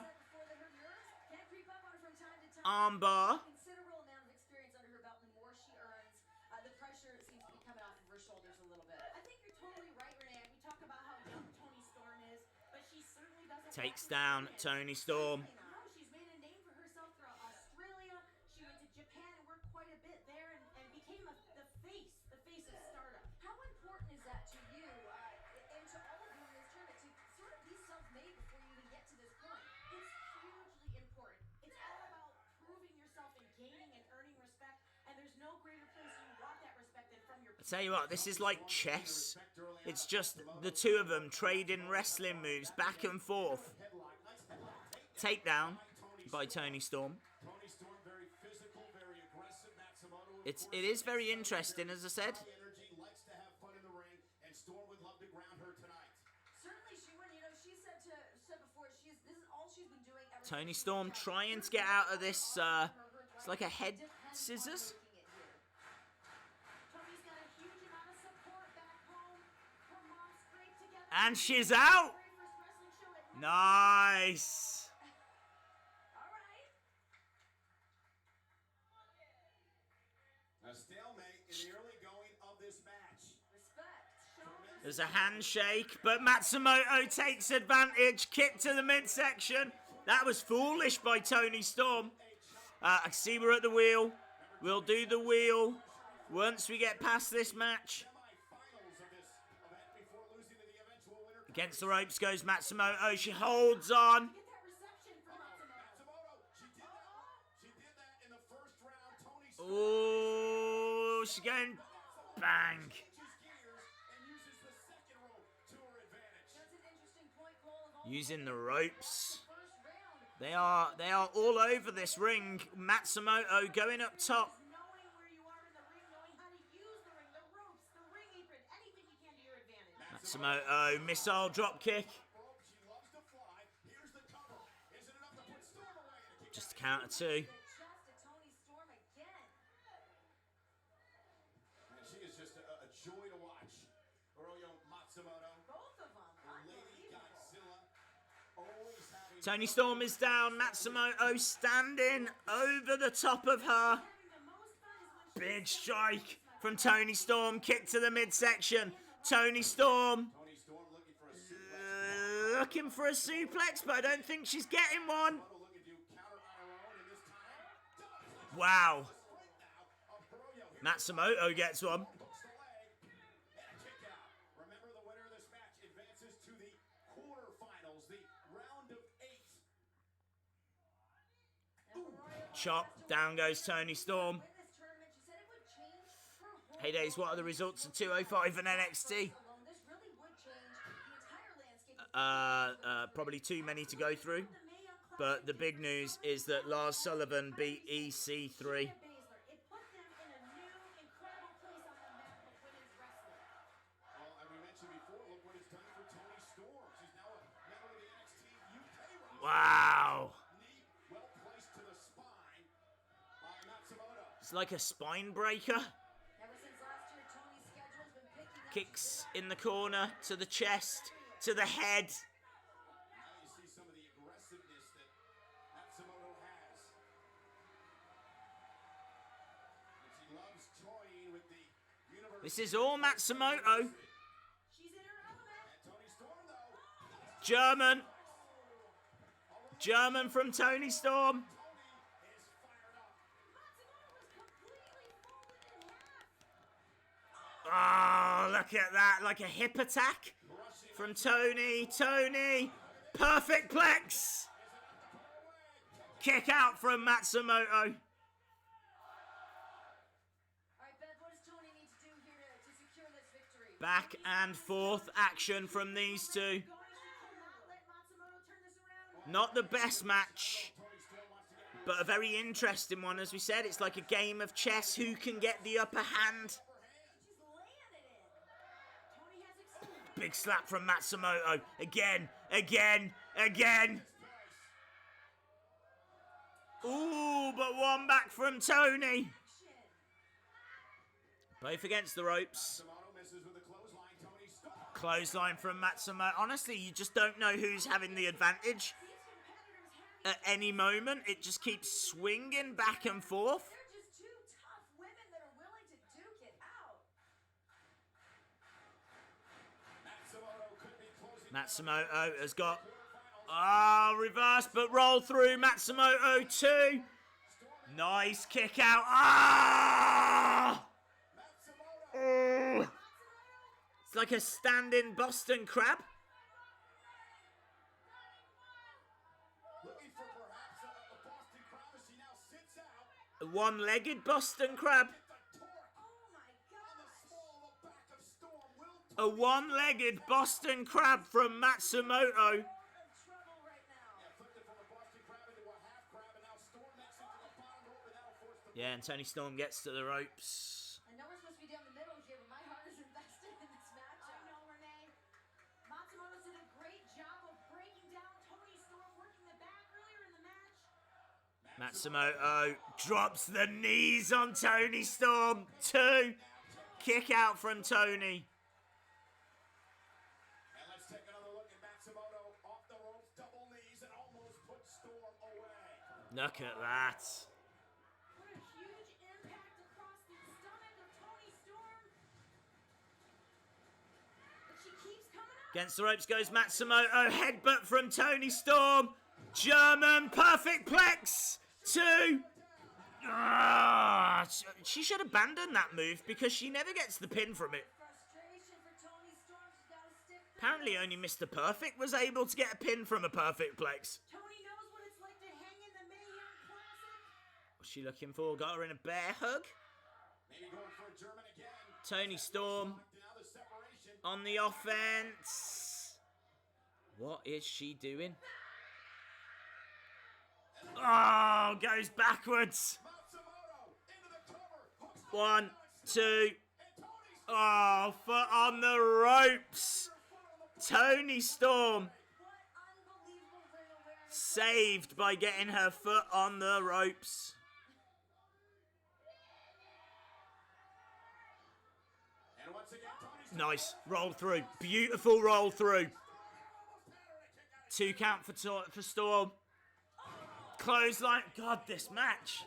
armbar. Considerable amount of experience under her belt. The more she earns, the pressure seems to be coming off of her shoulders a little bit. I think you're totally right, Renee. We talk about how young Toni Storm is, but she's Takes down Toni Storm. She's made a name for herself throughout Australia. She went to Japan and worked quite a bit there and became the face of Stardom. How important is that to you and to all of you in this tournament to sort of be self-made before you even get to this point? It's hugely important. It's all about proving yourself and gaining and earning respect, and there's no greater place you want that respect than from your I tell you what, this is like chess. It's just the two of them trading wrestling moves back and forth. Takedown by Toni Storm. It is very interesting, as I said. Certainly she would. You know, she said before, this is all she's been doing ever Toni Storm trying to get out of this. It's like a head scissors. Toni's got a huge amount of support back home. Her mom scraped together. And she's out. Nice. A stalemate in the early going of this match. There's a handshake, but Matsumoto takes advantage. Kick to the midsection. That was foolish by Toni Storm. I see we're at the wheel. We'll do the wheel once we get past this match. Against the ropes goes Matsumoto. She holds on. Oh, she's going bang. Using the ropes. They are all over this ring. Matsumoto going up top. Matsumoto, missile drop kick. Just a counter two. And she is just a joy to watch. Matsumoto. Both of them. Lady Godzilla. Always having Toni Storm is down. Matsumoto standing over the top of her. Big strike from Toni Storm. Kick to the midsection. Toni Storm looking for a suplex, but I don't think she's getting one. Wow. Matsumoto gets one. Remember, the winner of this match advances to the quarterfinals, the round of 8. Chop. Down goes Toni Storm. Hey days, what are the results of 205 and NXT? Probably too many to go through. But the big news is that Lars Sullivan beat EC3. Wow. It's like a spine breaker. Kicks in the corner, to the chest, to the head. Now you see some of the aggressiveness that Matsumoto has. And she loves toying with the universe. This is all Matsumoto. She's in her element. And Toni Storm, though. German. German from Toni Storm. Oh, look at that. Like a hip attack from Toni. Toni. Perfect plex. Kick out from Matsumoto. Back and forth action from these two. Not the best match, but a very interesting one. As we said, it's like a game of chess. Who can get the upper hand? Big slap from Matsumoto. Again, again, again. Ooh, but one back from Toni. Both against the ropes. Clothesline from Matsumoto. Honestly, you just don't know who's having the advantage. At any moment, it just keeps swinging back and forth. They're just two tough women that are willing to duke it out. Matsumoto could be closing. Matsumoto has got Ah, reverse, but roll through. Matsumoto 2. Nice kick out. Ah! Oh. It's like a standing Boston crab. A one-legged Boston crab. A one-legged Boston crab from Matsumoto. Yeah, and Toni Storm gets to the ropes. I know we're supposed to be down the middle here, but my heart is invested in this matchup. I know, Renee. Matsumoto did a great job of breaking down Toni Storm, working the back earlier in the match. Matsumoto drops the knees on Toni Storm. 2. Kick out from Toni. And let's take another look at Matsumoto off the ropes, double knees, and almost put Storm away. Look at that. Against the ropes goes Matsumoto. Headbutt from Toni Storm. German perfect plex. 2. Ah, she should abandon that move because she never gets the pin from it. Apparently only Mr. Perfect was able to get a pin from a perfect plex. Toni knows what it's like to hang in the Mae Young Classic. What's she looking for? Got her in a bear hug. Maybe going for a German again. Toni Storm on the offense. What is she doing? Oh, goes backwards. 1, 2. Oh, foot on the ropes. Toni Storm saved by getting her foot on the ropes. Nice. Roll through. Beautiful roll through. 2 count for Storm. Clothesline. God, this match.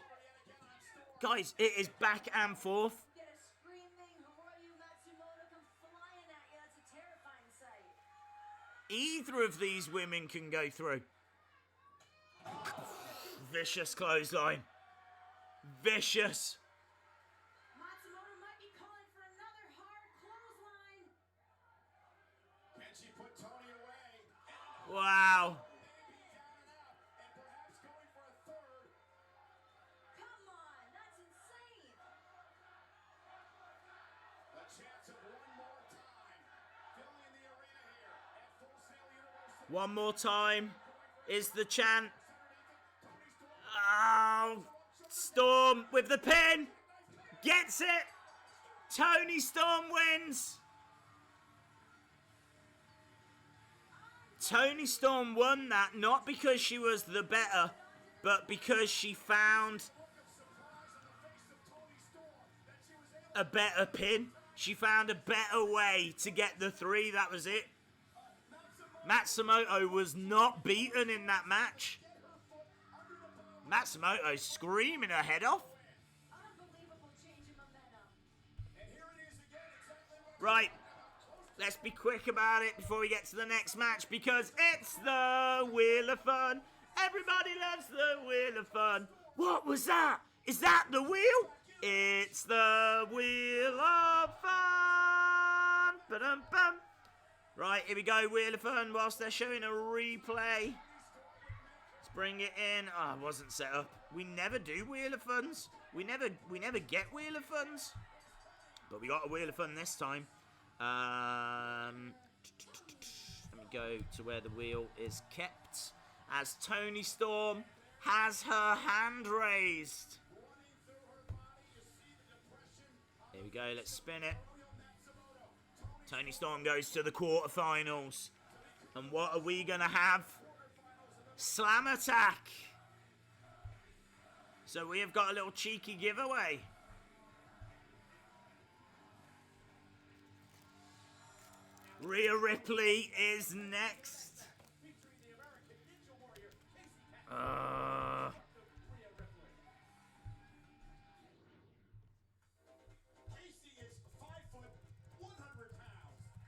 Guys, it is back and forth. Either of these women can go through. Vicious clothesline. Vicious. Matsumoto might be calling for another hard clothesline. Can she put Toni away? Wow. Come on, that's insane. The chance of one more time. Filling in the arena here at Full Sail University. One more time is the chant. Oh, Storm with the pin. Gets it. Toni Storm wins. Toni Storm won that not because she was the better, but because she found a better pin. She found a better way to get the 3. That was it. Matsumoto was not beaten in that match. Matsumoto screaming her head off. Right. Let's be quick about it before we get to the next match because it's the Wheel of Fun. Everybody loves the Wheel of Fun. What was that? Is that the wheel? It's the Wheel of Fun. Ba-dum-bum. Right, here we go, Wheel of Fun, whilst they're showing a replay. Let's bring it in. Oh, it wasn't set up. We never do Wheel of Funs. We never get Wheel of Funs. But we got a Wheel of Fun this time. Let me go to where the wheel is kept. As Toni Storm has her hand raised. Here we go, let's spin it. Toni Storm goes to the quarterfinals. And what are we going to have? Slam Attack. So we have got a little cheeky giveaway. Rhea Ripley is next.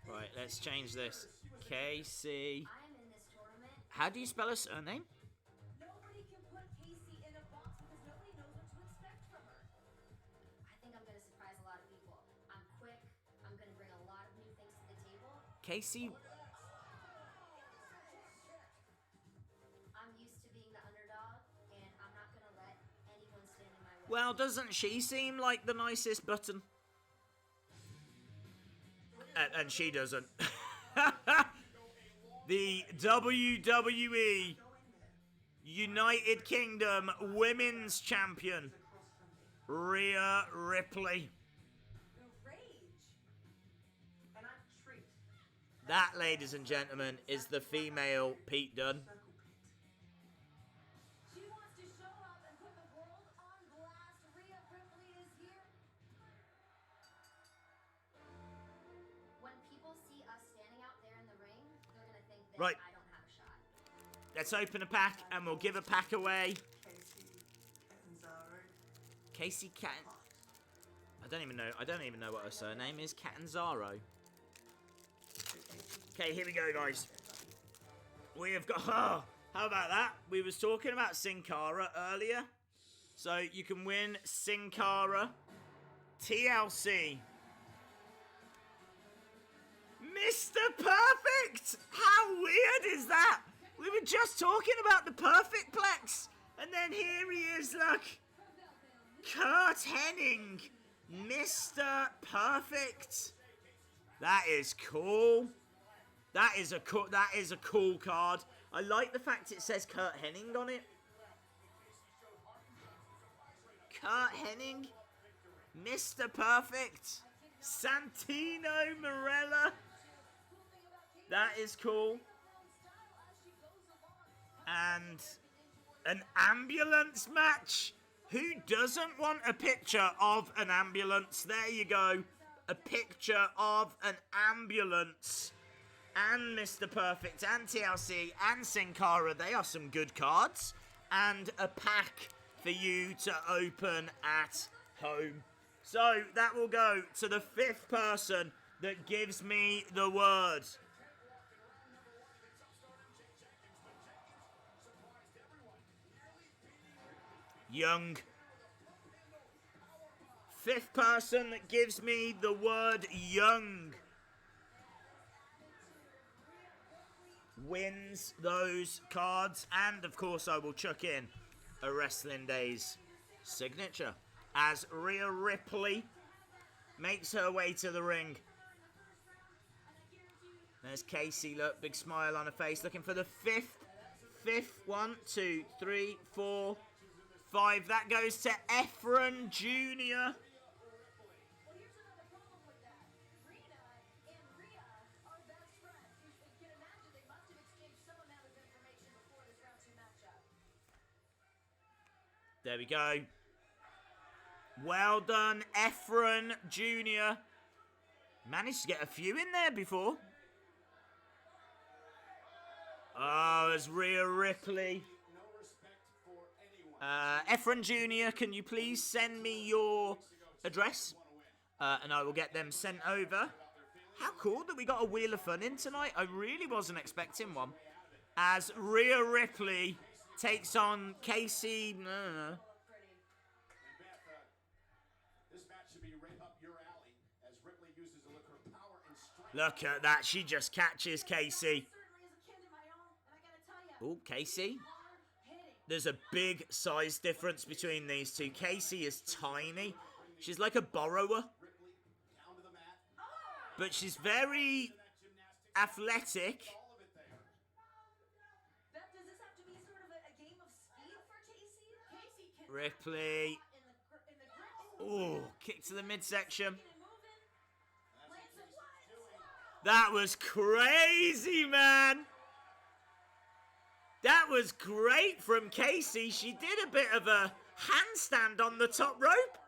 Right, let's change this. Kacy How do you spell her surname? Nobody can put Kacy in a box because nobody knows what to expect from her. I think I'm gonna surprise a lot of people. I'm quick. I'm gonna bring a lot of new things to the table. Kacy. I'm used to being the underdog, and I'm not gonna let anyone stand in my way. Well, doesn't she seem like the nicest button? And she doesn't. The WWE United Kingdom Women's Champion, Rhea Ripley. That, ladies and gentlemen, is the female Pete Dunne. She wants to show up and put the world on blast. Rhea Ripley is here. When people see us standing out there in the ring, they're gonna think that Right. I don't have a shot. Let's open a pack and we'll give a pack away. Kacy Cat. I don't even know what her surname is. Catanzaro. Okay, here we go, guys. We have got. Oh, how about that? We was talking about Sin Cara earlier, so you can win Sin Cara TLC. Mr. Perfect! How weird is that? We were just talking about the Perfect Plex, and then here he is, look. Kurt Hennig, Mr. Perfect. That is cool. That is a cool card. I like the fact it says Kurt Hennig on it. Kurt Hennig, Mr. Perfect, Santino Marella. That is cool. And an ambulance match. Who doesn't want a picture of an ambulance? There you go. A picture of an ambulance. And Mr. Perfect and TLC and Sin Cara. They are some good cards. And a pack for you to open at home. So that will go to the 5th person that gives me the word. Young. 5th person that gives me the word Young wins those cards. And of course I will chuck in a Wrestling Days signature as Rhea Ripley makes her way to the ring. There's Kacy, look, big smile on her face, looking for the 5th. 1, 2, 3, 4, 5. That goes to Efren Jr. There we go. Well done, Efren Jr. Managed to get a few in there before. Oh, there's Rhea Ripley. Efren Jr., can you please send me your address? And I will get them sent over. How cool that we got a Wheel of Fun in tonight. I really wasn't expecting one. As Rhea Ripley takes on Kacy. No. Look at that. She just catches Kacy. Oh, Kacy. There's a big size difference between these two. Kacy is tiny. She's like a borrower. But she's very athletic. Ripley. Oh, kick to the midsection. That was crazy, man. That was great from Kacy. She did a bit of a handstand on the top rope.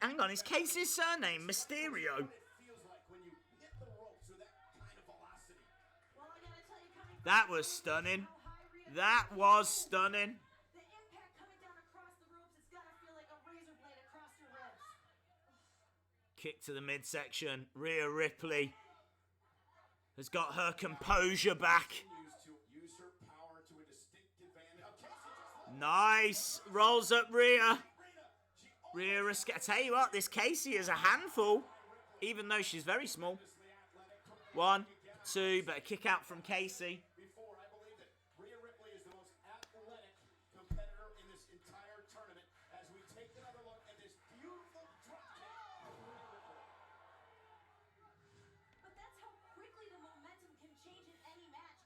Hang on, is Kacy's surname Mysterio? That was stunning. That was stunning. Kick to the midsection. Rhea Ripley has got her composure back. Nice. Rolls up Rhea. Rhea, I tell you what, this Kacy is a handful, even though she's very small. 1, 2, but a kick out from Kacy. Before, I believe that Rhea Ripley is the most athletic competitor in this entire tournament as we take another look at this beautiful drop kick. But that's how quickly the momentum can change in any match.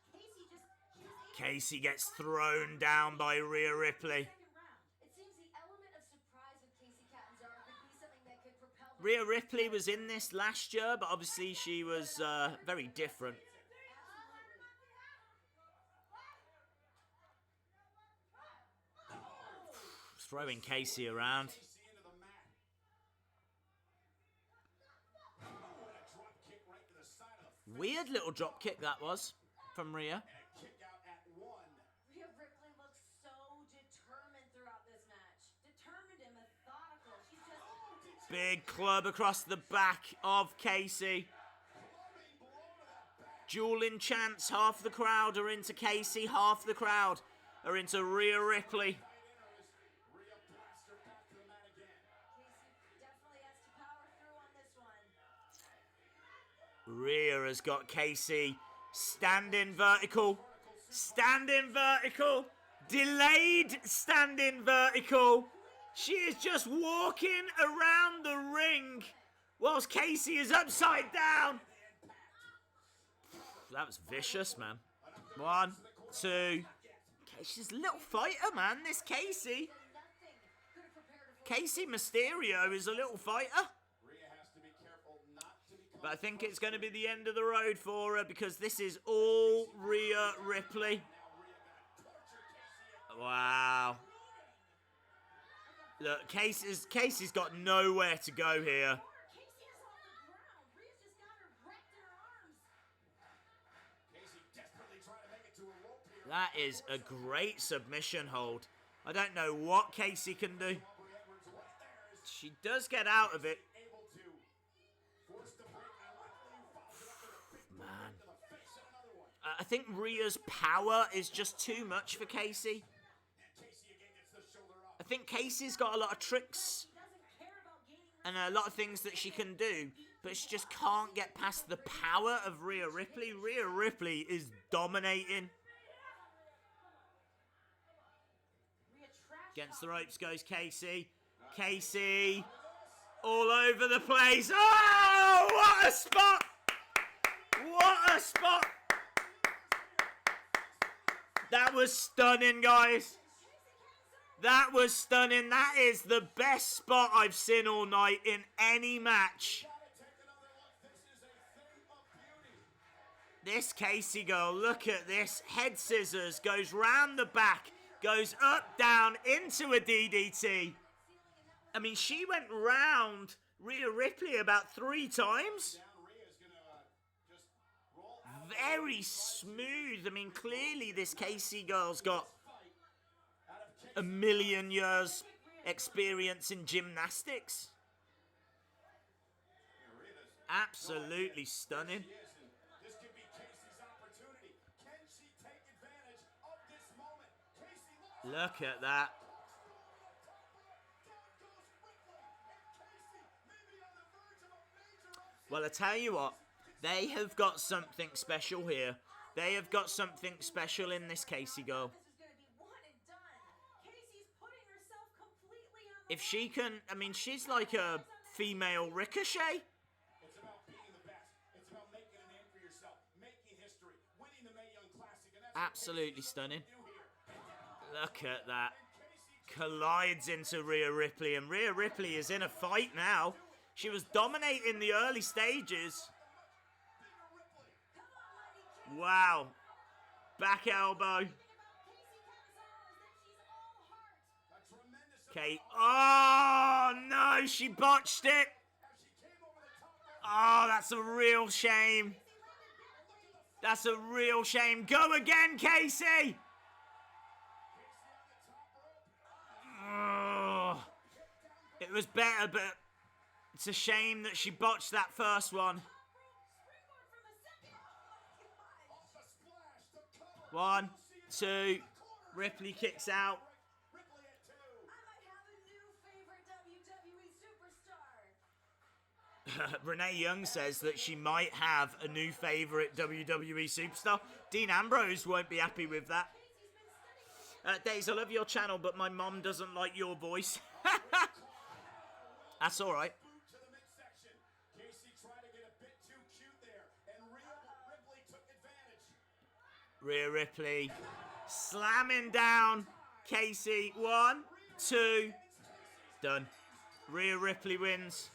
Kacy gets thrown down by Rhea Ripley. It seems the element of surprise with Kacy Catanzaro could be something that could propel her. Rhea Ripley was in this last year, but obviously she was very different. Throwing Kacy around. Weird little drop kick that was from Rhea. Rhea Ripley looks so determined throughout this match. Determined and methodical. She's just Big club across the back of Kacy. Dueling chants. Half the crowd are into Kacy. Half the crowd are into Rhea Ripley. Rhea has got Kacy standing vertical. Standing vertical. Delayed standing vertical. She is just walking around the ring whilst Kacy is upside down. That was vicious, man. 1, 2. She's a little fighter, man, this Kacy. Kacy Mysterio is a little fighter. But I think it's going to be the end of the road for her because this is all Rhea Ripley. Wow. Look, Kacy's got nowhere to go here. That is a great submission hold. I don't know what Kacy can do. She does get out of it. Man. I think Rhea's power is just too much for Kacy. I think Kacy's got a lot of tricks and a lot of things that she can do, but she just can't get past the power of Rhea Ripley. Rhea Ripley is dominating. Against the ropes goes Kacy. Kacy all over the place. Oh, what a spot! What a spot! That was stunning, guys. That was stunning. That is the best spot I've seen all night in any match. This Kacy girl, look at this. Head scissors, goes round the back, goes up, down, into a DDT. I mean, she went round Rhea Ripley about 3 times. Very smooth. I mean, clearly this Kacy girl's got a million years experience in gymnastics. Absolutely stunning. Look at that. Well, I tell you what, they have got something special here. They have got something special in this Kacy girl. If she can, I mean, she's like a female Ricochet. It's about being the best. It's about making a name for yourself, making history, winning the Mae Young Classic, and that's absolutely stunning. Look at that. Collides into Rhea Ripley, and Rhea Ripley is in a fight now. She was dominating the early stages. Wow. Back elbow. Okay. Oh, no. She botched it. Oh, that's a real shame. That's a real shame. Go again, Kacy. Oh, it was better, but It's a shame that she botched that first one. 1, 2. Ripley kicks out. Renee Young says that she might have a new favourite WWE superstar. Dean Ambrose won't be happy with that. Days, I love your channel, but my mom doesn't like your voice. That's all right. Kacy tried to get a bit too cute there, and Ripley took advantage. Rhea Ripley slamming down Kacy. 1, 2. Done. Rhea Ripley wins.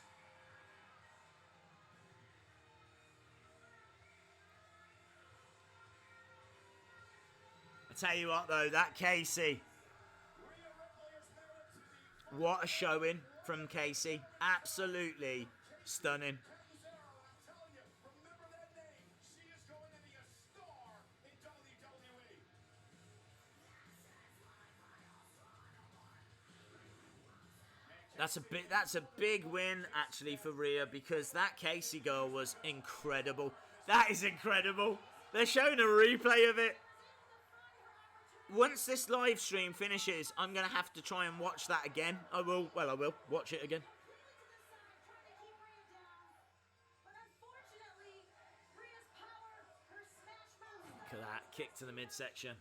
I tell you what, though, that Kacy. What a showing from Kacy. Absolutely stunning. That's a big win actually for Rhea, because that Kacy girl was incredible. That is incredible. They're showing a replay of it. Once this live stream finishes, I'm going to have to try and watch that again. I will watch it again. Look at that, kick to the midsection.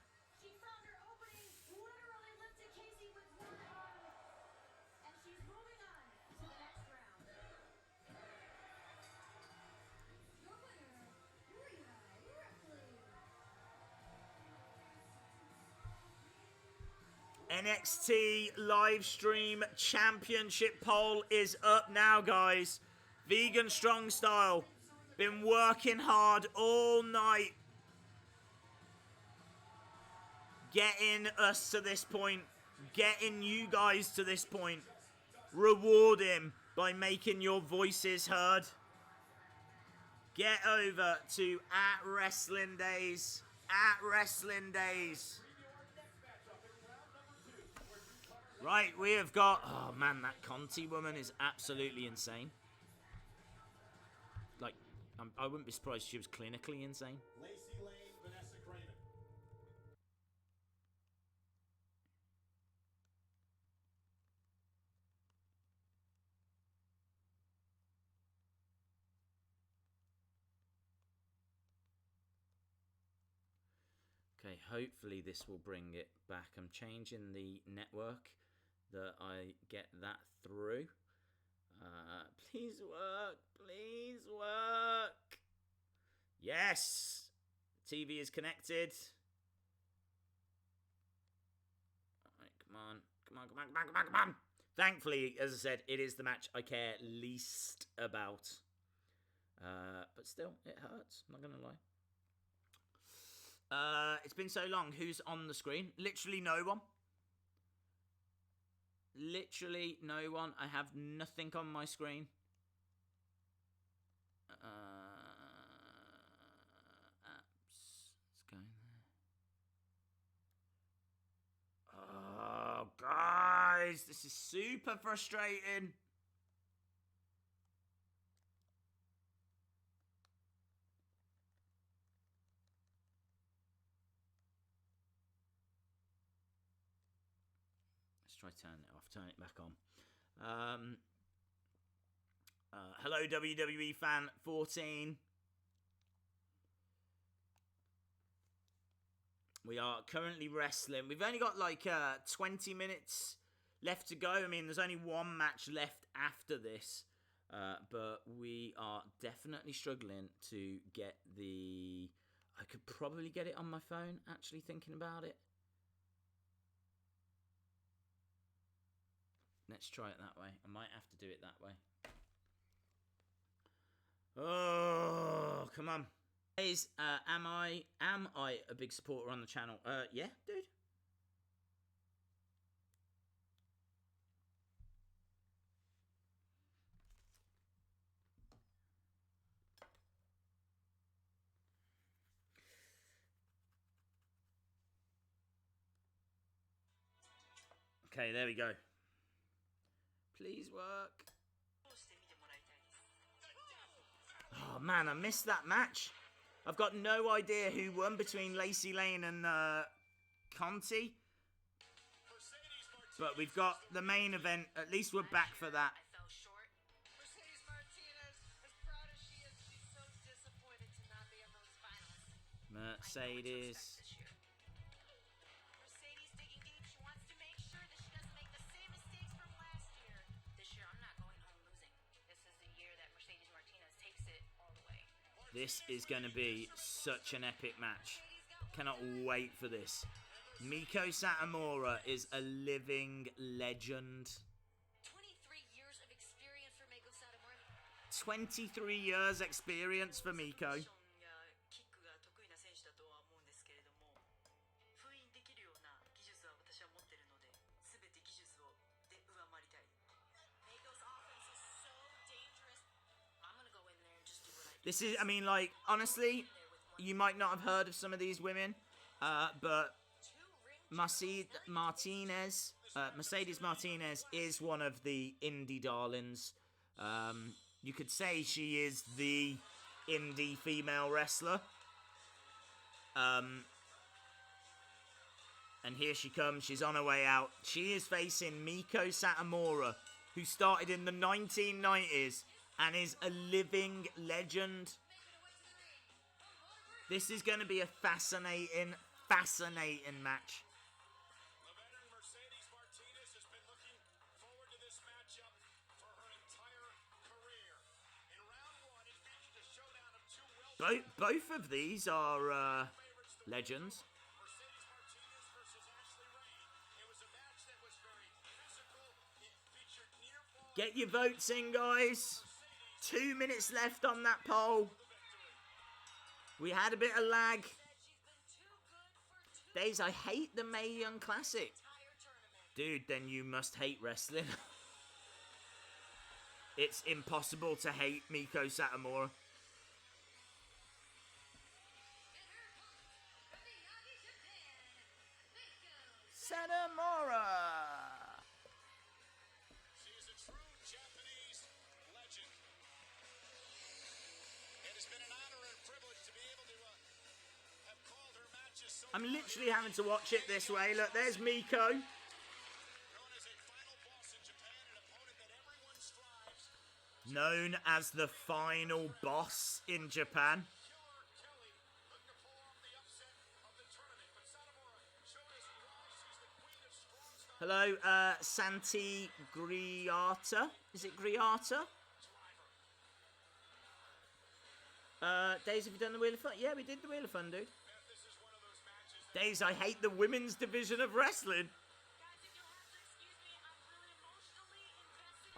NXT live stream championship poll is up now, guys. Vegan Strong Style. Been working hard all night. Getting us to this point. Getting you guys to this point. Reward him by making your voices heard. Get over to @WrestlingDays. @WrestlingDays. Right, we have got... Oh, man, that Conti woman is absolutely insane. Like, I wouldn't be surprised if she was clinically insane. Lacey Lane, Vanessa Craven. Okay, hopefully this will bring it back. I'm changing the network that I get that through. Please work. Please work. Yes. TV is connected. All right, come on. Come on, come on, come on, come on, come on. Thankfully, as I said, it is the match I care least about. But still, it hurts. I'm not going to lie. It's been so long. Who's on the screen? Literally no one. Literally no one. I have nothing on my screen. Apps. Let's go there. Oh, guys. This is super frustrating. Let's try turning it off, turn it back on. Hello, WWE fan 14. We are currently wrestling. We've only got like 20 minutes left to go. I mean, there's only one match left after this. But we are definitely struggling to get the... I could probably get it on my phone, actually thinking about it. Let's try it that way. I might have to do it that way. Oh, come on. Am I a big supporter on the channel? Yeah, dude. Okay, there we go. Please work. Oh man, I missed that match. I've got no idea who won between Lacey Lane and Conti. But we've got the main event. At least we're back for that. Mercedes Martinez, as proud as she is, she's so disappointed to not be in those finals. Mercedes. Mercedes digging deep. She wants to make sure that she doesn't make the same mistakes from last year. This year, I'm not going home losing. This is the year that Mercedes Martinez takes it all the way. This is going to be such an epic match. Cannot wait for this. Meiko Satomura is a living legend. 23 years of experience for Meiko Satomura. 23 years experience for Meiko. This is, I mean, like, honestly, you might not have heard of some of these women, but Mercedes Martinez is one of the indie darlings. You could say she is the indie female wrestler. And here she comes. She's on her way out. She is facing Meiko Satomura, who started in the 1990s and is a living legend. This is going to be a fascinating match. Both of these are legends. Get your votes in, guys. 2 minutes left on that poll. We had a bit of lag. Days, I hate the Mae Young Classic. Dude, then you must hate wrestling. It's impossible to hate Meiko Satomura. Satomura! She is a true Japanese legend. It has been an honor and privilege to be able to have called her matches so I'm literally having to watch it this way. Look, there's Meiko. Known as the final boss in Japan. Hello, Santi Griata. Is it Griata? Days, have you done the Wheel of Fun? Yeah, we did the Wheel of Fun, dude. Days, I hate the women's division of wrestling.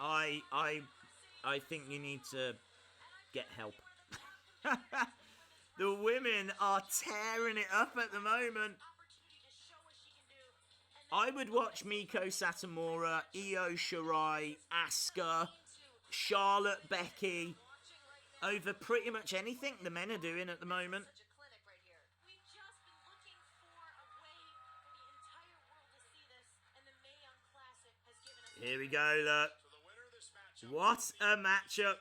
I think you need to get help. The women are tearing it up at the moment. I would watch Meiko Satomura, Io Shirai, Asuka, Charlotte, Becky over pretty much anything the men are doing at the moment. Here we go, look. What a matchup.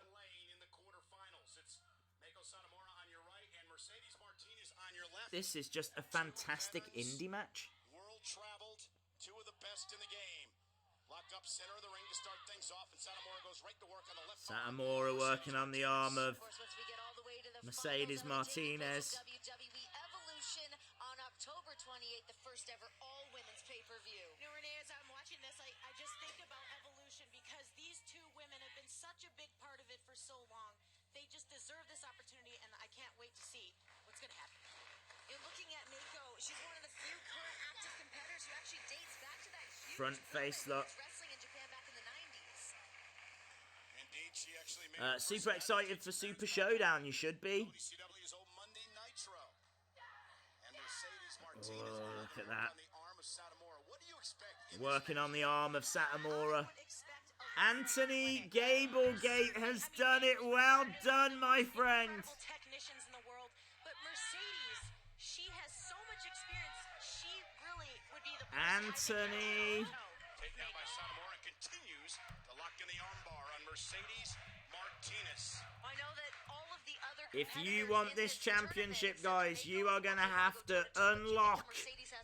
This is just a fantastic indie match. World traveled, two of the best in the game. Lock up center of the ring to start things off, and Satomura goes right to work on the left. Satomura working on the arm of Mercedes Martinez. WWE Evolution on October 28th, the first ever all-women's pay-per-view. You know, Renee, as I'm watching this, I just think about Evolution because these two women have been such a big part of it for so long. They just deserve this opportunity, and I can't wait to see what's going to happen. You're looking at Meiko. She's one of the few current active competitors who actually dates back to that huge Front face look. wrestling in Japan back in the 90s. Indeed, she actually made Super excited for Super Showdown, you should be. WCW's old Monday Nitro. And Mercedes Oh, Martinez look at that. on the arm of Satomura. What do you expect? Working on the arm of Satomura. Anthony Gablegate has done it. Well done, my friend. Technicians in the world, but Mercedes, she has so much experience. She really would be the Anthony. Taken out by Satomura, continues to lock in the armbar on Mercedes Martinez. I know that all of the other If you want this championship, guys, you are going to have to unlock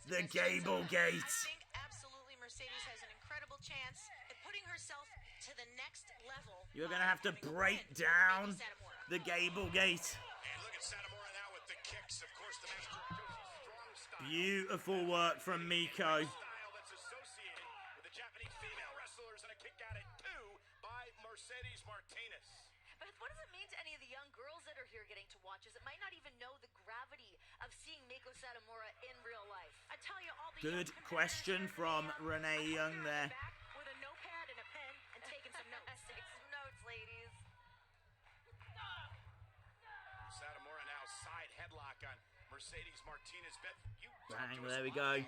the Gable Gate. I think absolutely Mercedes has an incredible chance at putting herself to the next level. You're going to have to break down the Gable Gate. And look at Satomura now with the kicks. Of course, the master strong style. Beautiful work from Meiko. Style that's associated with the Japanese female wrestlers, and a kick out at 2 by Mercedes Martinez. But what does it mean to any of the young girls that are here getting to watch us? It might not even know the gravity of seeing Meiko Satomura in real life. I tell you, all the Good question from Renee Young there. with a notepad and a pen and taking some notes. Take some notes, ladies. Satomura now side headlock on Mercedes Martinez. Beth, you Bang, there we go.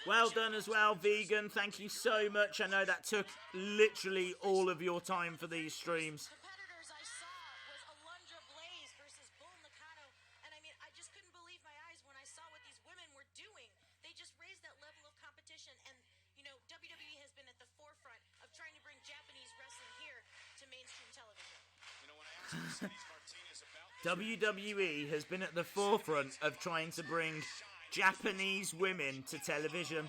Well done as well, Vegan. Thank you so much. I know that took literally all of your time for these streams. Competitors I saw was Alundra Blaze versus Bull Nakano. And I mean, I just couldn't believe my eyes when I saw what these women were doing. They just raised that level of competition. And, you know, WWE has been at the forefront of trying to bring Japanese wrestling here to mainstream television. You know, when I asked Mercedes Martinez about WWE has been at the forefront of trying to bring Japanese women to television.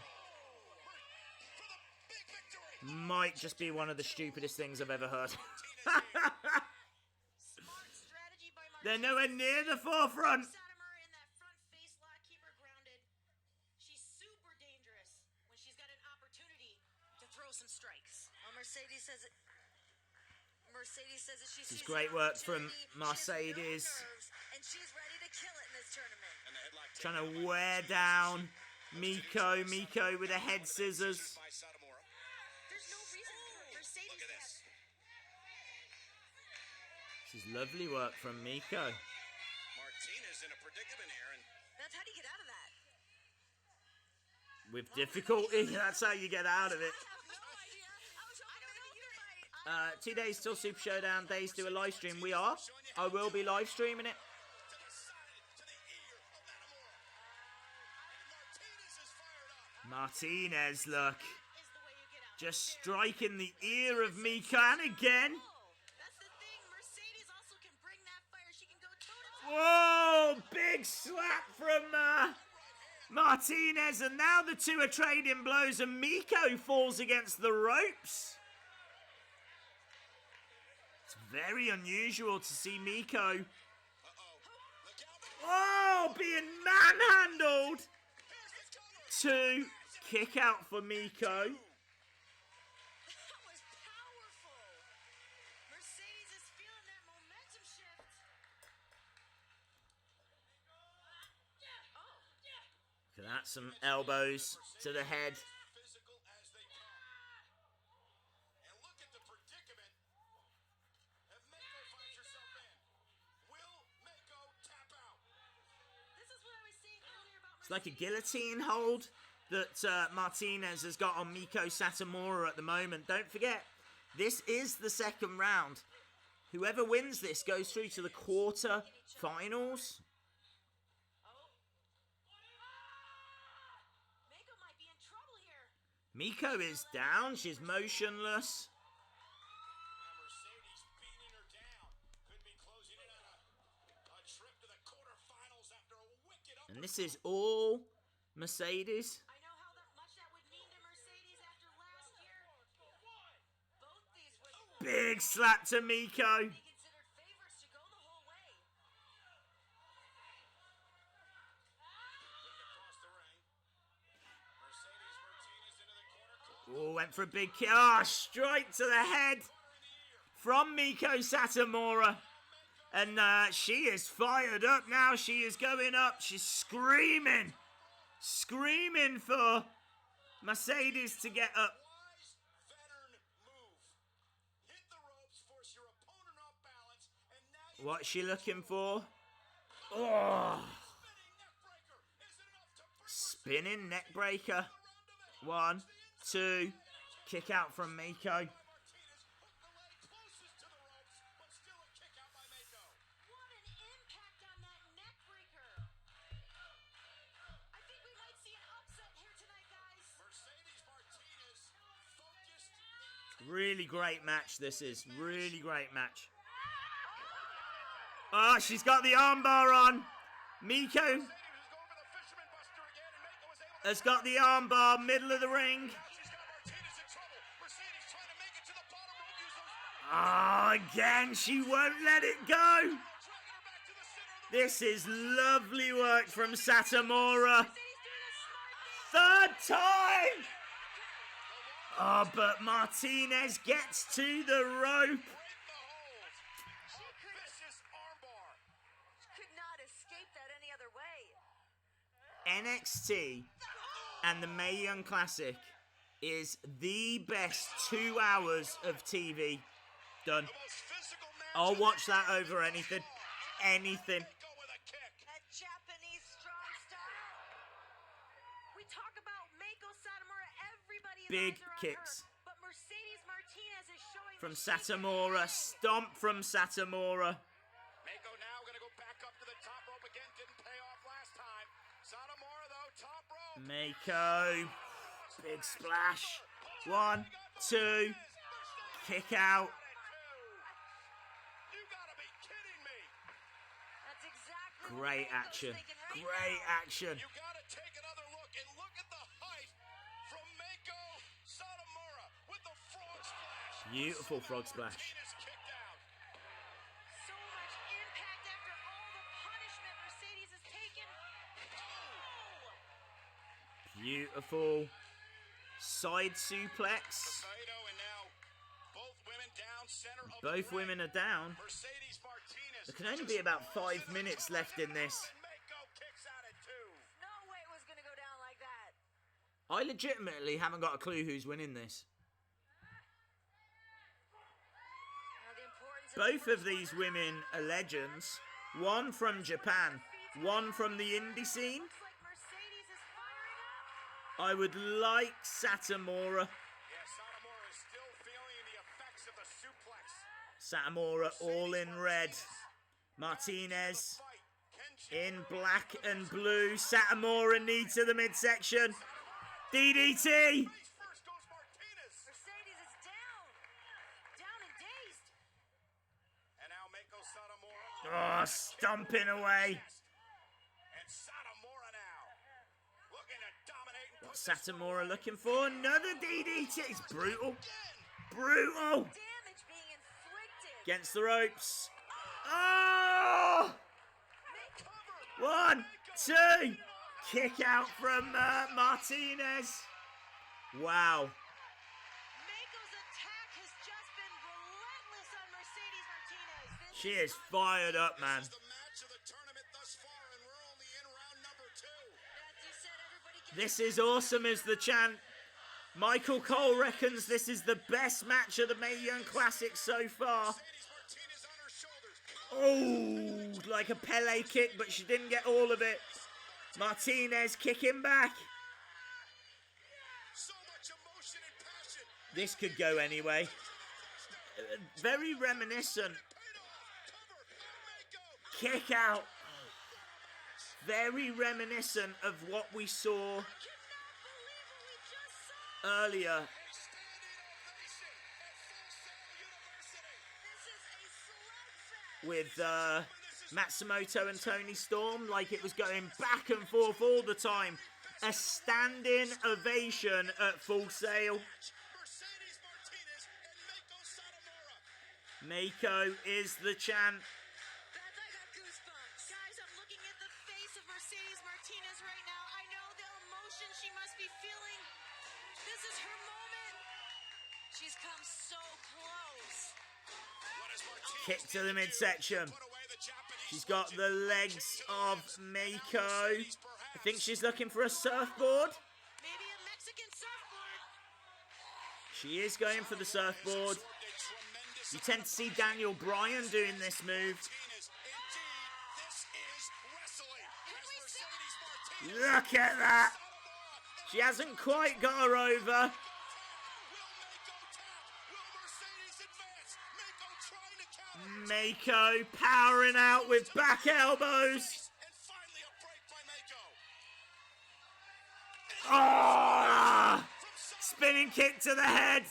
Might just be one of the stupidest things I've ever heard. They're nowhere near the forefront. Satomura in that front face lock, keep her grounded. She's super dangerous when she's got an opportunity to throw some strikes. Well, Mercedes says it. Mercedes says that she This is sees great an work from opportunity. She has no Mercedes. nerves, and she's ready to kill it in this tournament. and the headlock Trying to wear down Meiko. Meiko with the head scissors. by Satomura. There's no reason for Mercedes Look at to this. This is lovely work from Meiko. Martinez in a predicament here, and Beth, how do you get out of that? With difficulty, that's how you get out of it. I have no idea. I was hoping maybe you might. 2 days till Super Showdown. Days do a live stream. We are. I will be live streaming it. to the side, to the ear of Nakamura. And Martinez is fired up. Martinez, look. Is the way you get out. Just striking the ear of Meiko. And again. That's the thing. Mercedes also can bring that fire. She can go toe-to-toe. Whoa! Big slap from Martinez. And now the two are trading blows. And Meiko falls against the ropes. It's very unusual to see Meiko. Oh, being manhandled. 2 kick out for Meiko. That was powerful. Mercedes is feeling that momentum shift. Look at that, some elbows to the head. Physical as they come. And look at the predicament that Meiko finds herself in. Will Meiko tap out? This is what I was saying earlier about It's like a guillotine hold that Martinez has got on Meiko Satomura at the moment. Don't forget, this is the second round. Whoever wins this goes through to the quarter finals. Meiko might be in trouble here. Meiko is down. She's motionless. Now Mercedes beating her down. Could be closing in on a trip to the quarterfinals after a wicked up. And this is all Mercedes. I know how much that would mean to Mercedes after last year. Both these would Big slap to Meiko. be considered favorites to go the whole way. Looking across the ring. Mercedes Martinez into the corner. Oh, went for a big kick. Oh, straight to the head from Meiko Satomura. And she is fired up now. She is going up. She's screaming. Screaming for Mercedes to get up. Wise veteran move. Hit the ropes, force your opponent off balance, and now you What's she looking for? Oh, spinning neck breaker. Is it enough to spinning neck breaker. 1, 2, kick out from Meiko. Martinez hooked the leg closest to the ropes, but still a kick out by Meiko. What an impact on that neck breaker. I think we might see an upset here tonight, guys. Mercedes Martinez focused. Really great match this is. Really great match. Oh, Oh, she's got the armbar on. Meiko has got the armbar, middle of the ring. Oh, again, she won't let it go. This is lovely work from Satomura. Third time. Oh, but Martinez gets to the rope. NXT and the Mae Young Classic is the best 2 hours of TV done. I'll watch that over anything. Anything. That Japanese strong style. We talk about Meiko, Satomura, everybody Big kicks but Mercedes Martinez is showing from Satomura. Stomp from Satomura. Meiko now gonna go back up to the top rope again. Didn't pay off last time. Satomura though, top rope. Meiko. Big splash. 1, 2. Kick out. Great action. Great action. You gotta take another look and look at the height from Meiko Satomura with the frog splash. Beautiful frog splash. So much impact after all the punishment Mercedes has taken. Oh! Beautiful side suplex. Both women are down. There can only be about 5 minutes left in this. No way it was gonna go down like that. I legitimately haven't got a clue who's winning this. Both of these women are legends. One from Japan, one from the indie scene. I would like Satomura. Satomura all in red. Martinez in black and blue. Satomura knee to the midsection. DDT. Mercedes is down. Down and dazed. And now Meiko Satomura. Oh, stomping away. And Satomura now looking to dominate. What's Satomura looking for? Another DDT. It's brutal. Brutal. Damage being inflicted. Against the ropes. Oh! 1, 2. Kick out from Martinez. Wow. Meiko's attack has just been relentless on Mercedes Martinez. She is fired up, man. This is awesome, is the chant. Michael Cole reckons this is the best match of the Mae Young Classic so far. Oh, like a Pele kick, but she didn't get all of it. Martinez kicking back. This could go anyway. Very reminiscent. Kick out. Very reminiscent of what we saw earlier. With Matsumoto and Toni Storm, like it was going back and forth all the time. A standing ovation at Full Sail. Meiko is the chant. Guys, I'm looking at the face of Mercedes Martinez right now. I know the emotion she must be feeling. This is her moment. She's come so close. Kick to the midsection. She's got the legs of Meiko. I think she's looking for a surfboard. Maybe a Mexican surfboard. She is going for the surfboard. You tend to see Daniel Bryan doing this move. Look at that. She hasn't quite got her over. Meiko powering out with back elbows. Oh! Spinning kick to the head.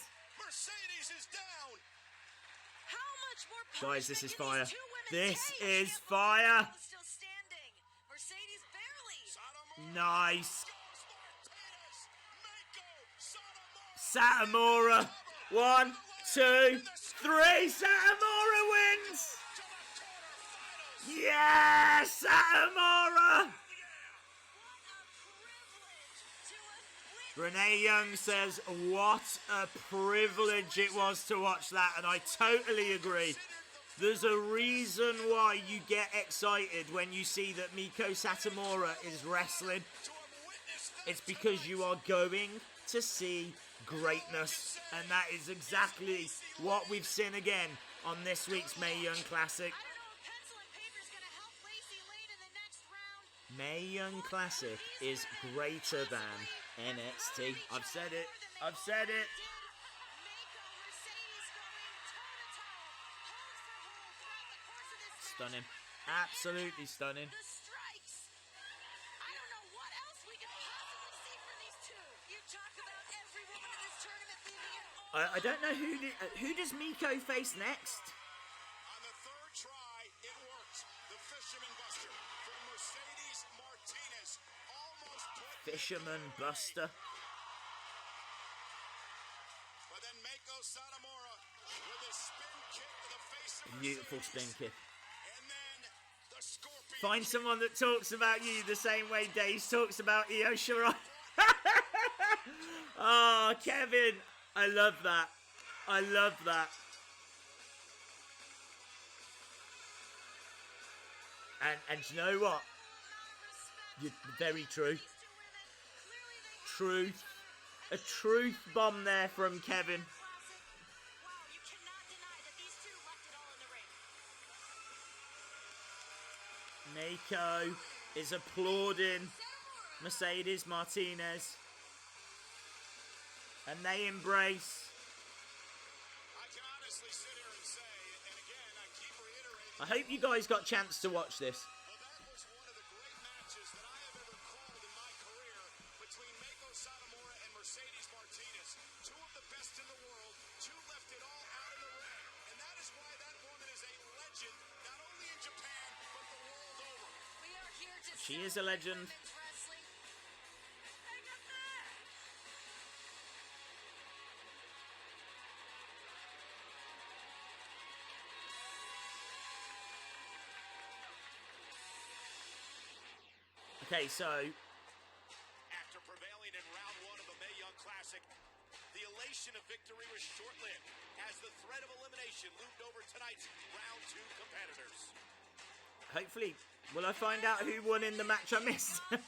How much more Guys, this is fire. two women This is fire. Nice. Satomura. 1, 2, 3. Satomura wins. Yes, Satomura. Renee Young says, what a privilege it was to watch that, and I totally agree. There's a reason why you get excited when you see that Meiko Satomura is wrestling. It's because you are going to see greatness, and that is exactly what we've seen again on this week's Mae Young Classic. Mae Young Classic is greater than NXT. I've said it. I've said it. Stunning. Absolutely stunning. I don't know who does Meiko face next? On the third try, it worked. The Fisherman Buster from Mercedes Martinez almost put Fisherman Buster. But then Meiko Satomura with a spin kick to the face of Beautiful spin kick. And then the Scorpion. Find someone that talks about you the same way Daze talks about Io Shirai. Oh, Kevin. I love that. I love that. And you know what? You're very true. Truth. A truth bomb there from Kevin. Meiko is applauding Mercedes Martinez. And they embrace. I hope you guys got a chance to watch this. She is a legend. Okay, so after prevailing in round 1 of the Mae Young Classic, the elation of victory was short-lived as the threat of elimination loomed over tonight's round 2 competitors. Hopefully, will I find out who won in the match I missed? Toni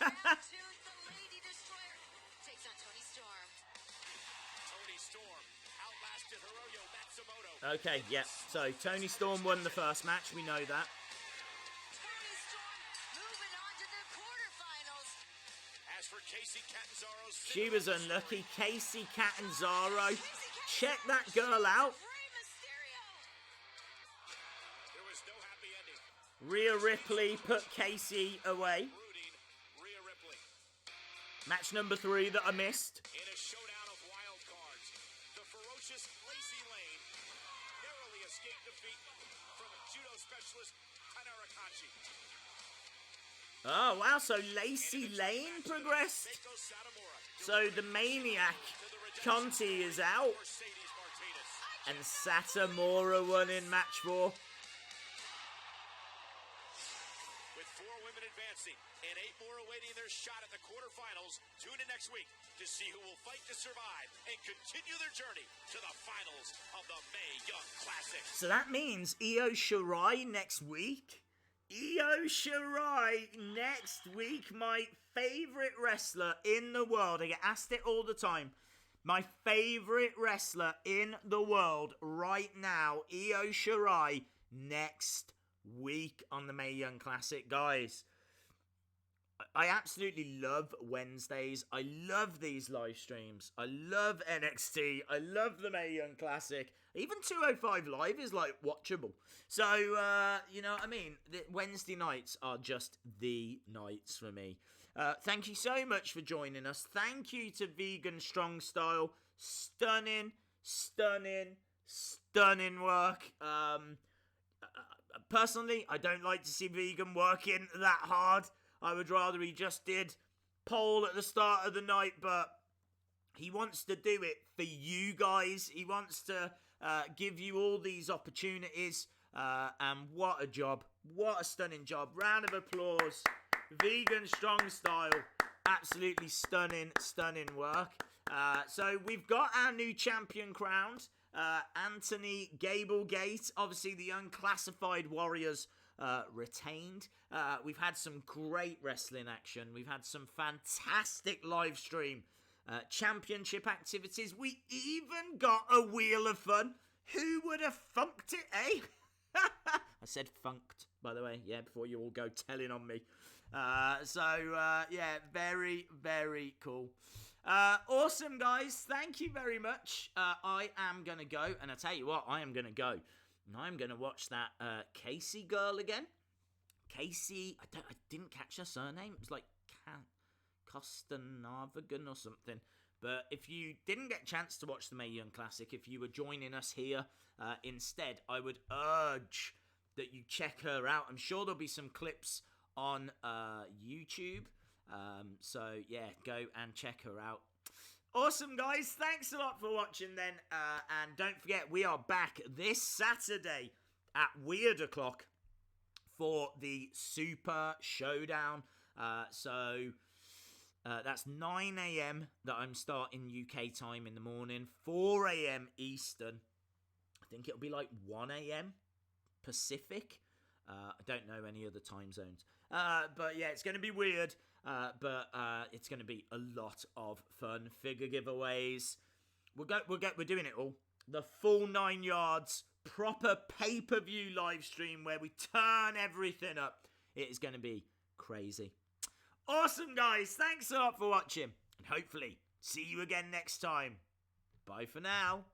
Storm outlasted Hiroyo Matsumoto. Okay, yeah. So Toni Storm won the first match. We know that. As for Kacy Catanzaro's She was unlucky. Kacy Catanzaro. Check that girl out. There was no happy ending. Rhea Ripley put Kacy away. Rhea Ripley. Match number 3 that I missed. In a showdown of wild cards, the ferocious Lacey Lane narrowly escaped defeat from judo specialist Kaci. Oh, wow. So Lacey Lane progressed. So the Maniac, Conti, is out. And Satomura won in match 4. With 4 women advancing and 8 more awaiting their shot at the quarterfinals, tune in next week to see who will fight to survive and continue their journey to the finals of the Mae Young Classic. So that means Io Shirai next week. Io Shirai next week, my favourite wrestler in the world. I get asked it all the time. My favourite wrestler in the world right now, Io Shirai, next week on the Mae Young Classic. Guys, I absolutely love Wednesdays. I love these live streams. I love NXT. I love the Mae Young Classic. Even 205 Live is, like, watchable. So, you know what I mean? The Wednesday nights are just the nights for me. Thank you so much for joining us. Thank you to Vegan Strong Style. Stunning, stunning, stunning work. personally, I don't like to see Vegan working that hard. I would rather he just did pole at the start of the night, but he wants to do it for you guys. He wants to give you all these opportunities. And what a job. What a stunning job. Round of applause. Vegan strong style. Absolutely stunning work. So we've got our new champion crowned. Anthony Gablegate. Obviously the unclassified warriors retained. We've had some great wrestling action. We've had some fantastic live stream championship activities. We even got a Wheel of Fun. Who would have funked it, eh? I said funked, by the way, yeah, before you all go telling on me. Yeah, very, very cool. Awesome, guys. Thank you very much. I am going to go, and I tell you what, I am going to go. And I'm going to watch that Kacy girl again. Kacy, I didn't catch her surname. It was like Kostanavagan or something. But if you didn't get a chance to watch the Mae Young Classic, if you were joining us here instead, I would urge that you check her out. I'm sure there'll be some clips on YouTube. So, yeah, go and check her out. Awesome, guys. Thanks a lot for watching then. And don't forget, we are back this Saturday at Weird O'Clock for the Super Showdown. That's 9 a.m. that I'm starting UK time in the morning, 4 a.m. Eastern. I think it'll be like 1 a.m. Pacific. I don't know any other time zones. But yeah, it's going to be weird. But it's going to be a lot of fun. Figure giveaways. We're doing it all. The full 9 yards. Proper pay-per-view live stream where we turn everything up. It is going to be crazy. Awesome, guys. Thanks a lot for watching. And hopefully, see you again next time. Bye for now.